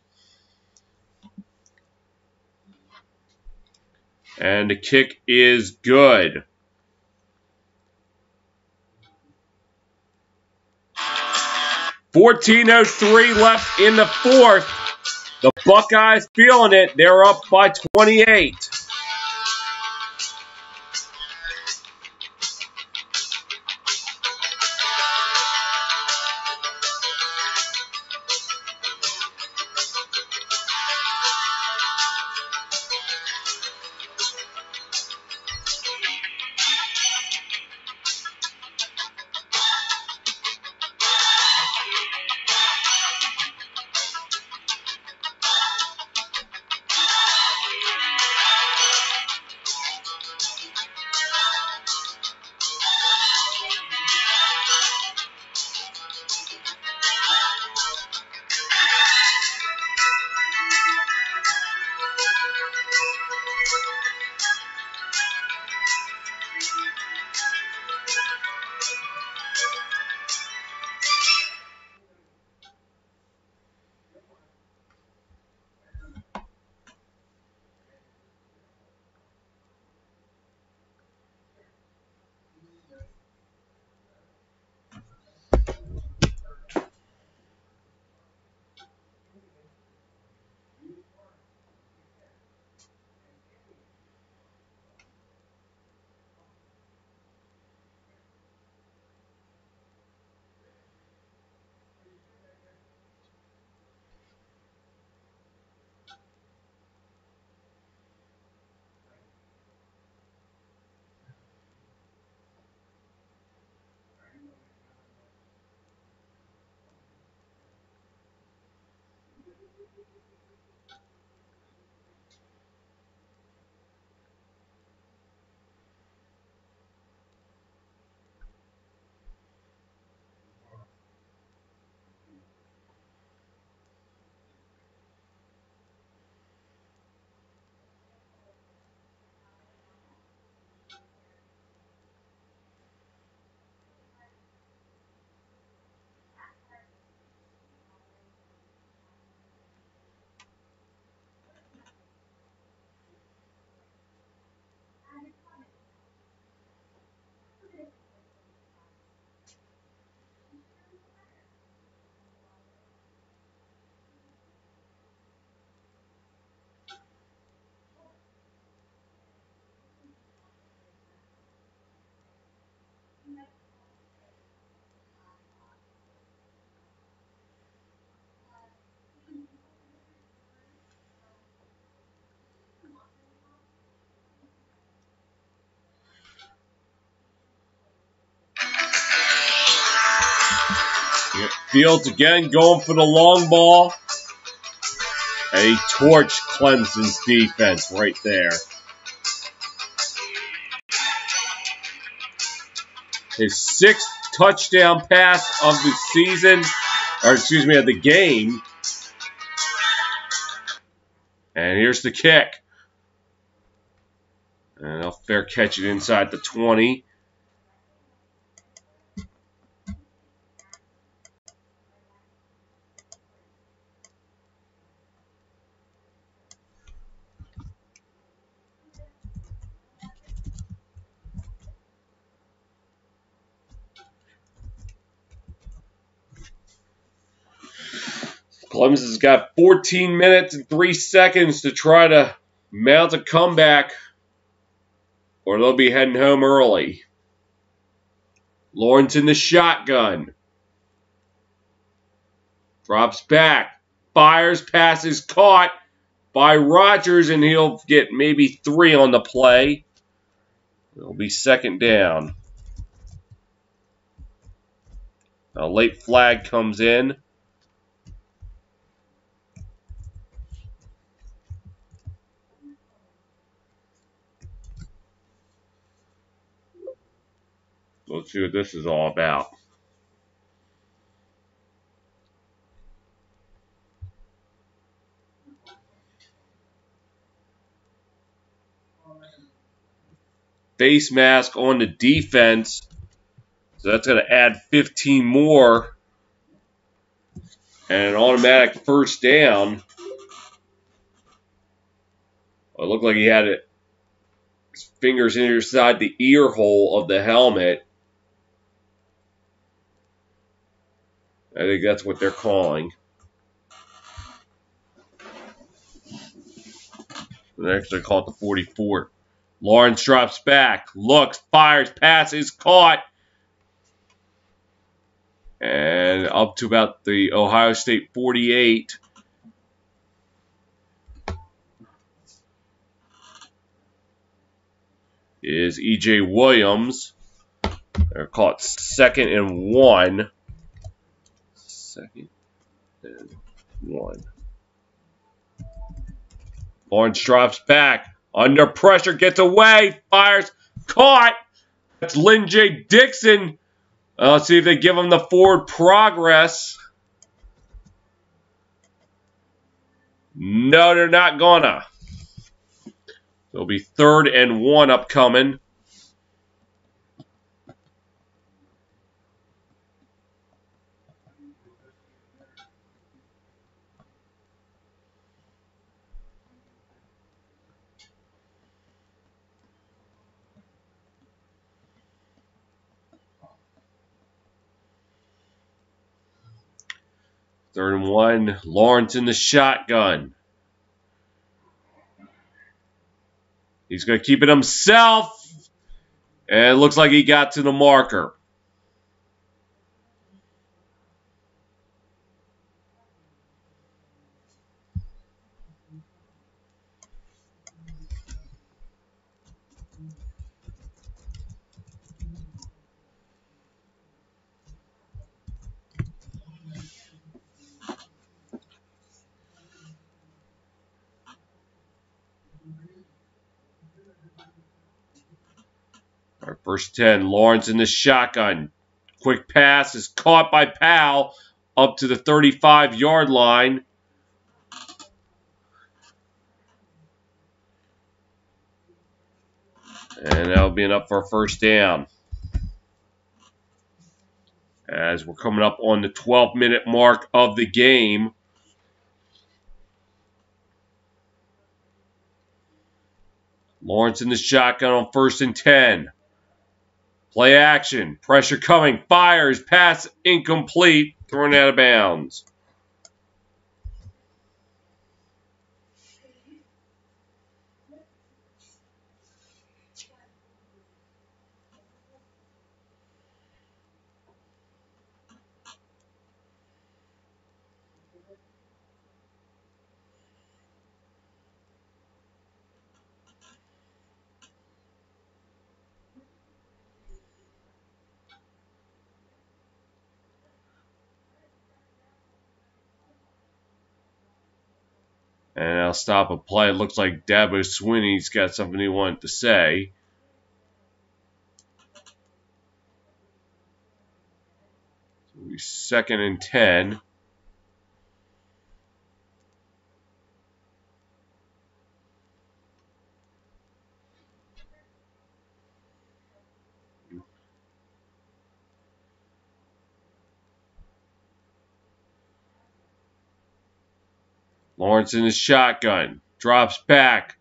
And the kick is good. .14:03 left in the fourth. The Buckeyes feeling it. They're up by 28. Fields again going for the long ball. And he torched Clemson's defense right there. His 6th touchdown pass of the season, or excuse me, of the game. And here's the kick. And they'll fair catch it inside the 20. Clemson's got 14 minutes and 3 seconds to try to mount a comeback, or they'll be heading home early. Lawrence in the shotgun. Drops back. Fires, passes caught by Rodgers, and he'll get maybe 3 on the play. It'll be 2nd down. A late flag comes in. Let's see what this is all about. Face mask on the defense. So that's going to add 15 more. And an automatic 1st down. It looked like he had his fingers inside the ear hole of the helmet. I think that's what they're calling. They actually call it the 44. Lawrence drops back, looks, fires, passes, caught. And up to about the Ohio State 48. Is E.J. Williams. They're caught 2nd and 1. 2nd and 1. Lawrence drops back. Under pressure, gets away, fires, caught. That's Lynn J. Dixon. Let's see if they give him the forward progress. No, they're not gonna. It'll be 3rd and 1 upcoming. Third and 1. Lawrence in the shotgun. He's going to keep it himself. And it looks like he got to the marker. Our first 10, Lawrence in the shotgun. Quick pass is caught by Powell up to the 35-yard line. And that'll be enough for a first down. As we're coming up on the 12-minute mark of the game. Lawrence in the shotgun on 1st and 10. Play action. Pressure coming. Fires. Pass incomplete. Thrown out of bounds. And I'll stop a play. It looks like Dabo Swinney's got something he wanted to say. So we're 2nd and 10. Lawrence in his shotgun. Drops back.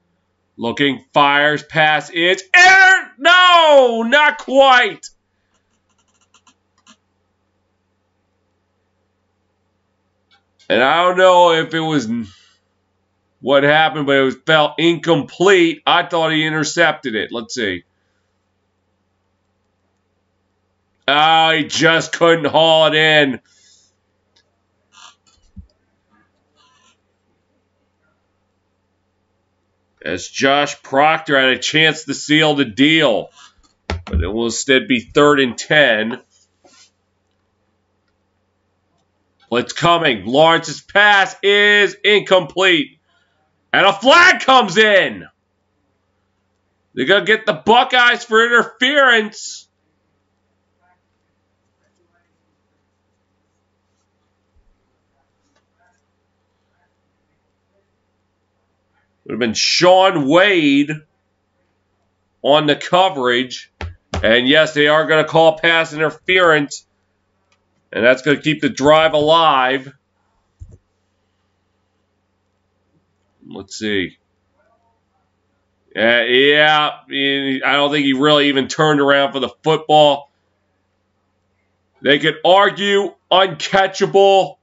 Looking. Fires. Pass. It's air. No! Not quite. And I don't know if it was what happened, but it felt incomplete. I thought he intercepted it. Let's see. Oh, he just couldn't haul it in. As Josh Proctor had a chance to seal the deal. But it will instead be 3rd and 10. Blitz coming. Lawrence's pass is incomplete. And a flag comes in. They're going to get the Buckeyes for interference. Would have been Sean Wade on the coverage. And yes, they are going to call pass interference. And that's going to keep the drive alive. Let's see. Yeah, I don't think he really even turned around for the football. They could argue uncatchable.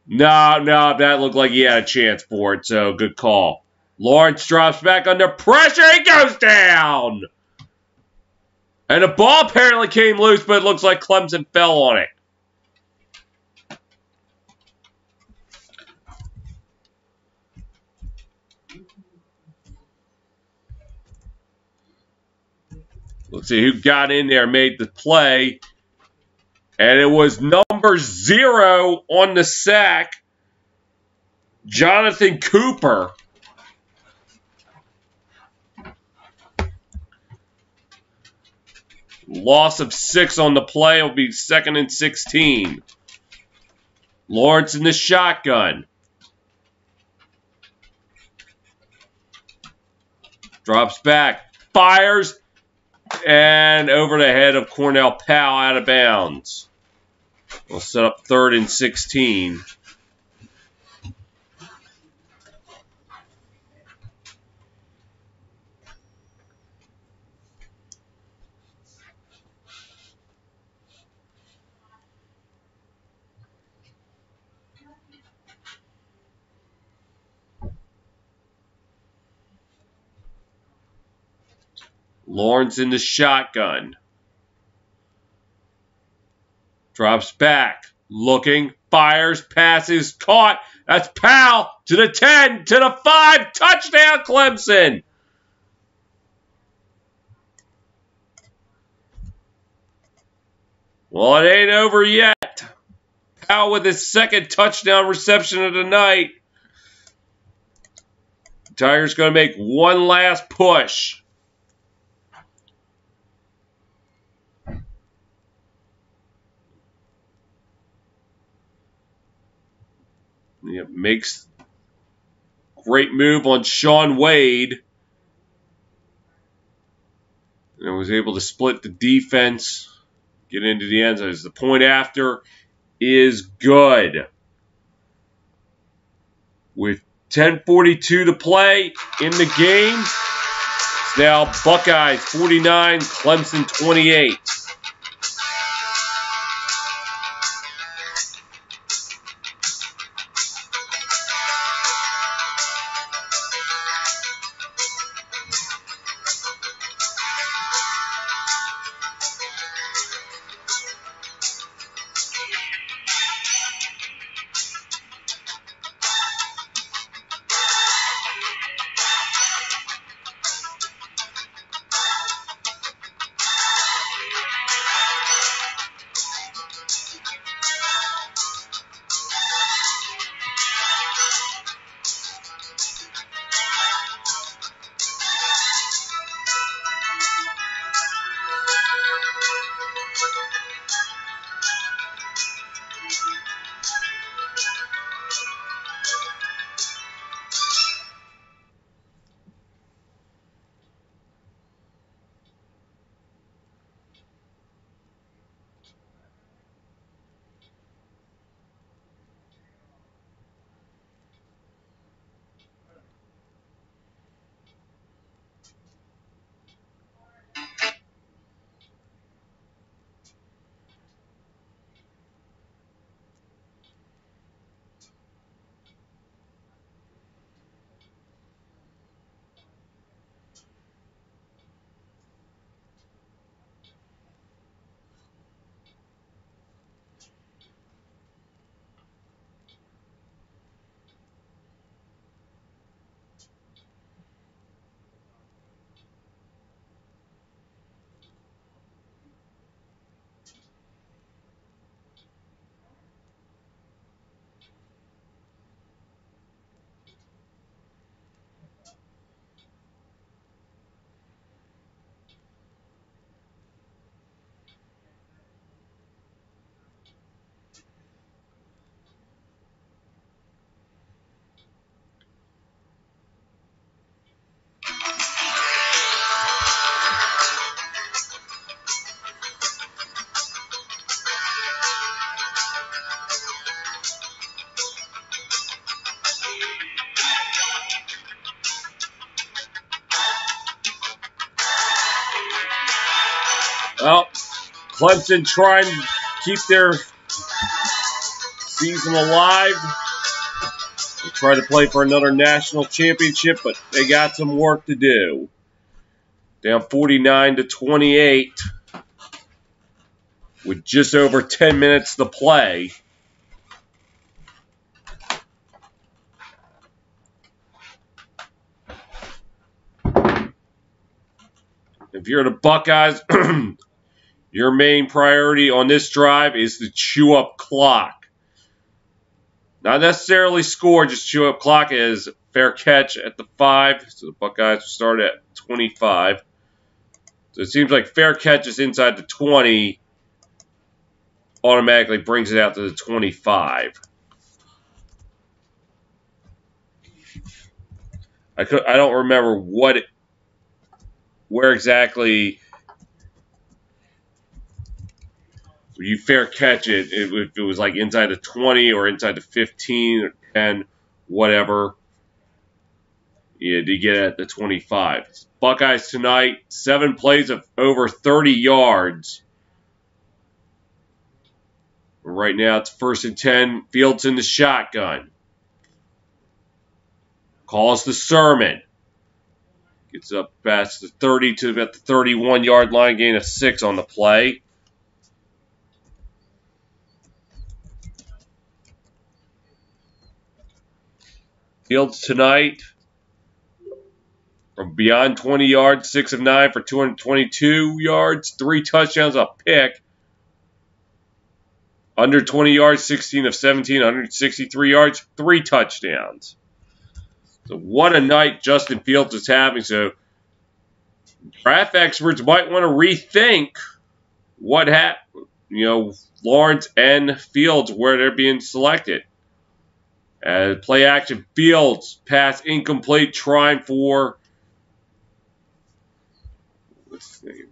No, that looked like he had a chance for it, so good call. Lawrence drops back under pressure. He goes down. And the ball apparently came loose, but it looks like Clemson fell on it. Let's see who got in there, made the play. And it was number 0 on the sack, Jonathan Cooper. Loss of 6 on the play will be 2nd and 16. Lawrence in the shotgun. Drops back. Fires. And over the head of Cornell Powell out of bounds. We'll set up 3rd and 16. Lawrence in the shotgun. Drops back. Looking. Fires. Passes. Caught. That's Powell to the 10, to the 5. Touchdown, Clemson. Well, it ain't over yet. Powell with his 2nd touchdown reception of the night. Tigers going to make one last push. makes great move on Sean Wade. And was able to split the defense, get into the end zone. The point after is good. With 10:42 to play in the game, it's now Buckeyes 49, Clemson 28. Well, Clemson trying to keep their season alive. They try to play for another national championship, but they got some work to do. Down 49-28 with just over 10 minutes to play. If you're the Buckeyes, your main priority on this drive is to chew up clock. Not necessarily score, just chew up clock as fair catch at the 5. So the Buckeyes start at 25. So it seems like fair catch is inside the 20. Automatically brings it out to the 25. I don't remember where exactly you fair catch it, if it was like inside the 20 or inside the 15 or 10, whatever. Yeah, to get it at the 25. Buckeyes tonight, 7 plays of over 30 yards. Right now it's 1st and 10. Fields in the shotgun. Calls the sermon. Gets up past the 30 to about the 31-yard line, gain of 6 on the play. Fields tonight from beyond 20 yards, 6 of 9 for 222 yards, 3 touchdowns, a pick. Under 20 yards, 16 of 17, 163 yards, 3 touchdowns. So what a night Justin Fields is having. So draft experts might want to rethink what happened. Lawrence and Fields, where they're being selected. Play action, Fields. Pass incomplete, trying for... Let's see.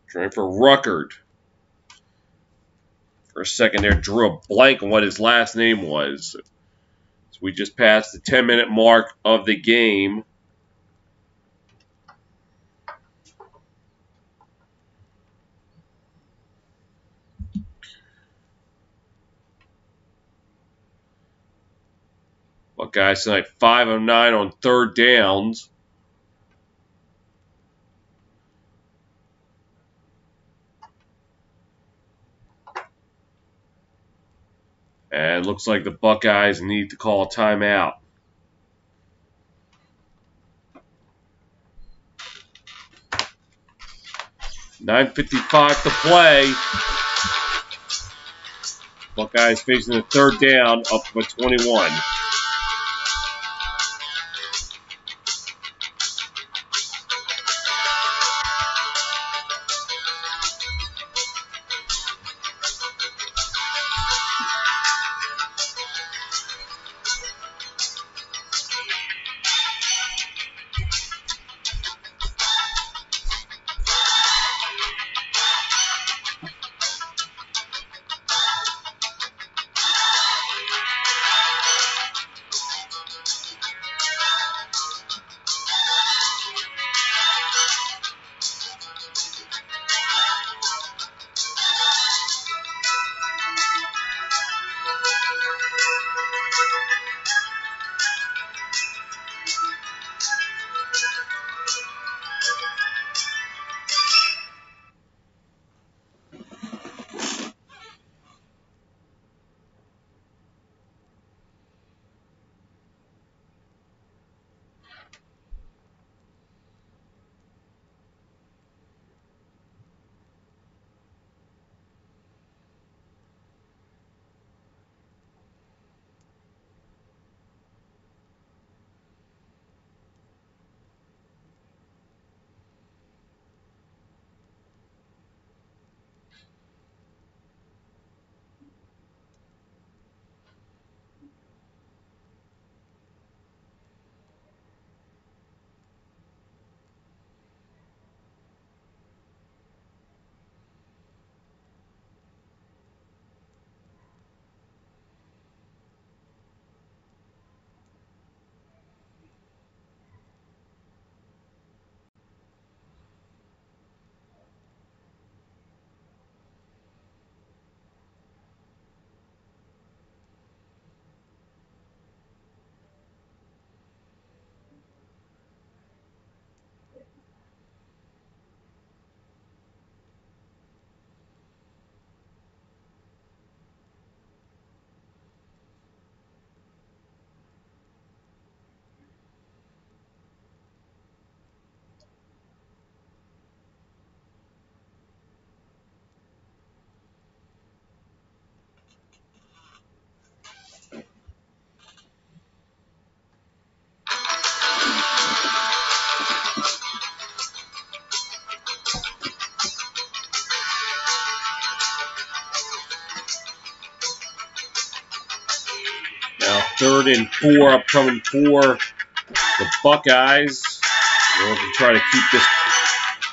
Trying for Ruckert. For a second there, drew a blank on what his last name was. So we just passed the 10-minute mark of the game. Buckeyes tonight 5 of 9 on third downs. And it looks like the Buckeyes need to call a timeout. .9:55 to play. Buckeyes facing the third down, up by 21. Now 3rd and 4 upcoming for the Buckeyes. We're going to try to keep this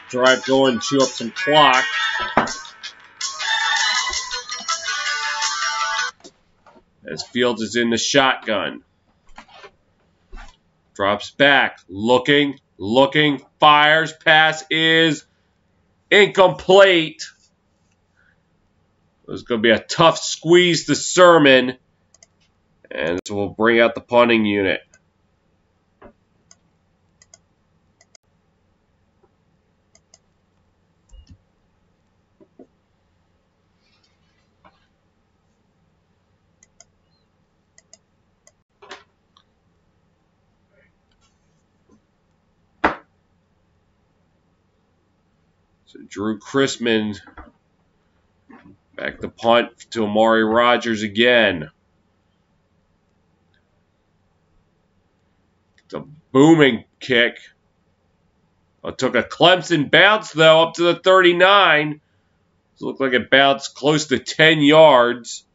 drive going, chew up some clock. As Fields is in the shotgun. Drops back, looking, fires, pass is incomplete. It's going to be a tough squeeze to Sermon. And so we'll bring out the punting unit. So Drew Chrisman back to punt to Amari Rogers again. It's a booming kick. It took a Clemson bounce, though, up to the 39. It looked like it bounced close to 10 yards.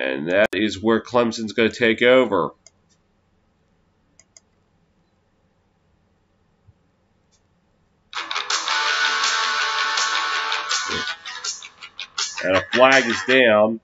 And that is where Clemson's going to take over. And a flag is down.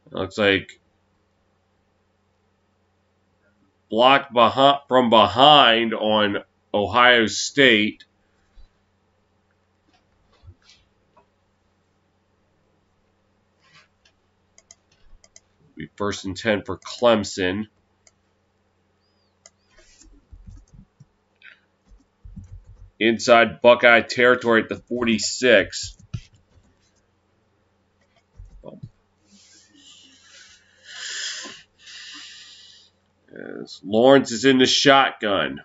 Looks like blocked from behind on Ohio State. Be 1st and 10 for Clemson. Inside Buckeye territory at the 46. As Lawrence is in the shotgun.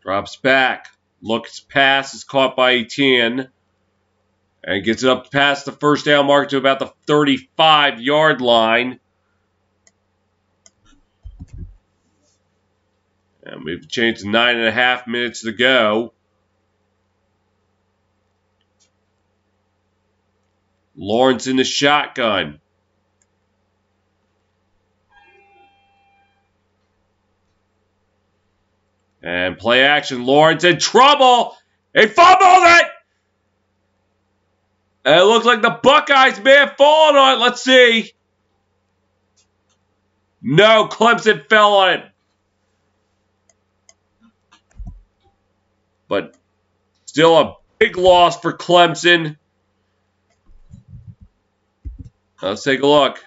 Drops back. Looks pass is caught by Etienne. And gets it up past the first down mark to about the 35-yard line. And we've changed to 9.5 minutes to go. Lawrence in the shotgun. And play action. Lawrence in trouble. He fumbled it. And it looks like the Buckeyes may have fallen on it. Let's see. No, Clemson fell on it. But still a big loss for Clemson. Let's take a look.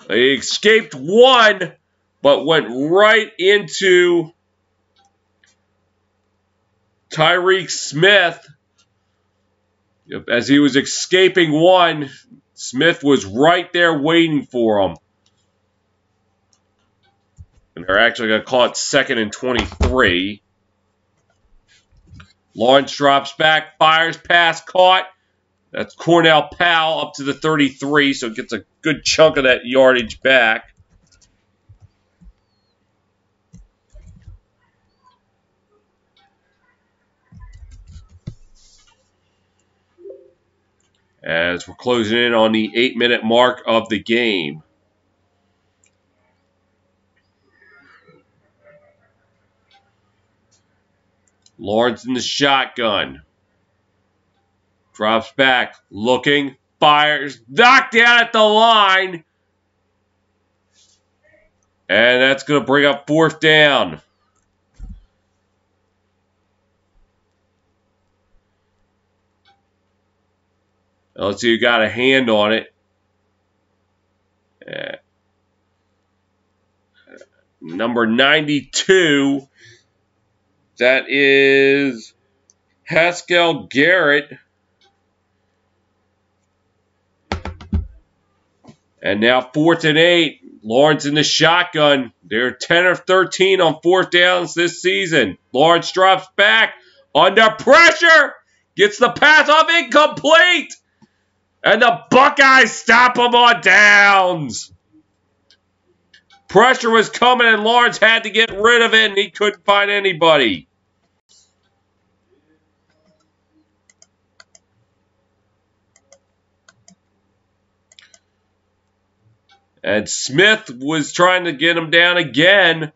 He escaped one, but went right into Tyreek Smith. As he was escaping one, Smith was right there waiting for him. And they're actually going to call it 2nd and 23. Lawrence drops back, fires, pass caught. That's Cornell Powell up to the 33, so it gets a good chunk of that yardage back. As we're closing in on the 8-minute mark of the game. Lawrence in the shotgun. Drops back, looking, fires, knocked down at the line. And that's going to bring up 4th down. Let's see who got a hand on it. Number 92. That is Haskell Garrett. And now 4th and 8. Lawrence in the shotgun. They're 10 of 13 on 4th downs this season. Lawrence drops back. Under pressure. Gets the pass off, incomplete. And the Buckeyes stop him on downs. Pressure was coming and Lawrence had to get rid of it and he couldn't find anybody. And Smith was trying to get him down again.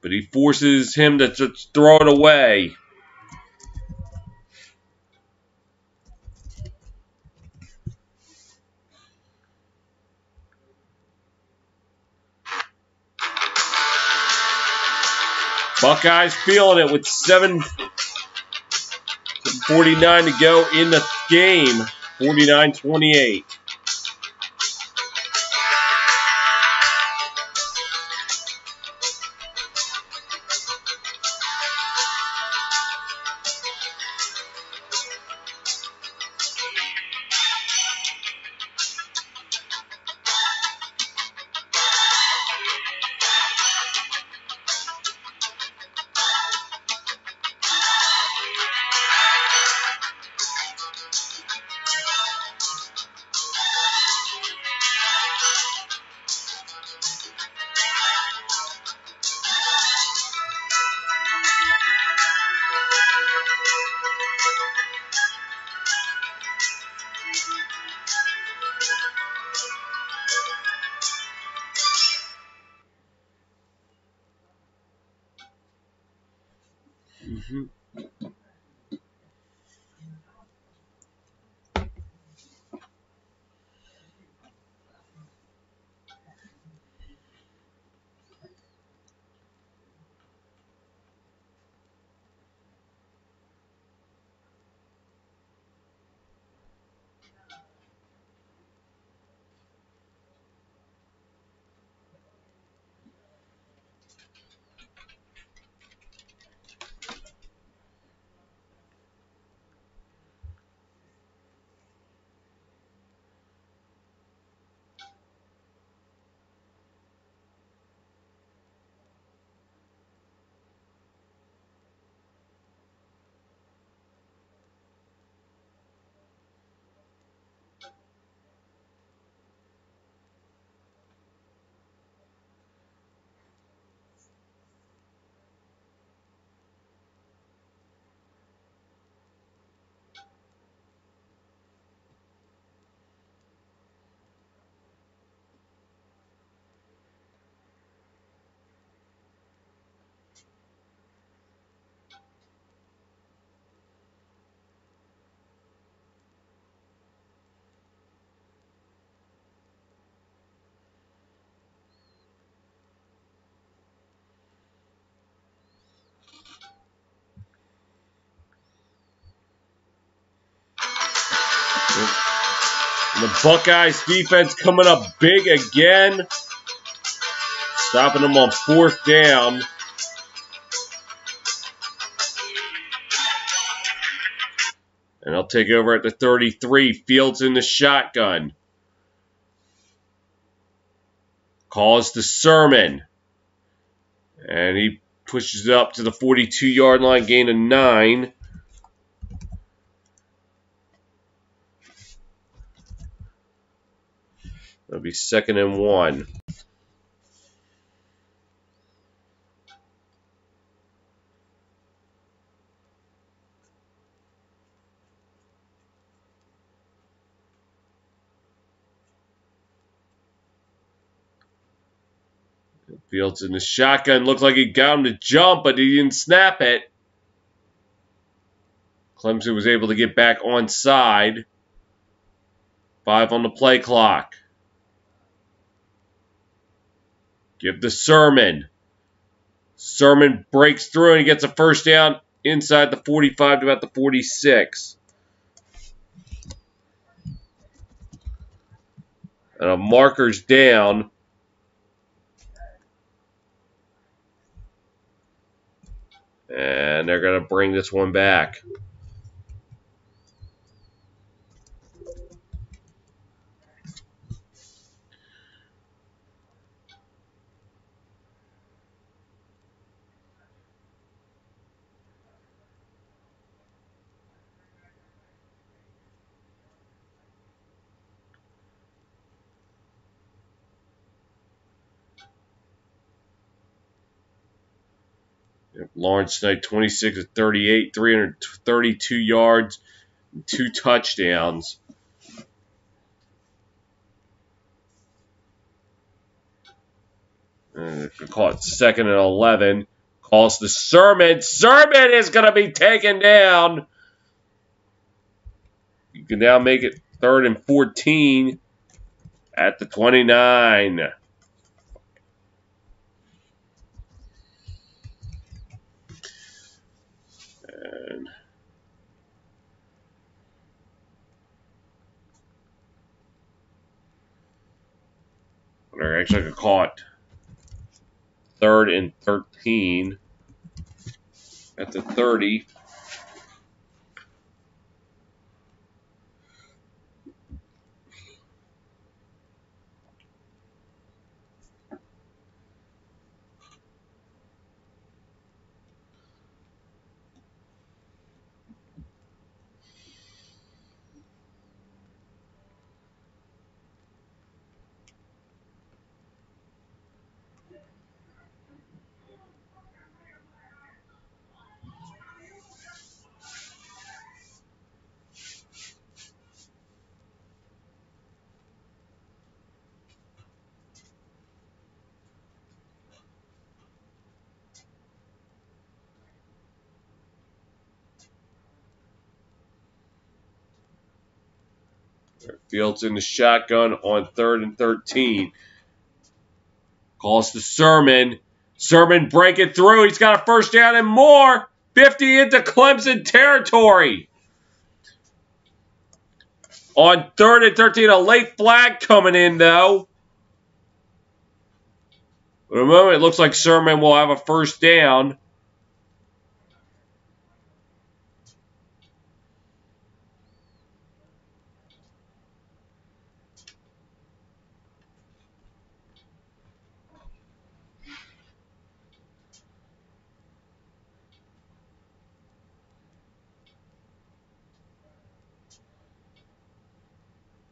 But he forces him to just throw it away. Buckeyes feeling it with 7 1:49 to go in the game. 49-28. And the Buckeyes defense coming up big again. Stopping them on 4th down. And they'll take over at the 33. Fields in the shotgun. Calls to Sermon. And he pushes it up to the 42-yard line, gain of 9. That'll be 2nd and 1. Fields in the shotgun. Looked like he got him to jump, but he didn't snap it. Clemson was able to get back onside. 5 on the play clock. Give the Sermon. Sermon breaks through and he gets a 1st down inside the 45 to about the 46. And a marker's down. And they're going to bring this one back. Lawrence Knight, 26 of 38, 332 yards, 2 touchdowns. Call it 2nd and 11. Calls the Sermon. Sermon is going to be taken down. You can now make it 3rd and 14 at the 29. And Or actually, I could call it 3rd and 13 at the 30. Fields in the shotgun on 3rd and 13. Calls to Sermon. Sermon breaking through. He's got a first down and more. 50 into Clemson territory. On 3rd and 13, a late flag coming in, though. For the moment, it looks like Sermon will have a first down.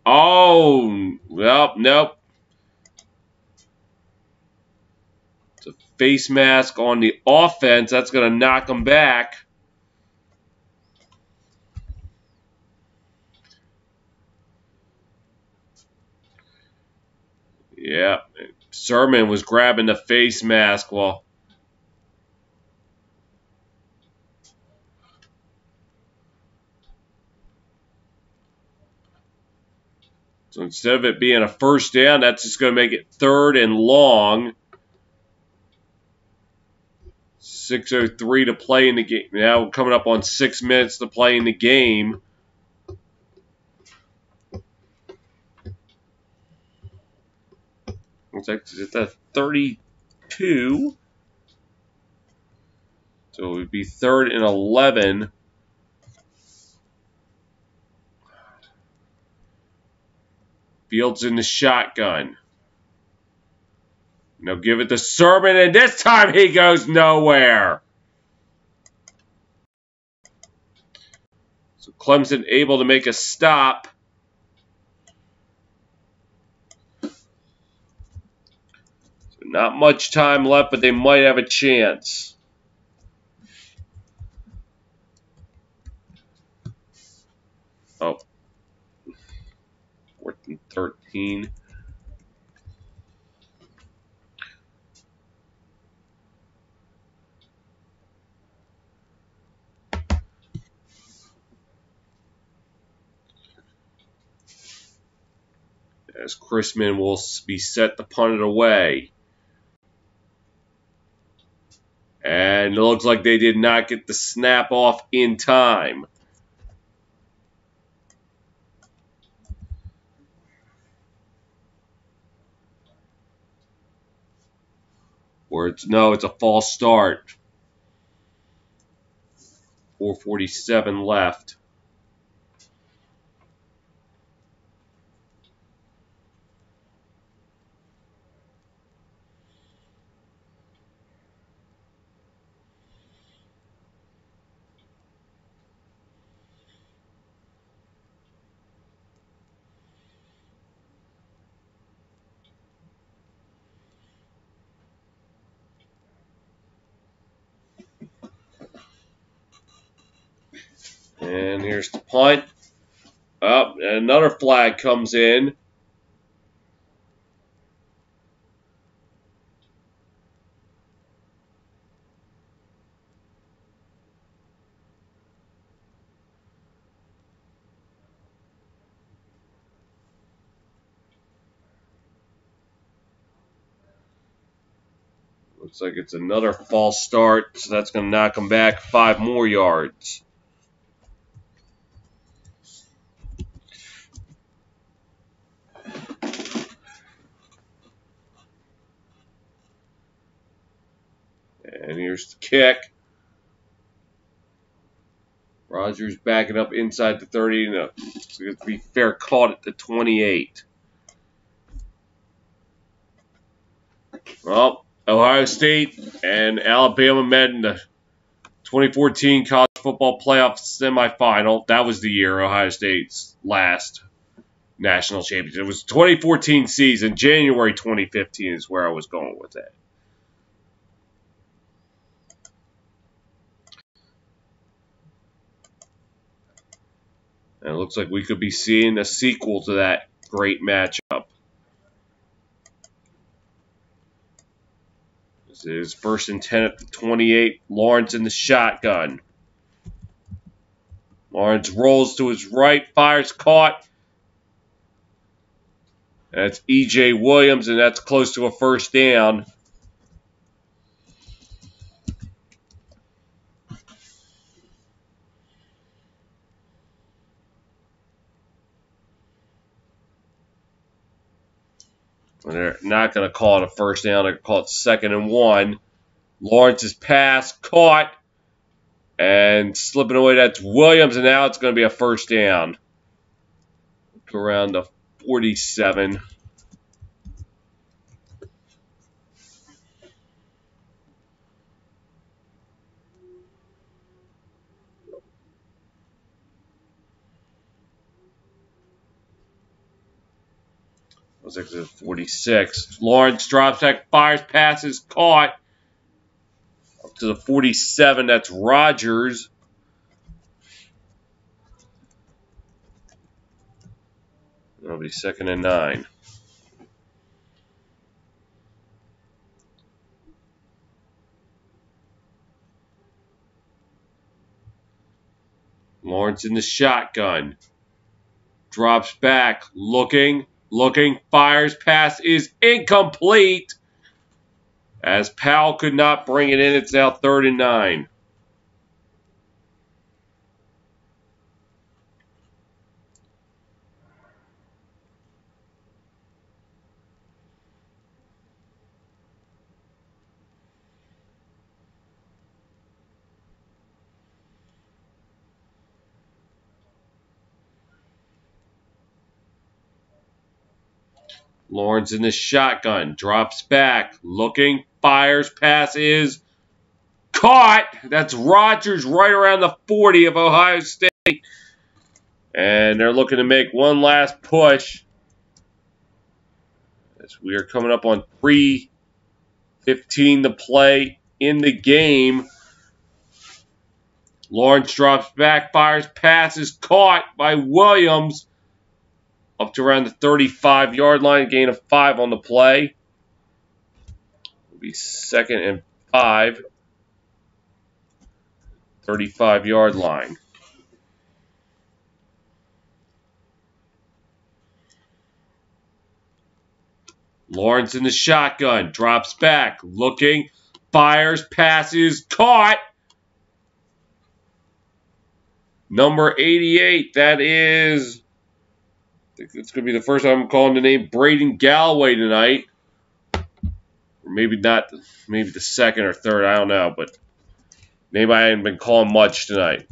Oh, well, nope. It's a face mask on the offense. That's going to knock them back. Yeah, Sermon was grabbing the face mask while... So instead of it being a first down, that's just going to make it 3rd and long. 6:03 to play in the game. Now we're coming up on 6 minutes to play in the game. Looks like it's at 32. So it would be 3rd and 11. Fields in the shotgun. Now give it to Sermon, and this time he goes nowhere. So Clemson able to make a stop. So not much time left, but they might have a chance. Oh. 4th and 13. As Chrisman will be set to punt it away. And it looks like they did not get the snap off in time. No, it's a false start. 4:47 left. And here's the punt. Up, and another flag comes in. Looks like it's another false start, so that's going to knock them back 5 more yards. And here's the kick. Rogers backing up inside the 30. No, it's going to be fair, caught at the 28. Well, Ohio State and Alabama met in the 2014 College Football Playoff semifinal. That was the year Ohio State's last national championship. It was the 2014 season. January 2015 is where I was going with that. And it looks like we could be seeing a sequel to that great matchup. This is 1st and 10 at the 28. Lawrence in the shotgun. Lawrence rolls to his right, fires, caught. That's E.J. Williams, and that's close to a first down. They're not going to call it a first down. They're going to call it 2nd and 1. Lawrence's pass caught and slipping away. That's Williams, and now it's going to be a first down. Around the 47. Looks like it's 46. Lawrence drops back, fires, passes, caught. Up to the 47, that's Rogers. That'll be 2nd and 9. Lawrence in the shotgun. Drops back, looking, fires, pass is incomplete. As Powell could not bring it in, it's now 3rd and 9. Lawrence in the shotgun, drops back, looking, fires, pass is caught. That's Rogers right around the 40 of Ohio State. And they're looking to make one last push. As we are coming up on 3:15 to play in the game. Lawrence drops back, fires, pass is caught by Williams. Up to around the 35-yard line, gain of 5 on the play. It'll be 2nd and 5. 35-yard line. Lawrence in the shotgun, drops back, looking, fires, passes, caught. Number 88, that is, I think it's going to be the first time I'm calling the name Braden Galloway tonight. Or maybe not, maybe the 2nd or 3rd, I don't know, but maybe I haven't been calling much tonight.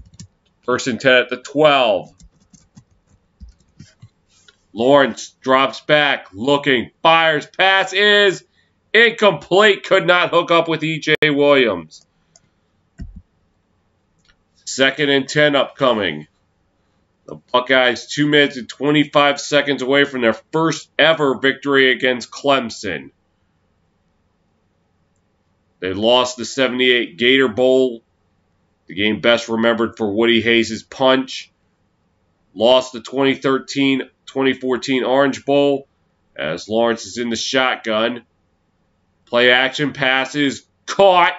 1st and 10 at the 12. Lawrence drops back, looking, fires, pass is incomplete. Could not hook up with E.J. Williams. 2nd and 10 upcoming. The Buckeyes 2 minutes and 25 seconds away from their first ever victory against Clemson. They lost the 78 Gator Bowl, the game best remembered for Woody Hayes' punch. Lost the 2013-2014 Orange Bowl as Lawrence is in the shotgun. Play action passes caught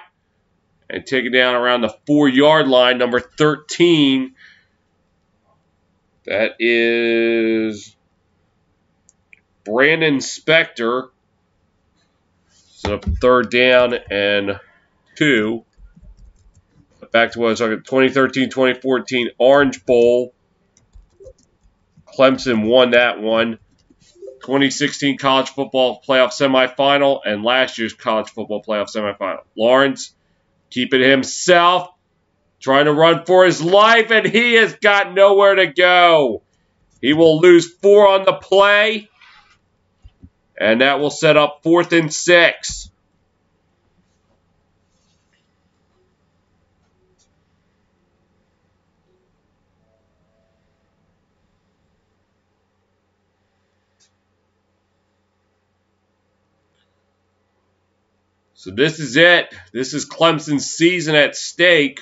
and taken down around the 4-yard line, number 13. That is Brandon Spector. Set up 3rd down and 2. Back to what I was talking, 2013-2014 Orange Bowl. Clemson won that one. 2016 College Football Playoff Semifinal and last year's College Football Playoff Semifinal. Lawrence keeping himself, trying to run for his life, and he has got nowhere to go. He will lose 4 on the play, and that will set up 4th and 6. So this is it. This is Clemson's season at stake.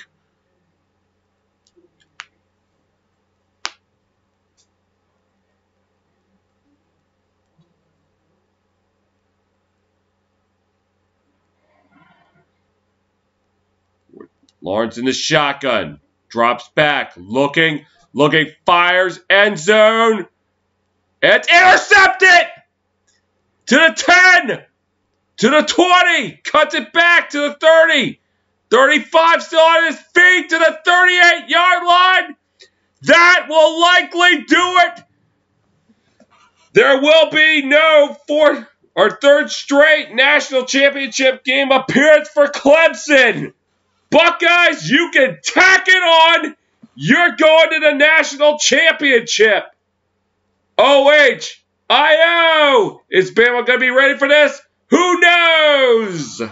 Lawrence in the shotgun. Drops back. Looking, fires. End zone. It's intercepted! To the 10! To the 20! Cuts it back to the 30! 35 still on his feet to the 38-yard line! That will likely do it! There will be no 4th or 3rd straight national championship game appearance for Clemson! Buckeyes, you can tack it on! You're going to the national championship! OHIO! Is Bama going to be ready for this? Who knows?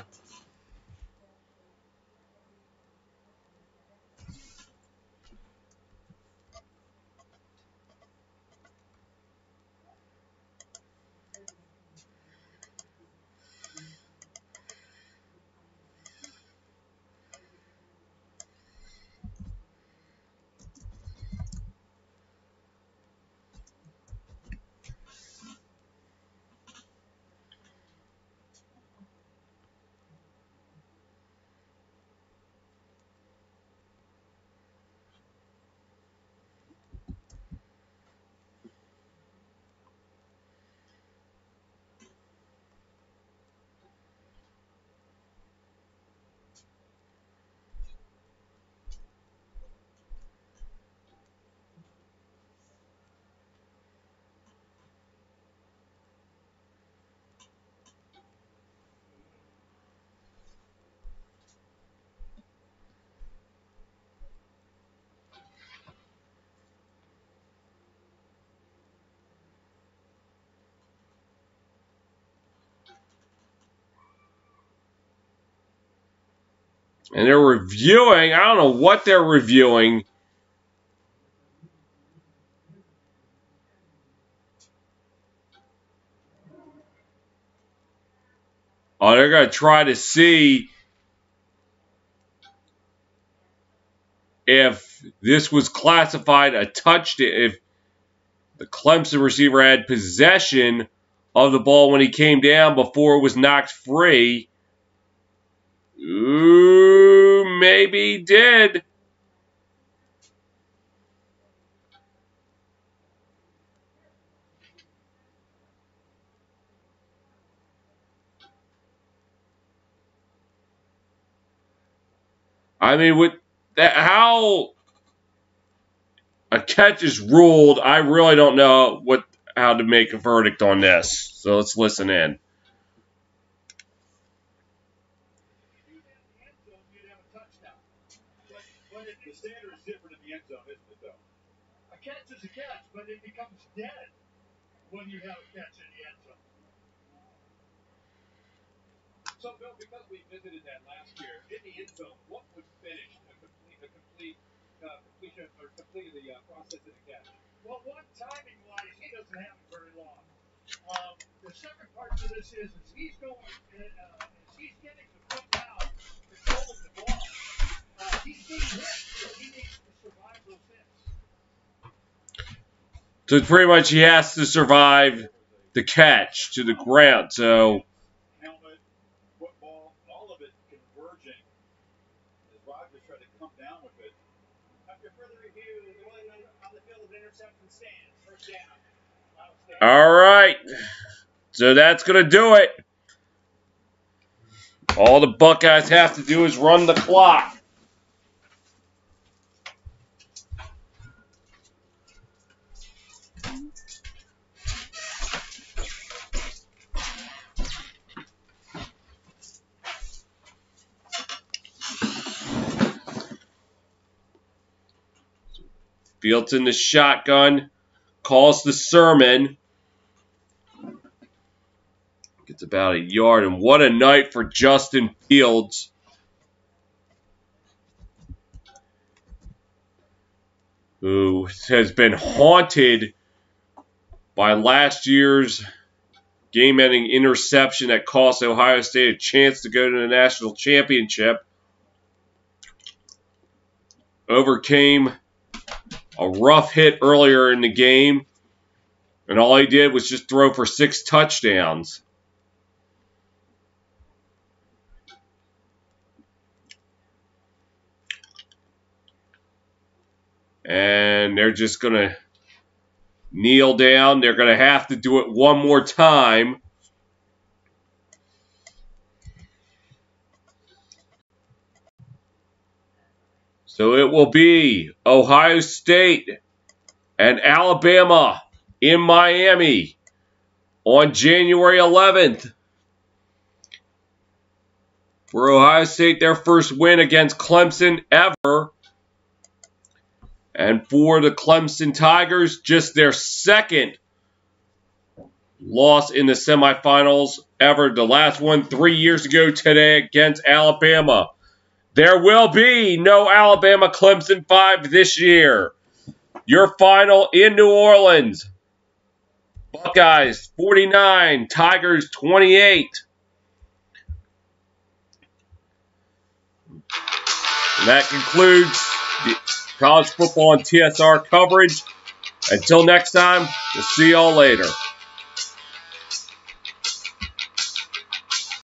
And they're reviewing. I don't know what they're reviewing. Oh, they're going to try to see if this was classified a touchdown, if the Clemson receiver had possession of the ball when he came down before it was knocked free. Ooh, maybe he did. I mean, with that, how a catch is ruled, I really don't know how to make a verdict on this. So let's listen in. The standard is different in the end zone, isn't it, though? A catch is a catch, but it becomes dead when you have a catch in the end zone. So, Bill, because we visited that last year, in the end zone, what would finish a complete completion or complete the process of the catch? Well, one, timing-wise, he doesn't have it very long. The second part to this is he's going, as he's getting the foot down, controlling the ball, he's being hit, so he needs to survive those hits. So pretty much he has to survive the catch to the ground. So Helmet, football, all of it converging as Rodgers tried to come down with it. After further review, the ruling on the field of interception stands. First down. all right. So that's going to do it. All the Buckeyes have to do is run the clock. Fields in the shotgun. Calls the sermon. Gets about a yard. And what a night for Justin Fields. Who has been haunted by last year's game-ending interception that cost Ohio State a chance to go to the national championship. Overcame a rough hit earlier in the game, and all he did was just throw for 6 touchdowns. And they're just going to kneel down. They're going to have to do it one more time. So it will be Ohio State and Alabama in Miami on January 11th. For Ohio State, their first win against Clemson ever. And for the Clemson Tigers, just their second loss in the semifinals ever. The last one 3 years ago today against Alabama. There will be no Alabama-Clemson 5 this year. Your final in New Orleans. Buckeyes 49, Tigers 28. And that concludes the college football and TSR coverage. Until next time, we'll see y'all later.